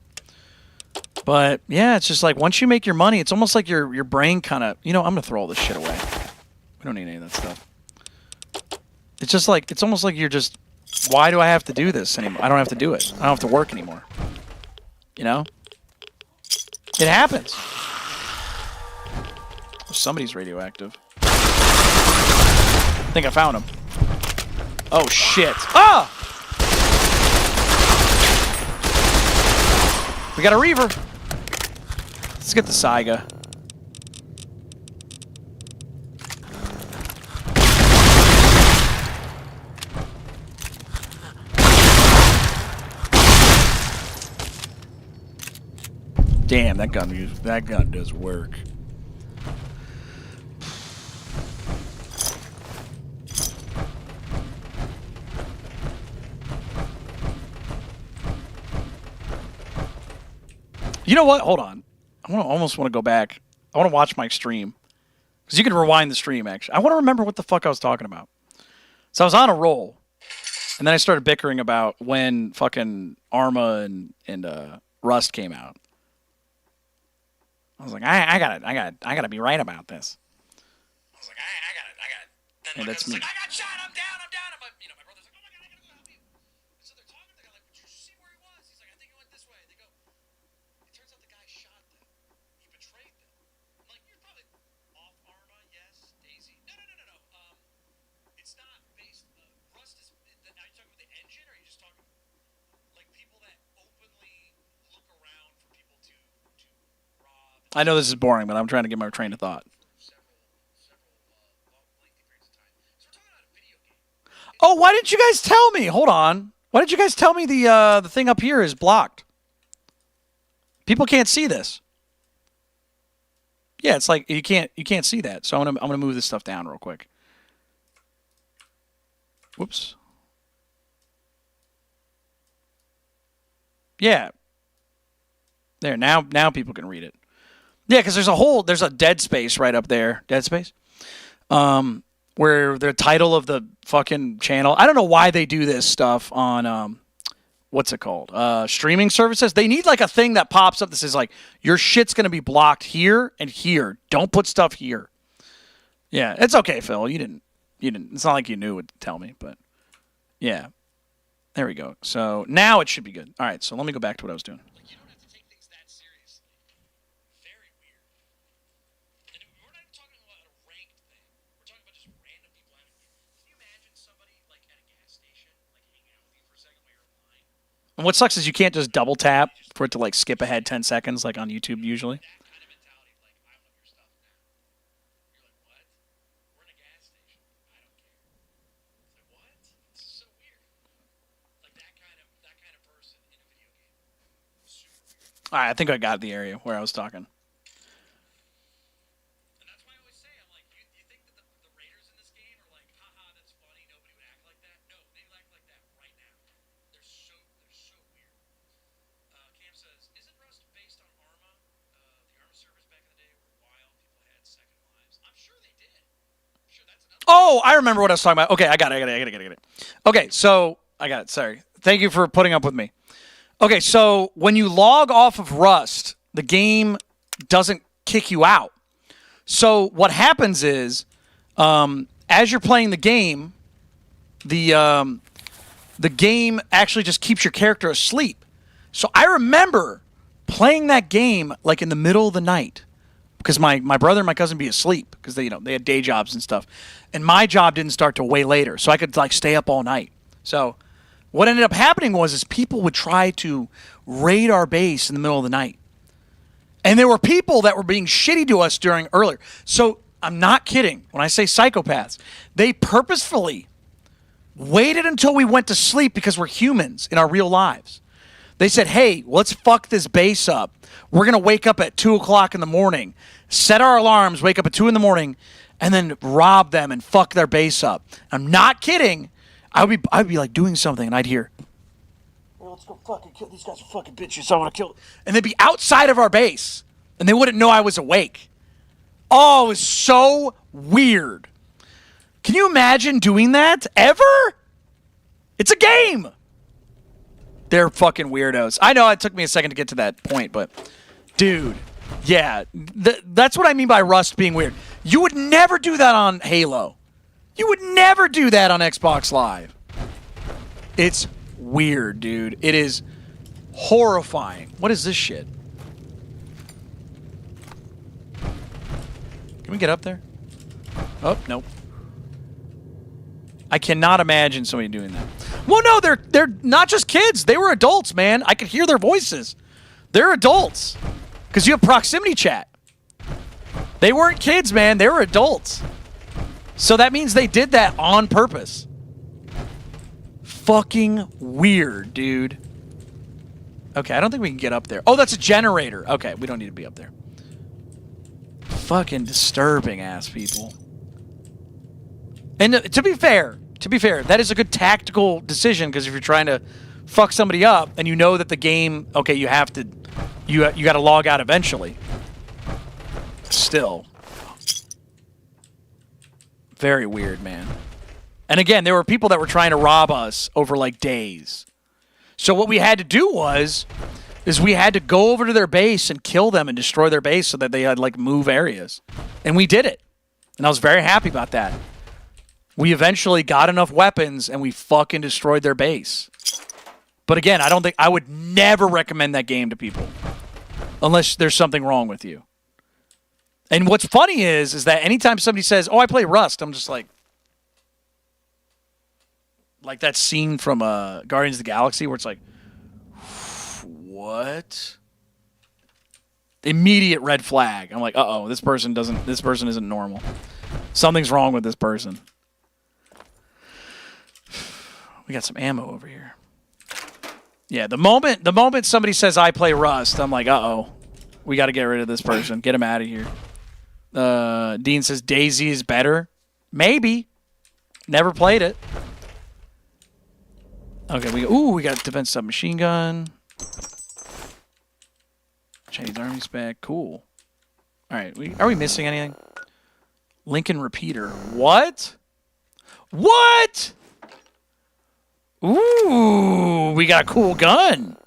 But, yeah, it's just like, once you make your money, it's almost like your brain kind of... You know, I'm going to throw all this shit away. We don't need any of that stuff. It's just like... It's almost like you're just... Why do I have to do this anymore? I don't have to do it. I don't have to work anymore. You know? It happens. Oh, somebody's radioactive. I think I found him. Oh, shit. Ah! We got a Reaver. Let's get the Saiga. Damn, that gun does work. You know what? Hold on. I almost want to go back. I want to watch my stream. Because you can rewind the stream, actually. I want to remember what the fuck I was talking about. So I was on a roll. And then I started bickering about when fucking Arma and Rust came out. I was like, I gotta be right about this. I was like, I got it. Then that's me. Like, I got shot. I'm down. But you know, my brother's like, oh my god, I gotta go help you. So they're talking to the guy like, did you see where he was? He's like, I think he went this way. They go. It turns out the guy shot them. He betrayed them. I'm like, you're probably off Arma, yes, Daisy. No. It's not based. Rust is. Are you talking about the engine, or are you just talking like people that openly look around for people to rob? I know this is boring, but I'm trying to get my train of thought. Oh, why didn't you guys tell me? Hold on. Why didn't you guys tell me the thing up here is blocked? People can't see this. Yeah, it's like you can't see that. So I'm gonna move this stuff down real quick. Whoops. Yeah. There, now people can read it. Yeah, because there's a dead space right up there. Dead space? Where the title of the fucking channel, I don't know why they do this stuff on, what's it called? Streaming services. They need like a thing that pops up that says like, your shit's going to be blocked here and here. Don't put stuff here. Yeah, it's okay, Phil. You didn't, it's not like you knew what to tell me, but yeah. There we go. So now it should be good. All right, so let me go back to what I was doing. Like, you don't have to take things that seriously. Very weird. And we're not even talking about a ranked thing. We're talking about just random people having. Can you imagine somebody like at a gas station, like hanging out with you for a second while you're in line? And what sucks is you can't just double tap for it to like skip ahead 10 seconds like on YouTube usually. That kind of mentality, like, I want your stuff now. You're like, what? We're in a gas station. I don't care. It's like, what? This is so weird. Like that kind of person in a video game. Super weird. All right, I think I got the area where I was talking. And that's why I always say, I'm like, you think that the raiders in this game are like, haha, that's funny, nobody would act like that? No, they act like that right now. They're so weird. Cam says, isn't Rust based on Arma? The Arma servers back in the day were wild. People had second lives. I'm sure they did. I'm sure that's another. Oh, I remember what I was talking about. Okay, I got it. Okay, so I got it. Sorry. Thank you for putting up with me. Okay, so when you log off of Rust, the game doesn't kick you out. So what happens is, as you're playing the game, the game actually just keeps your character asleep. So I remember playing that game like in the middle of the night because my brother and my cousin be asleep because they had day jobs and stuff, and my job didn't start till way later, so I could like stay up all night. So what ended up happening was people would try to raid our base in the middle of the night. And there were people that were being shitty to us during earlier. So I'm not kidding when I say psychopaths. They purposefully waited until we went to sleep because we're humans in our real lives. They said, hey, let's fuck this base up. We're going to wake up at 2 o'clock in the morning, set our alarms, wake up at 2 in the morning, and then rob them and fuck their base up. I'm not kidding. I'd be like doing something, and I'd hear, hey, let's go fucking kill these guys. Are fucking bitches. I want to kill. And they'd be outside of our base, and they wouldn't know I was awake. Oh, it was so weird. Can you imagine doing that ever? It's a game. They're fucking weirdos. I know it took me a second to get to that point, but dude, yeah, that's what I mean by Rust being weird. You would never do that on Halo. You would never do that on Xbox Live. It's weird, dude. It is horrifying. What is this shit? Can we get up there? Oh, nope. I cannot imagine somebody doing that. Well, no, they're not just kids. They were adults, man. I could hear their voices. They're adults. Because you have proximity chat. They weren't kids, man. They were adults. So that means they did that on purpose. Fucking weird, dude. Okay, I don't think we can get up there. Oh, that's a generator. Okay, we don't need to be up there. Fucking disturbing ass people. And to be fair, that is a good tactical decision because if you're trying to fuck somebody up and you know that the game, okay, you have to, you got to log out eventually. Still. Very weird, man. And again, there were people that were trying to rob us over like days. So what we had to do is we had to go over to their base and kill them and destroy their base so that they had like move areas. And we did it. And I was very happy about that. We eventually got enough weapons and we fucking destroyed their base. But again, I would never recommend that game to people unless there's something wrong with you. And what's funny is that anytime somebody says, oh, I play Rust, I'm just like that scene from Guardians of the Galaxy where it's like, what? Immediate red flag. I'm like, uh-oh, this person isn't normal. Something's wrong with this person. We got some ammo over here. Yeah, the moment somebody says I play Rust, I'm like, uh-oh. We got to get rid of this person. Get him out of here. Dean says Daisy is better. Maybe. Never played it. Okay, we got defense submachine gun. Chinese Army spec. Cool. All right, are we missing anything? Lincoln repeater. What? What? Ooh, we got a cool gun.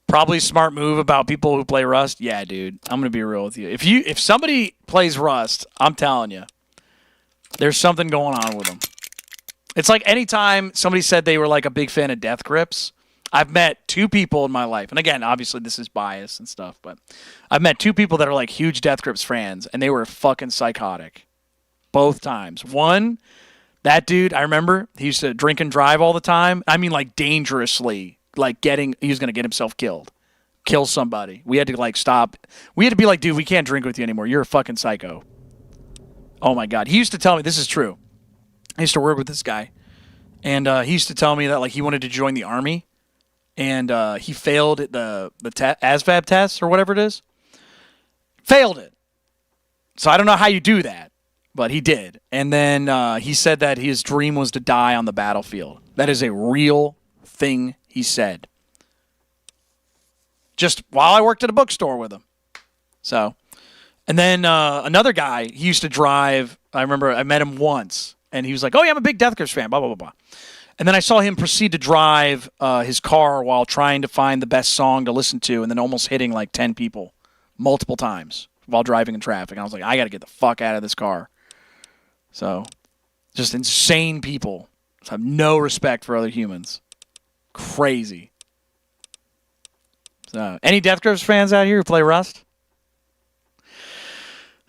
Probably a smart move about people who play Rust. Yeah, dude. I'm going to be real with you. If somebody plays Rust, I'm telling you, there's something going on with them. It's like anytime somebody said they were like a big fan of Death Grips, I've met 2 people in my life. And again, obviously this is bias and stuff, but I've met 2 people that are like huge Death Grips fans, and they were fucking psychotic. Both times. One, that dude, I remember, he used to drink and drive all the time. I mean, like dangerously, like he was going to get himself killed. Kill somebody. We had to like stop. We had to be like, dude, we can't drink with you anymore. You're a fucking psycho. Oh my God. He used to tell me, this is true. I used to work with this guy, and he used to tell me that like he wanted to join the army, and he failed the ASVAB test or whatever it is. Failed it. So I don't know how you do that, but he did. And then he said that his dream was to die on the battlefield. That is a real thing he said. Just while I worked at a bookstore with him. So, and then another guy, he used to drive. I remember I met him once, and he was like, oh, yeah, I'm a big Death Grips fan, blah, blah, blah, blah. And then I saw him proceed to drive his car while trying to find the best song to listen to, and then almost hitting like 10 people multiple times while driving in traffic. And I was like, I got to get the fuck out of this car. So, just insane people. Just have no respect for other humans. Crazy. So, any Death Grips fans out here who play Rust?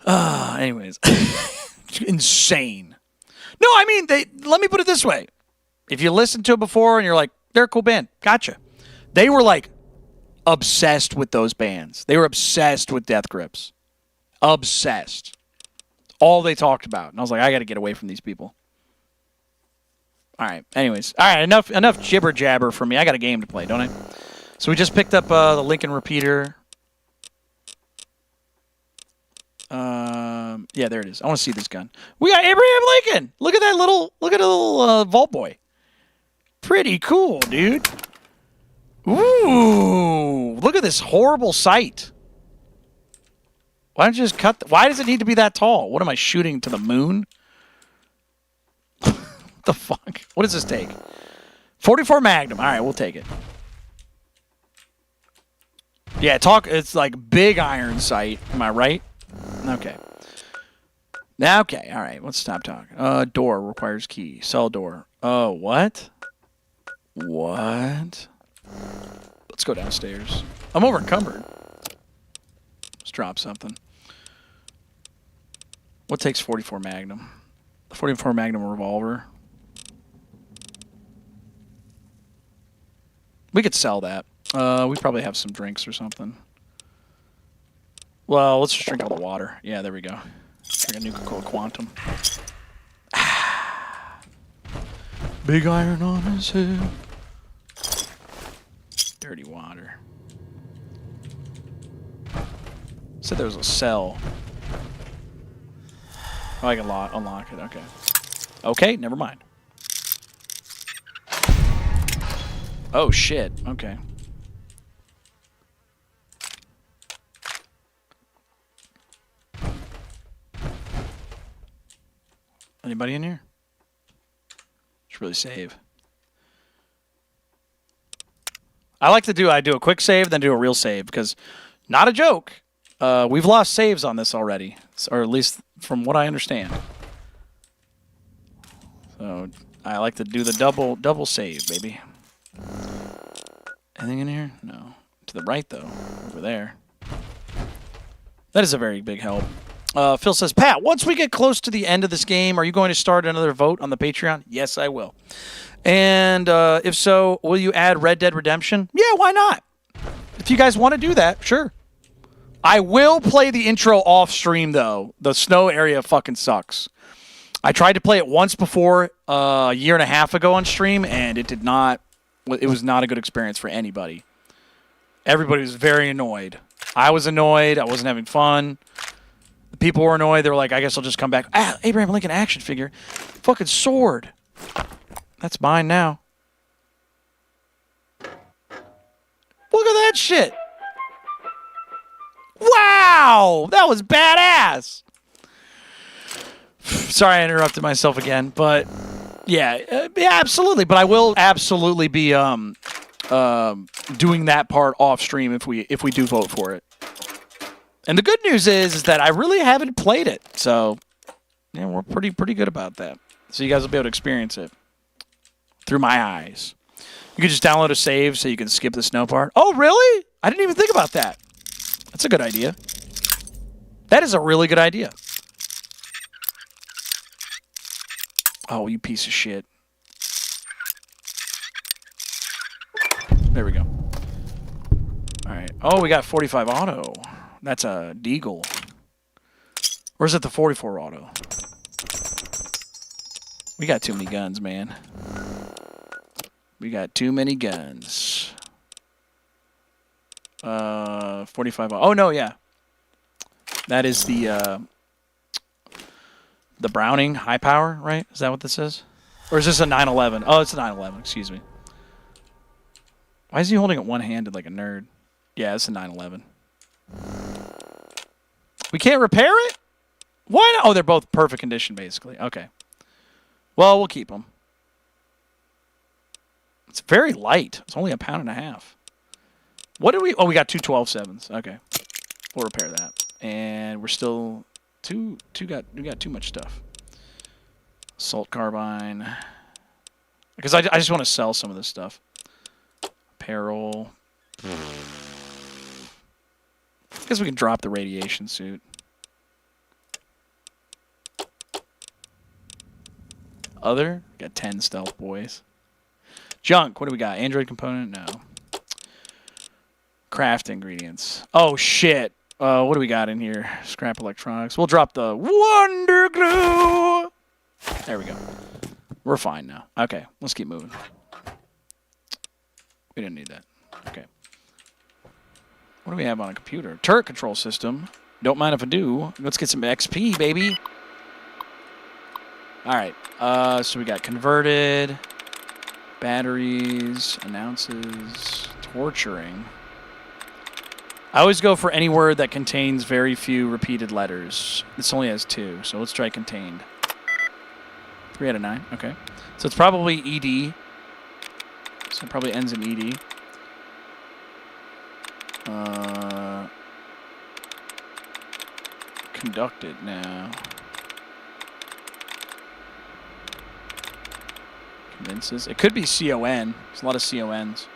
Anyways. Insane. No, I mean, let me put it this way. If you listened to it before and you're like, they're a cool band, gotcha. They were like obsessed with those bands. They were obsessed with Death Grips. Obsessed. All they talked about. And I was like, I got to get away from these people. All right. Anyways. All right. Enough jibber jabber for me. I got a game to play, don't I? So we just picked up the Lincoln repeater. Yeah, there it is. I want to see this gun. We got Abraham Lincoln. Look at that little vault boy. Pretty cool, dude. Ooh, look at this horrible sight. Why don't you just cut? Why does it need to be that tall? What am I shooting to the moon? What the fuck? What does this take? 44 Magnum. All right, we'll take it. Yeah, it's like big iron sight. Am I right? Okay. Okay, all right. Let's stop talking. Door requires key. Cell door. Oh, what? What? Let's go downstairs. I'm over encumbered. Let's drop something. What takes 44 Magnum? The 44 Magnum revolver. We could sell that. We probably have some drinks or something. Well, let's just drink all the water. Yeah, there we go. Drink a Nuka-Cola Quantum. Big iron on his head. Dirty water. Said there was a cell. Oh, I can unlock it. Okay. Okay, never mind. Oh, shit. Okay. Anybody in here? Should really save. I do a quick save, then do a real save, because not a joke. We've lost saves on this already, or at least from what I understand. So I like to do the double save, baby. Anything in here? No. To the right, though. Over there. That is a very big help. Phil says, Pat, once we get close to the end of this game, are you going to start another vote on the Patreon? Yes, I will. And if so, will you add Red Dead Redemption? Yeah, why not? If you guys want to do that, sure. I will play the intro off stream, though. The snow area fucking sucks. I tried to play it once before a year and a half ago on stream, and it was not a good experience for anybody. Everybody was very annoyed. I was annoyed. I wasn't having fun. The people were annoyed. They were like, I guess I'll just come back. Abraham Lincoln action figure. Fucking sword. That's mine now. Look at that shit. Wow. That was badass. Sorry I interrupted myself again, but yeah, absolutely. But I will absolutely be doing that part off stream if we do vote for it. And the good news is that I really haven't played it, so yeah, we're pretty good about that. So you guys will be able to experience it. through my eyes. You could just download a save so you can skip the snow part. Oh, really? I didn't even think about that. That's a good idea. That is a really good idea. Oh, you piece of shit. There we go. All right. Oh, we got 45 auto. That's a deagle. Or is it the 44 auto? We got too many guns, man. We got too many guns. 45 auto. Oh, no, yeah. That is the Browning high power, right? Is that what this is? Or is this a 911? Oh, it's a 911. Excuse me. Why is he holding it one-handed like a nerd? Yeah, it's a 911. We can't repair it? Why not? Oh, they're both perfect condition, basically. Okay. Well, we'll keep them. It's very light. It's only 1.5 pounds. What do we... Oh, we got two 12.7s. Okay. We'll repair that. And we're still... We got too much stuff. Assault carbine. Because I just want to sell some of this stuff. Apparel. I guess we can drop the radiation suit. Other? Got 10 stealth boys. Junk. What do we got? Android component? No. Craft ingredients. Oh, shit. What do we got in here? Scrap electronics. We'll drop the Wonder Glue. There we go. We're fine now. Okay, let's keep moving. We didn't need that. Okay. What do we have on a computer? Turret control system. Don't mind if I do. Let's get some XP, baby. All right. So we got converted, batteries, announces, torturing. I always go for any word that contains very few repeated letters. This only has 2, so let's try contained. 3 out of 9. Okay. So it's probably ED. So it probably ends in ED. Conducted now. Convinces. It could be CON. There's a lot of CONs.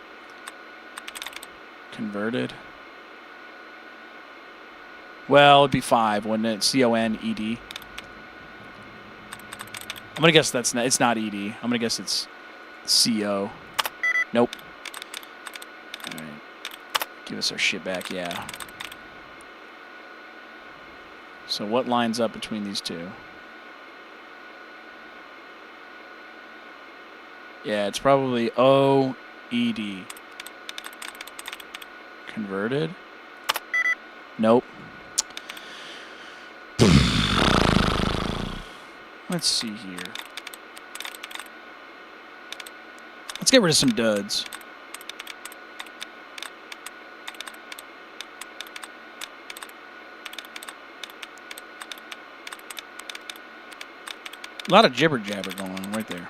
Converted. Well, it'd be 5, wouldn't it? CON-ED. I'm gonna guess that's not. It's not ED. I'm gonna guess it's CO. Nope. All right. Give us our shit back. Yeah. So what lines up between these two? Yeah, it's probably OED. Converted. Nope. Let's see here. Let's get rid of some duds. A lot of jibber jabber going on right there.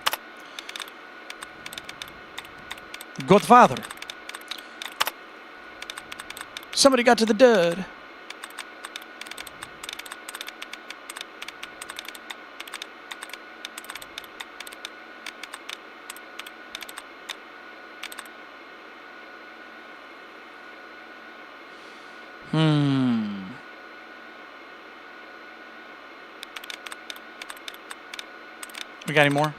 Godfather. Somebody got to the dud. We got any more?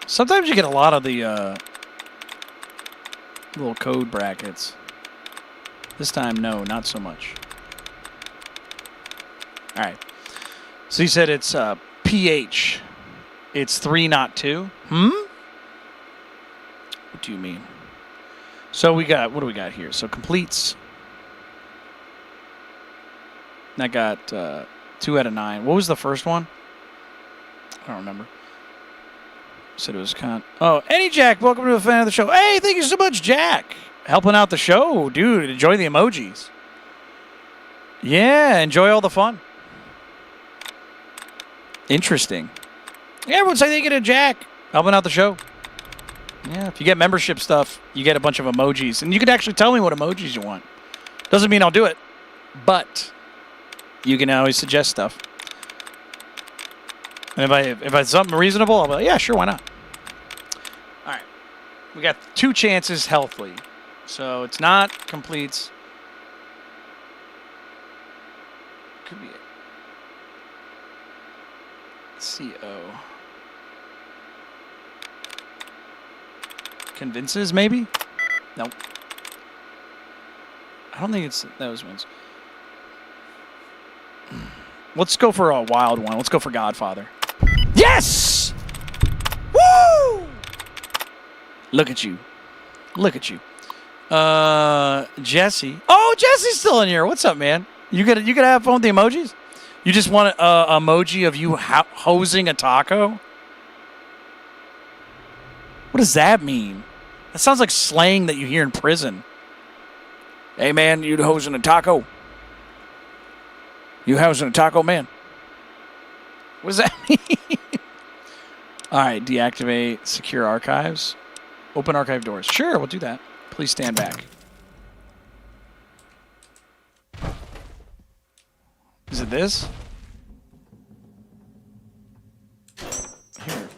Sometimes you get a lot of the little code brackets. This time, no, not so much. All right. So you said it's pH. It's 3, not 2. What do you mean? So we got, what do we got here? So completes. That got 2 out of 9. What was the first one? I don't remember. Said it was Oh, Any Jack, welcome to a fan of the show. Hey, thank you so much, Jack. Helping out the show. Dude, enjoy the emojis. Yeah, enjoy all the fun. Interesting. Yeah, everyone say thank you to Jack. Helping out the show. Yeah, if you get membership stuff, you get a bunch of emojis. And you can actually tell me what emojis you want. Doesn't mean I'll do it. But you can always suggest stuff. And if it's something reasonable, I'll be like, yeah, sure, why not? We got 2 chances healthily. So it's not completes. Could be CO. Convinces, maybe? Nope. I don't think it's those ones. Let's go for a wild one. Let's go for Godfather. Yes! Woo! Look at you. Look at you. Jesse. Oh, Jesse's still in here. What's up, man? You gonna have fun with the emojis? You just want an emoji of you hosing a taco? What does that mean? That sounds like slang that you hear in prison. Hey, man, you hosing a taco? You hosing a taco, man? What does that mean? All right, deactivate secure archives. Open archive doors. Sure, we'll do that. Please stand back. Is it this? Here.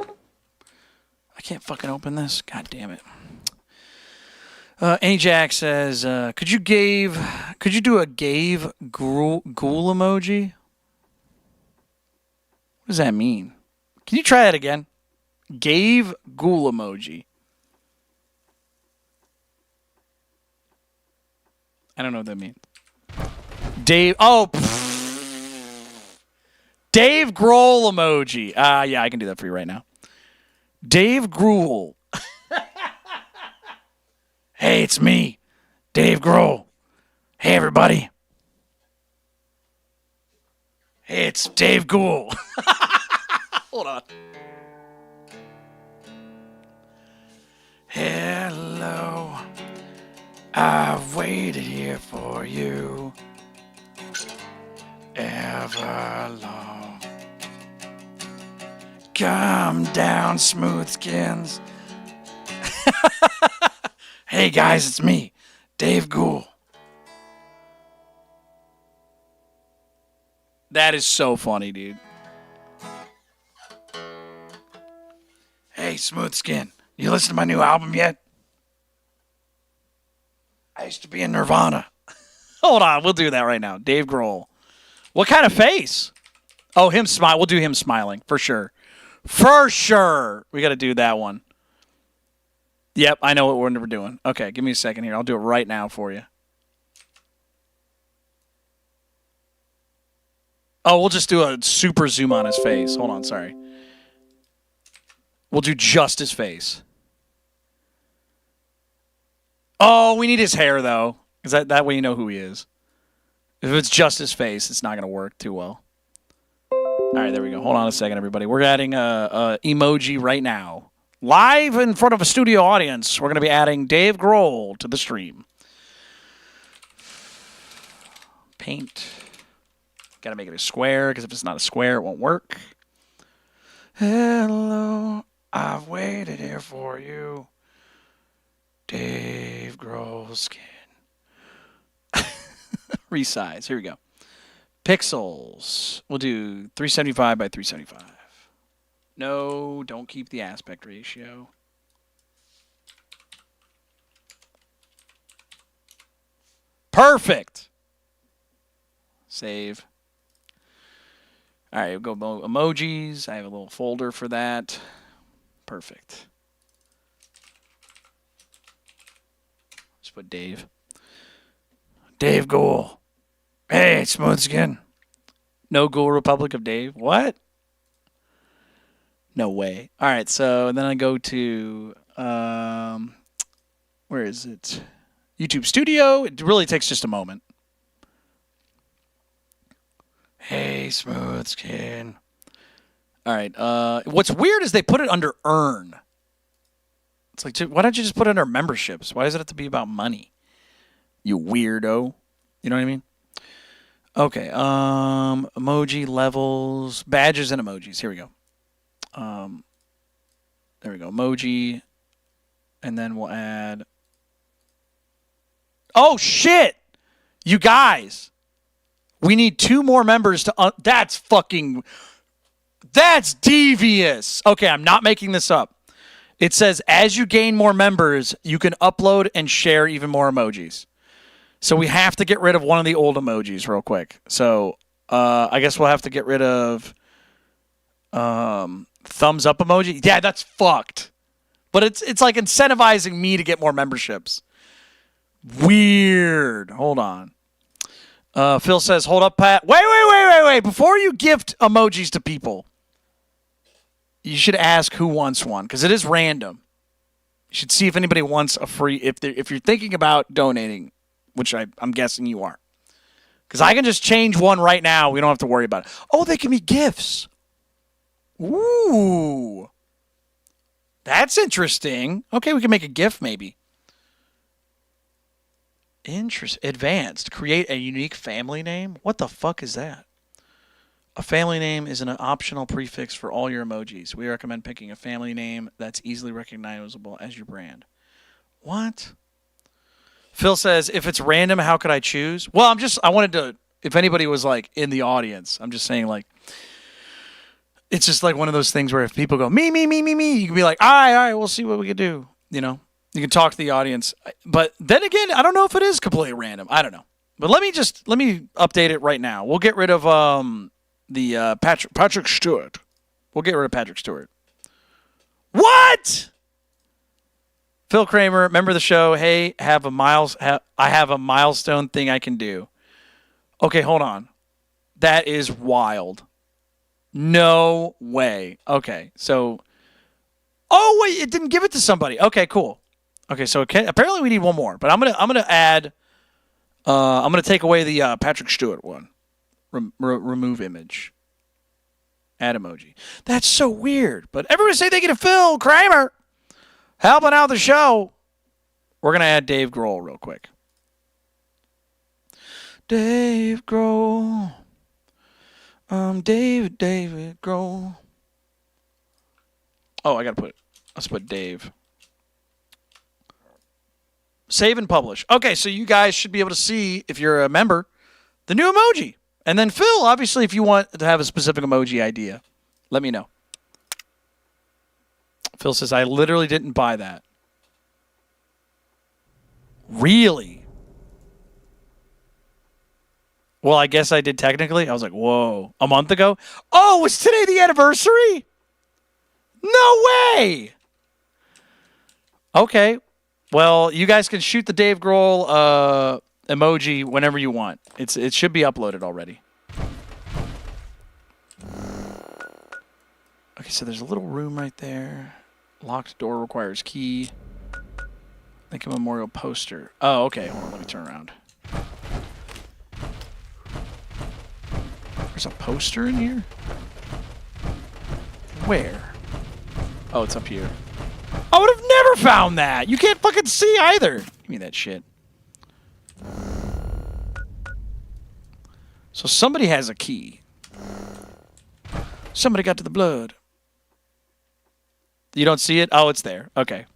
I can't fucking open this. God damn it. Jack says, could you do a ghoul emoji? What does that mean? Can you try that again? Ghoul emoji. I don't know what that means. Dave Grohl emoji. Yeah, I can do that for you right now. Dave Grohl. Hey, it's me, Dave Grohl. Hey, everybody. Hey, it's Dave Grohl. Hold on. Hello. I've waited here for you ever long. Come down, smooth skins. Hey guys, it's me, Dave Grohl. That is so funny, dude. Hey, smooth skin, you listen to my new album yet? I used to be in Nirvana. Hold on, we'll do that right now. Dave Grohl. What kind of face? Oh, him smile. We'll do him smiling for sure. For sure. We got to do that one. Yep, I know what we're doing. Okay, give me a second here. I'll do it right now for you. Oh, we'll just do a super zoom on his face. Hold on, sorry. We'll do just his face. Oh, we need his hair, though. Because that way you know who he is. If it's just his face, it's not going to work too well. All right, there we go. Hold on a second, everybody. We're adding a emoji right now. Live in front of a studio audience, we're going to be adding Dave Grohl to the stream. Paint. Got to make it a square, because if it's not a square, it won't work. Hello, I've waited here for you. Dave Grohl skin. Resize. Here we go. Pixels. We'll do 375 by 375. No, don't keep the aspect ratio. Perfect. Save. All right, we'll go emojis. I have a little folder for that. Perfect. Just put Dave. Dave Grohl. Hey, smooth skin. No Ghoul Republic of Dave. What? No way. All right, so then I go to, where is it? YouTube Studio. It really takes just a moment. Hey, smooth skin. All right. What's weird is they put it under earn. It's like, why don't you just put it under memberships? Why does it have to be about money? You weirdo. You know what I mean? Okay. Emoji levels, badges and emojis. Here we go. There we go. Emoji. And then we'll add. Oh, shit. You guys. We need 2 more members to. That's fucking. That's devious. Okay, I'm not making this up. It says, as you gain more members, you can upload and share even more emojis. So we have to get rid of one of the old emojis real quick. So I guess we'll have to get rid of thumbs up emoji. Yeah, that's fucked. But it's like incentivizing me to get more memberships. Weird. Hold on. Phil says, hold up, Pat. Wait. Before you gift emojis to people, you should ask who wants one, because it is random. You should see if anybody wants a free, if you're thinking about donating, which I'm guessing you are. Because I can just change one right now. We don't have to worry about it. Oh, they can be gifts. Ooh. That's interesting. Okay, we can make a GIF maybe. Advanced. Create a unique family name? What the fuck is that? A family name is an optional prefix for all your emojis. We recommend picking a family name that's easily recognizable as your brand. What? Phil says, if it's random, how could I choose? Well, I wanted to, if anybody was like in the audience, I'm just saying like, it's just like one of those things where if people go, me, you can be like, all right, we'll see what we can do. You know, you can talk to the audience. But then again, I don't know if it is completely random. I don't know. But let me update it right now. We'll get rid of the Patrick Stewart. We'll get rid of Patrick Stewart. What? Phil Kramer, member of the show. Hey, I have a milestone thing I can do. Okay, hold on. That is wild. No way. Okay, so... Oh, wait, it didn't give it to somebody. Okay, cool. Okay, so apparently we need one more. But I'm gonna add... I'm going to take away the Patrick Stewart one. Remove image. Add emoji. That's so weird. But everyone say thank you to Phil Kramer helping out the show. We're going to add Dave Grohl real quick. Dave Grohl. David Grohl. Oh, let's put Dave. Save and publish. Okay, so you guys should be able to see, if you're a member, the new emoji. And then Phil, obviously, if you want to have a specific emoji idea, let me know. Phil says, I literally didn't buy that. Really? Well, I guess I did technically. I was like, whoa. A month ago? Oh, was today the anniversary? No way! Okay. Well, you guys can shoot the Dave Grohl emoji whenever you want. It should be uploaded already. Okay, so there's a little room right there. Locked door requires key. Make a memorial poster. Oh, okay. Hold on, let me turn around. There's a poster in here? Where? Oh, it's up here. I would have never found that. You can't fucking see either. Give me that shit. So somebody has a key. Somebody got to the blood. You don't see it? Oh, it's there. Okay.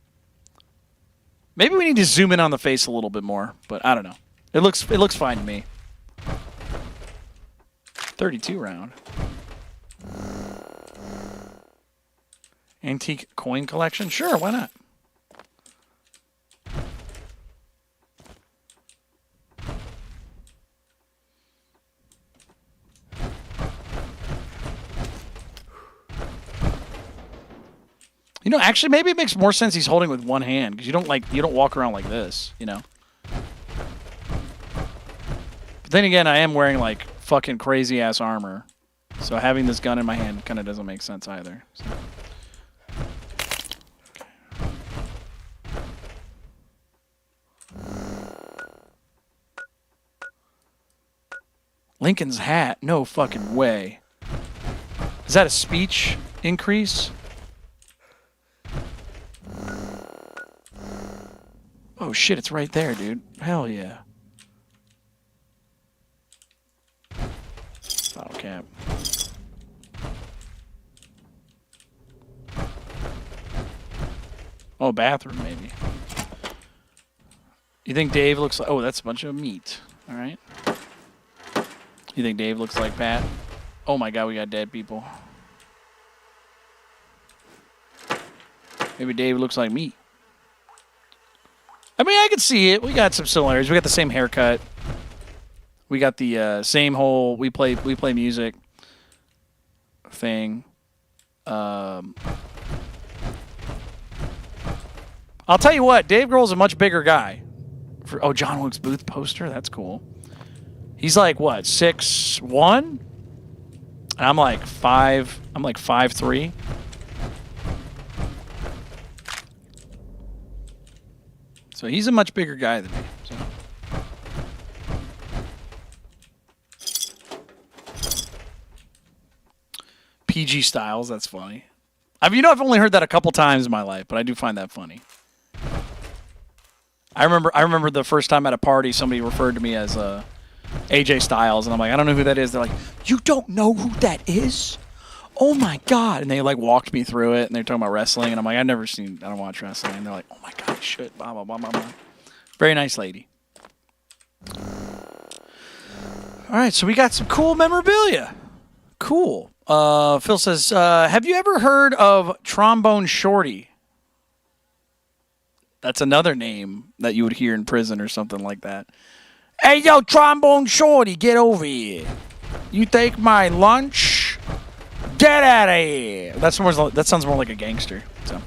Maybe we need to zoom in on the face a little bit more, but I don't know. It looks fine to me. 32 round. Antique coin collection? Sure, why not? You know, actually, maybe it makes more sense he's holding with one hand, because you don't walk around like this, you know. But then again, I am wearing like fucking crazy ass armor, so having this gun in my hand kind of doesn't make sense either. So. Lincoln's hat? No fucking way. Is that a speech increase? Oh shit, it's right there, dude. Hell yeah. Bottle cap. Oh, bathroom maybe. You think Dave looks like... Oh, that's a bunch of meat. All right. You think Dave looks like Pat? Oh my god, we got dead people. Maybe Dave looks like me. I mean, I can see it. We got some similarities. We got the same haircut. We got the same whole we play music thing. I'll tell you what, Dave Grohl's a much bigger guy. John Wilkes Booth poster. That's cool. He's like what, 6'1"? And I'm like 5. I'm like 5'3". So he's a much bigger guy than me. So. PG Styles, that's funny. I've only heard that a couple times in my life, but I do find that funny. I remember the first time at a party somebody referred to me as AJ Styles, and I'm like, I don't know who that is. They're like, you don't know who that is? Oh my God. And they like walked me through it, and they're talking about wrestling, and I'm like, I don't watch wrestling. And they're like, oh my God, you should, blah, blah, blah, blah, blah. Very nice lady. All right, so we got some cool memorabilia. Cool. Phil says, have you ever heard of Trombone Shorty? That's another name that you would hear in prison or something like that. Hey, yo, Trombone Shorty, get over here. You take my lunch? Get out of here. That sounds more like a gangster. So,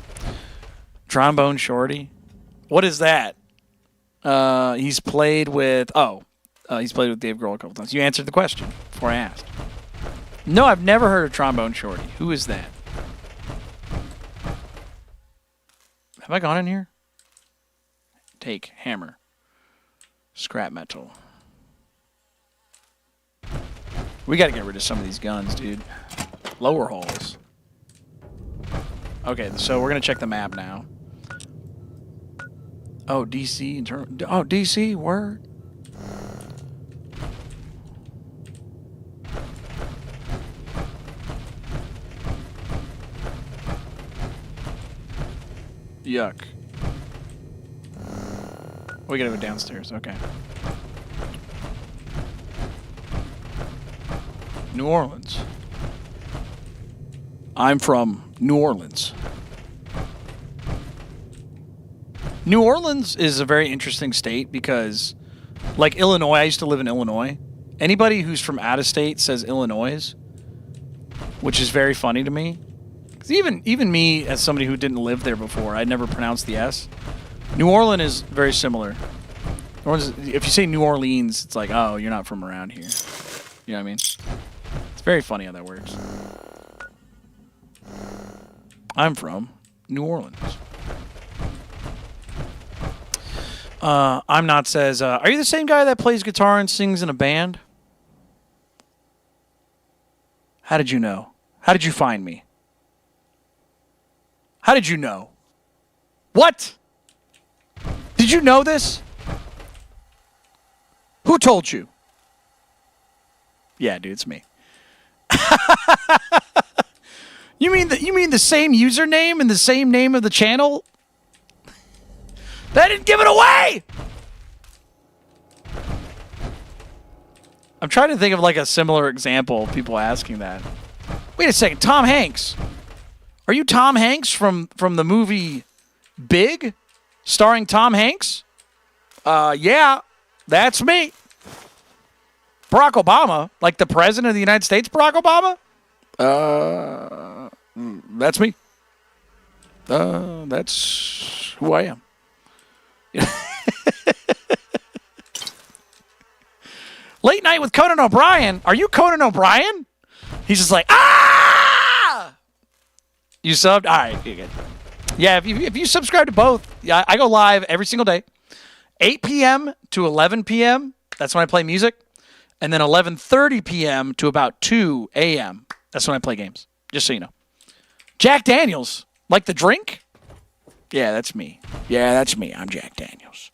Trombone Shorty. What is that? He's played with Dave Grohl a couple times. You answered the question before I asked. No, I've never heard of Trombone Shorty. Who is that? Have I gone in here? Take hammer. Scrap metal. We got to get rid of some of these guns, dude. Lower holes. Okay, so we're going to check the map now. Oh, DC. DC, word. Yuck. We gotta go downstairs, okay. New Orleans. I'm from New Orleans. New Orleans is a very interesting state because, like Illinois, I used to live in Illinois. Anybody who's from out of state says Illinois, which is very funny to me. Because even me, as somebody who didn't live there before, I never pronounced the S. New Orleans is very similar. If you say New Orleans, it's like, oh, you're not from around here. You know what I mean? It's very funny how that works. I'm from New Orleans. I'm not says, are you the same guy that plays guitar and sings in a band? How did you know? How did you find me? How did you know? What? Did you know this? Who told you? Yeah, dude, it's me. You mean the same username and the same name of the channel? They didn't give it away. I'm trying to think of like a similar example of people asking that. Wait a second, Tom Hanks. Are you Tom Hanks from the movie Big, starring Tom Hanks? Yeah, that's me. Barack Obama, like the president of the United States, Barack Obama? That's me. That's who I am. Late Night with Conan O'Brien. Are you Conan O'Brien? He's just like, ah! You subbed? All right, you're good. Yeah, if you subscribe to both, I go live every single day. 8 p.m. to 11 p.m. That's when I play music. And then 11:30 p.m. to about 2 a.m. That's when I play games. Just so you know. Jack Daniels. Like the drink? Yeah, that's me. Yeah, that's me. I'm Jack Daniels.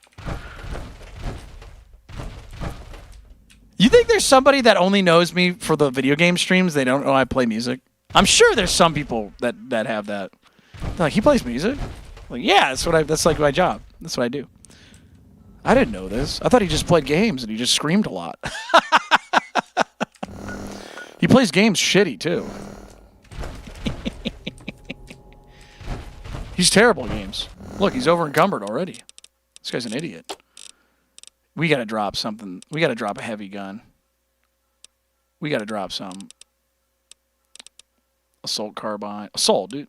You think there's somebody that only knows me for the video game streams? They don't know I play music? I'm sure there's some people that have that. They're like, he plays music? Like, yeah, that's like my job. That's what I do. I didn't know this. I thought he just played games and he just screamed a lot. He plays games shitty, too. He's terrible at games. Look, he's over encumbered already. This guy's an idiot. We gotta drop something. We gotta drop a heavy gun. We gotta drop some. Assault carbine. Assault, dude.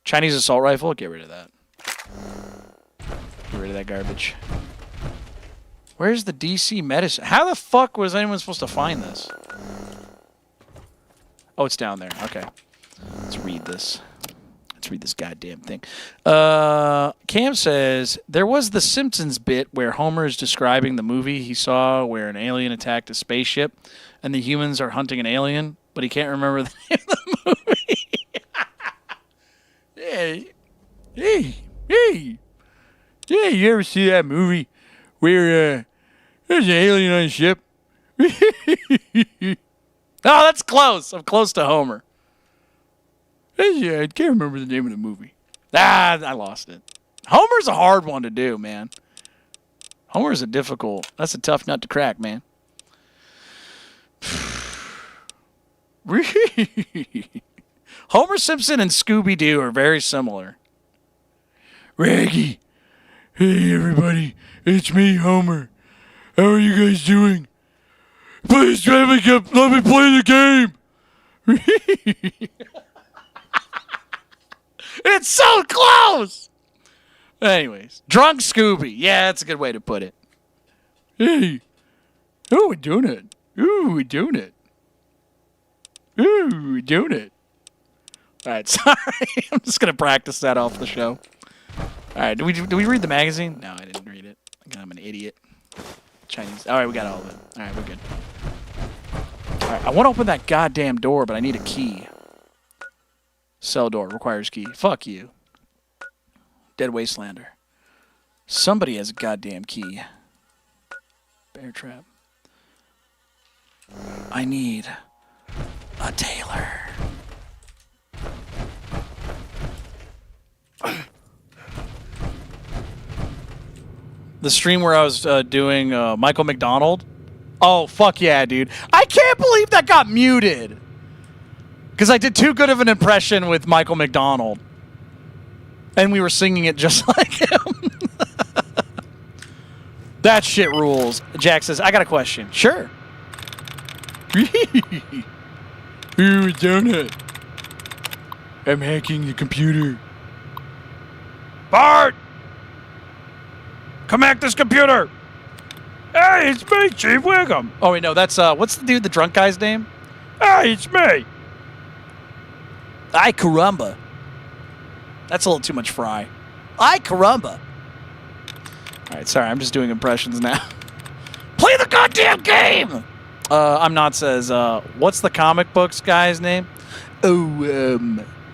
Chinese assault rifle. Get rid of that. Get rid of that garbage. Where's the DC medicine? How the fuck was anyone supposed to find this? Oh, it's down there. Okay. Let's read this. Let's read this goddamn thing. Cam says, there was the Simpsons bit where Homer is describing the movie he saw where an alien attacked a spaceship and the humans are hunting an alien, but he can't remember the name of the movie. Hey. Yeah, you ever see that movie where there's an alien on a ship? Oh, that's close. I'm close to Homer. Yeah, I can't remember the name of the movie. I lost it. Homer's a hard one to do, man. Homer's that's a tough nut to crack, man. Homer Simpson and Scooby-Doo are very similar. Raggy. Hey, everybody. It's me, Homer. How are you guys doing? Please let me play the game. It's so close. Anyways, drunk Scooby. Yeah, that's a good way to put it. Hey. Oh, we're doing it. Ooh, we're doing it. Ooh, we're doing it. All right, sorry. I'm just going to practice that off the show. All right, do we read the magazine? No, I didn't read it. I'm an idiot. Chinese. All right, we got all of it. All right, we're good. All right, I want to open that goddamn door, but I need a key. Cell door requires key. Fuck you. Dead Wastelander. Somebody has a goddamn key. Bear trap. I need a tailor. The stream where I was doing Michael McDonald. Oh, fuck yeah, dude. I can't believe that got muted. Because I did too good of an impression with Michael McDonald. And we were singing it just like him. That shit rules. Jack says, I got a question. Sure. Ooh, donut. I'm hacking the computer. Bart! Come hack this computer! Hey, it's me, Chief Wiggum. Oh, wait, no, that's, what's the dude, the drunk guy's name? Hey, it's me. Ay, caramba. That's a little too much fry. Ay, caramba. All right, sorry, I'm just doing impressions now. Play the goddamn game! I'm not says, what's the comic books guy's name? Oh,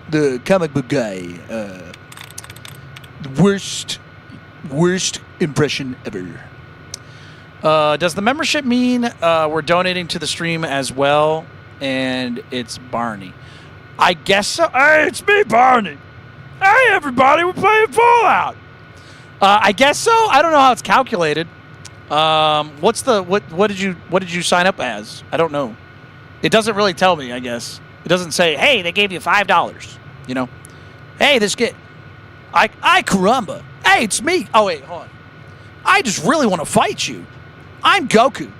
the comic book guy. The worst impression ever. Does the membership mean we're donating to the stream as well? And it's Barney. I guess so. Hey, it's me, Barney. Hey, everybody, we're playing Fallout. I guess so. I don't know how it's calculated. What did you sign up as? I don't know. It doesn't really tell me, I guess. It doesn't say, hey, they gave you $5. You know? Hey, this kid. I caramba. Hey, it's me. Oh, wait, hold on. I just really want to fight you. I'm Goku.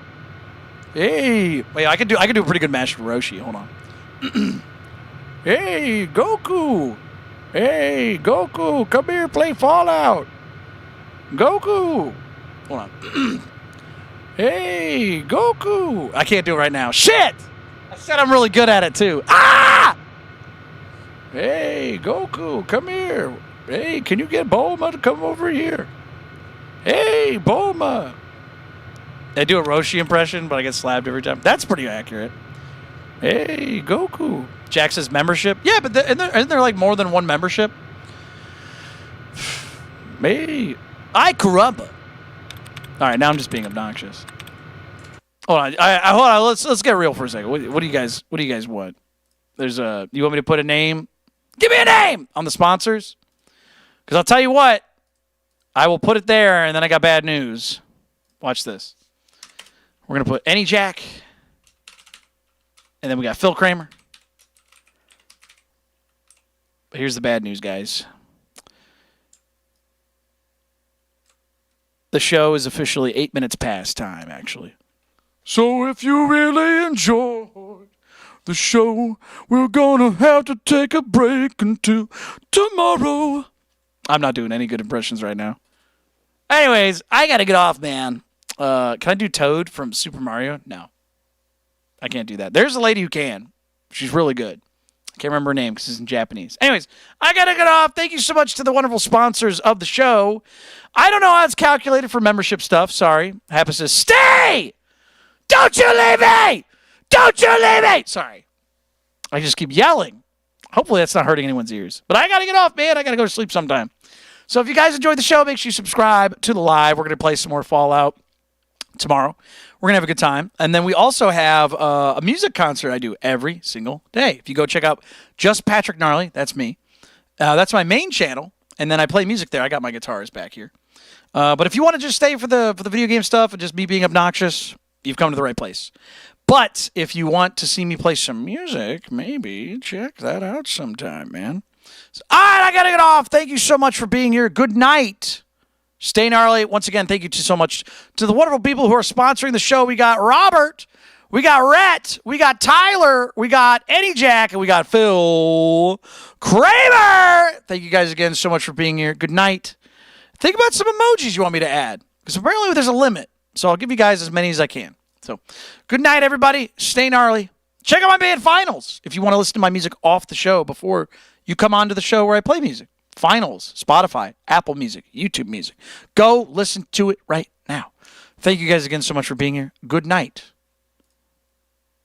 Hey. Wait, I can do a pretty good Master Roshi. Hold on. Hey, Goku. Hey, Goku. Come here, play Fallout. Goku. Hold on. Hey, Goku. I can't do it right now. Shit! I said I'm really good at it, too. Ah! Hey, Goku, come here. Hey, can you get Bulma to come over here? Hey, Bulma. I do a Roshi impression, but I get slapped every time. That's pretty accurate. Hey, Goku. Jack says membership. Yeah, but isn't there like more than one membership? Hey, ay caramba. All right, now I'm just being obnoxious. Hold on, hold on. Let's get real for a second. What do you guys want? There's a. You want me to put a name? Give me a name on the sponsors. Because I'll tell you what, I will put it there, and then I got bad news. Watch this. We're gonna put Any Jack, and then we got Phil Kramer. But here's the bad news, guys. The show is officially 8 minutes past time, actually. So if you really enjoyed the show, we're gonna have to take a break until tomorrow. I'm not doing any good impressions right now. Anyways, I gotta get off, man. Can I do Toad from Super Mario? No. I can't do that. There's a lady who can. She's really good. I can't remember her name because it's in Japanese. Anyways, I gotta get off. Thank you so much to the wonderful sponsors of the show. I don't know how it's calculated for membership stuff. Sorry. Happa says, stay! Don't you leave me! Don't you leave me! Sorry. I just keep yelling. Hopefully that's not hurting anyone's ears. But I gotta get off, man. I gotta go to sleep sometime. So if you guys enjoyed the show, make sure you subscribe to the live. We're gonna play some more Fallout tomorrow. We're going to have a good time. And then we also have a music concert I do every single day. If you go check out Just Patrick Gnarly, that's me. That's my main channel. And then I play music there. I got my guitars back here. But if you want to just stay for the video game stuff and just me being obnoxious, you've come to the right place. But if you want to see me play some music, maybe check that out sometime, man. So, all right, I got to get off. Thank you so much for being here. Good night. Stay gnarly. Once again, thank you so much to the wonderful people who are sponsoring the show. We got Robert, we got Rhett, we got Tyler, we got Eddie Jack, and we got Phil Kramer. Thank you guys again so much for being here. Good night. Think about some emojis you want me to add, because apparently there's a limit. So I'll give you guys as many as I can. So good night, everybody. Stay gnarly. Check out my band Finals if you want to listen to my music off the show before you come on to the show where I play music. Finals, Spotify, Apple Music, YouTube Music. Go listen to it right now. Thank you guys again so much for being here. Good night.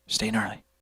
Stay gnarly.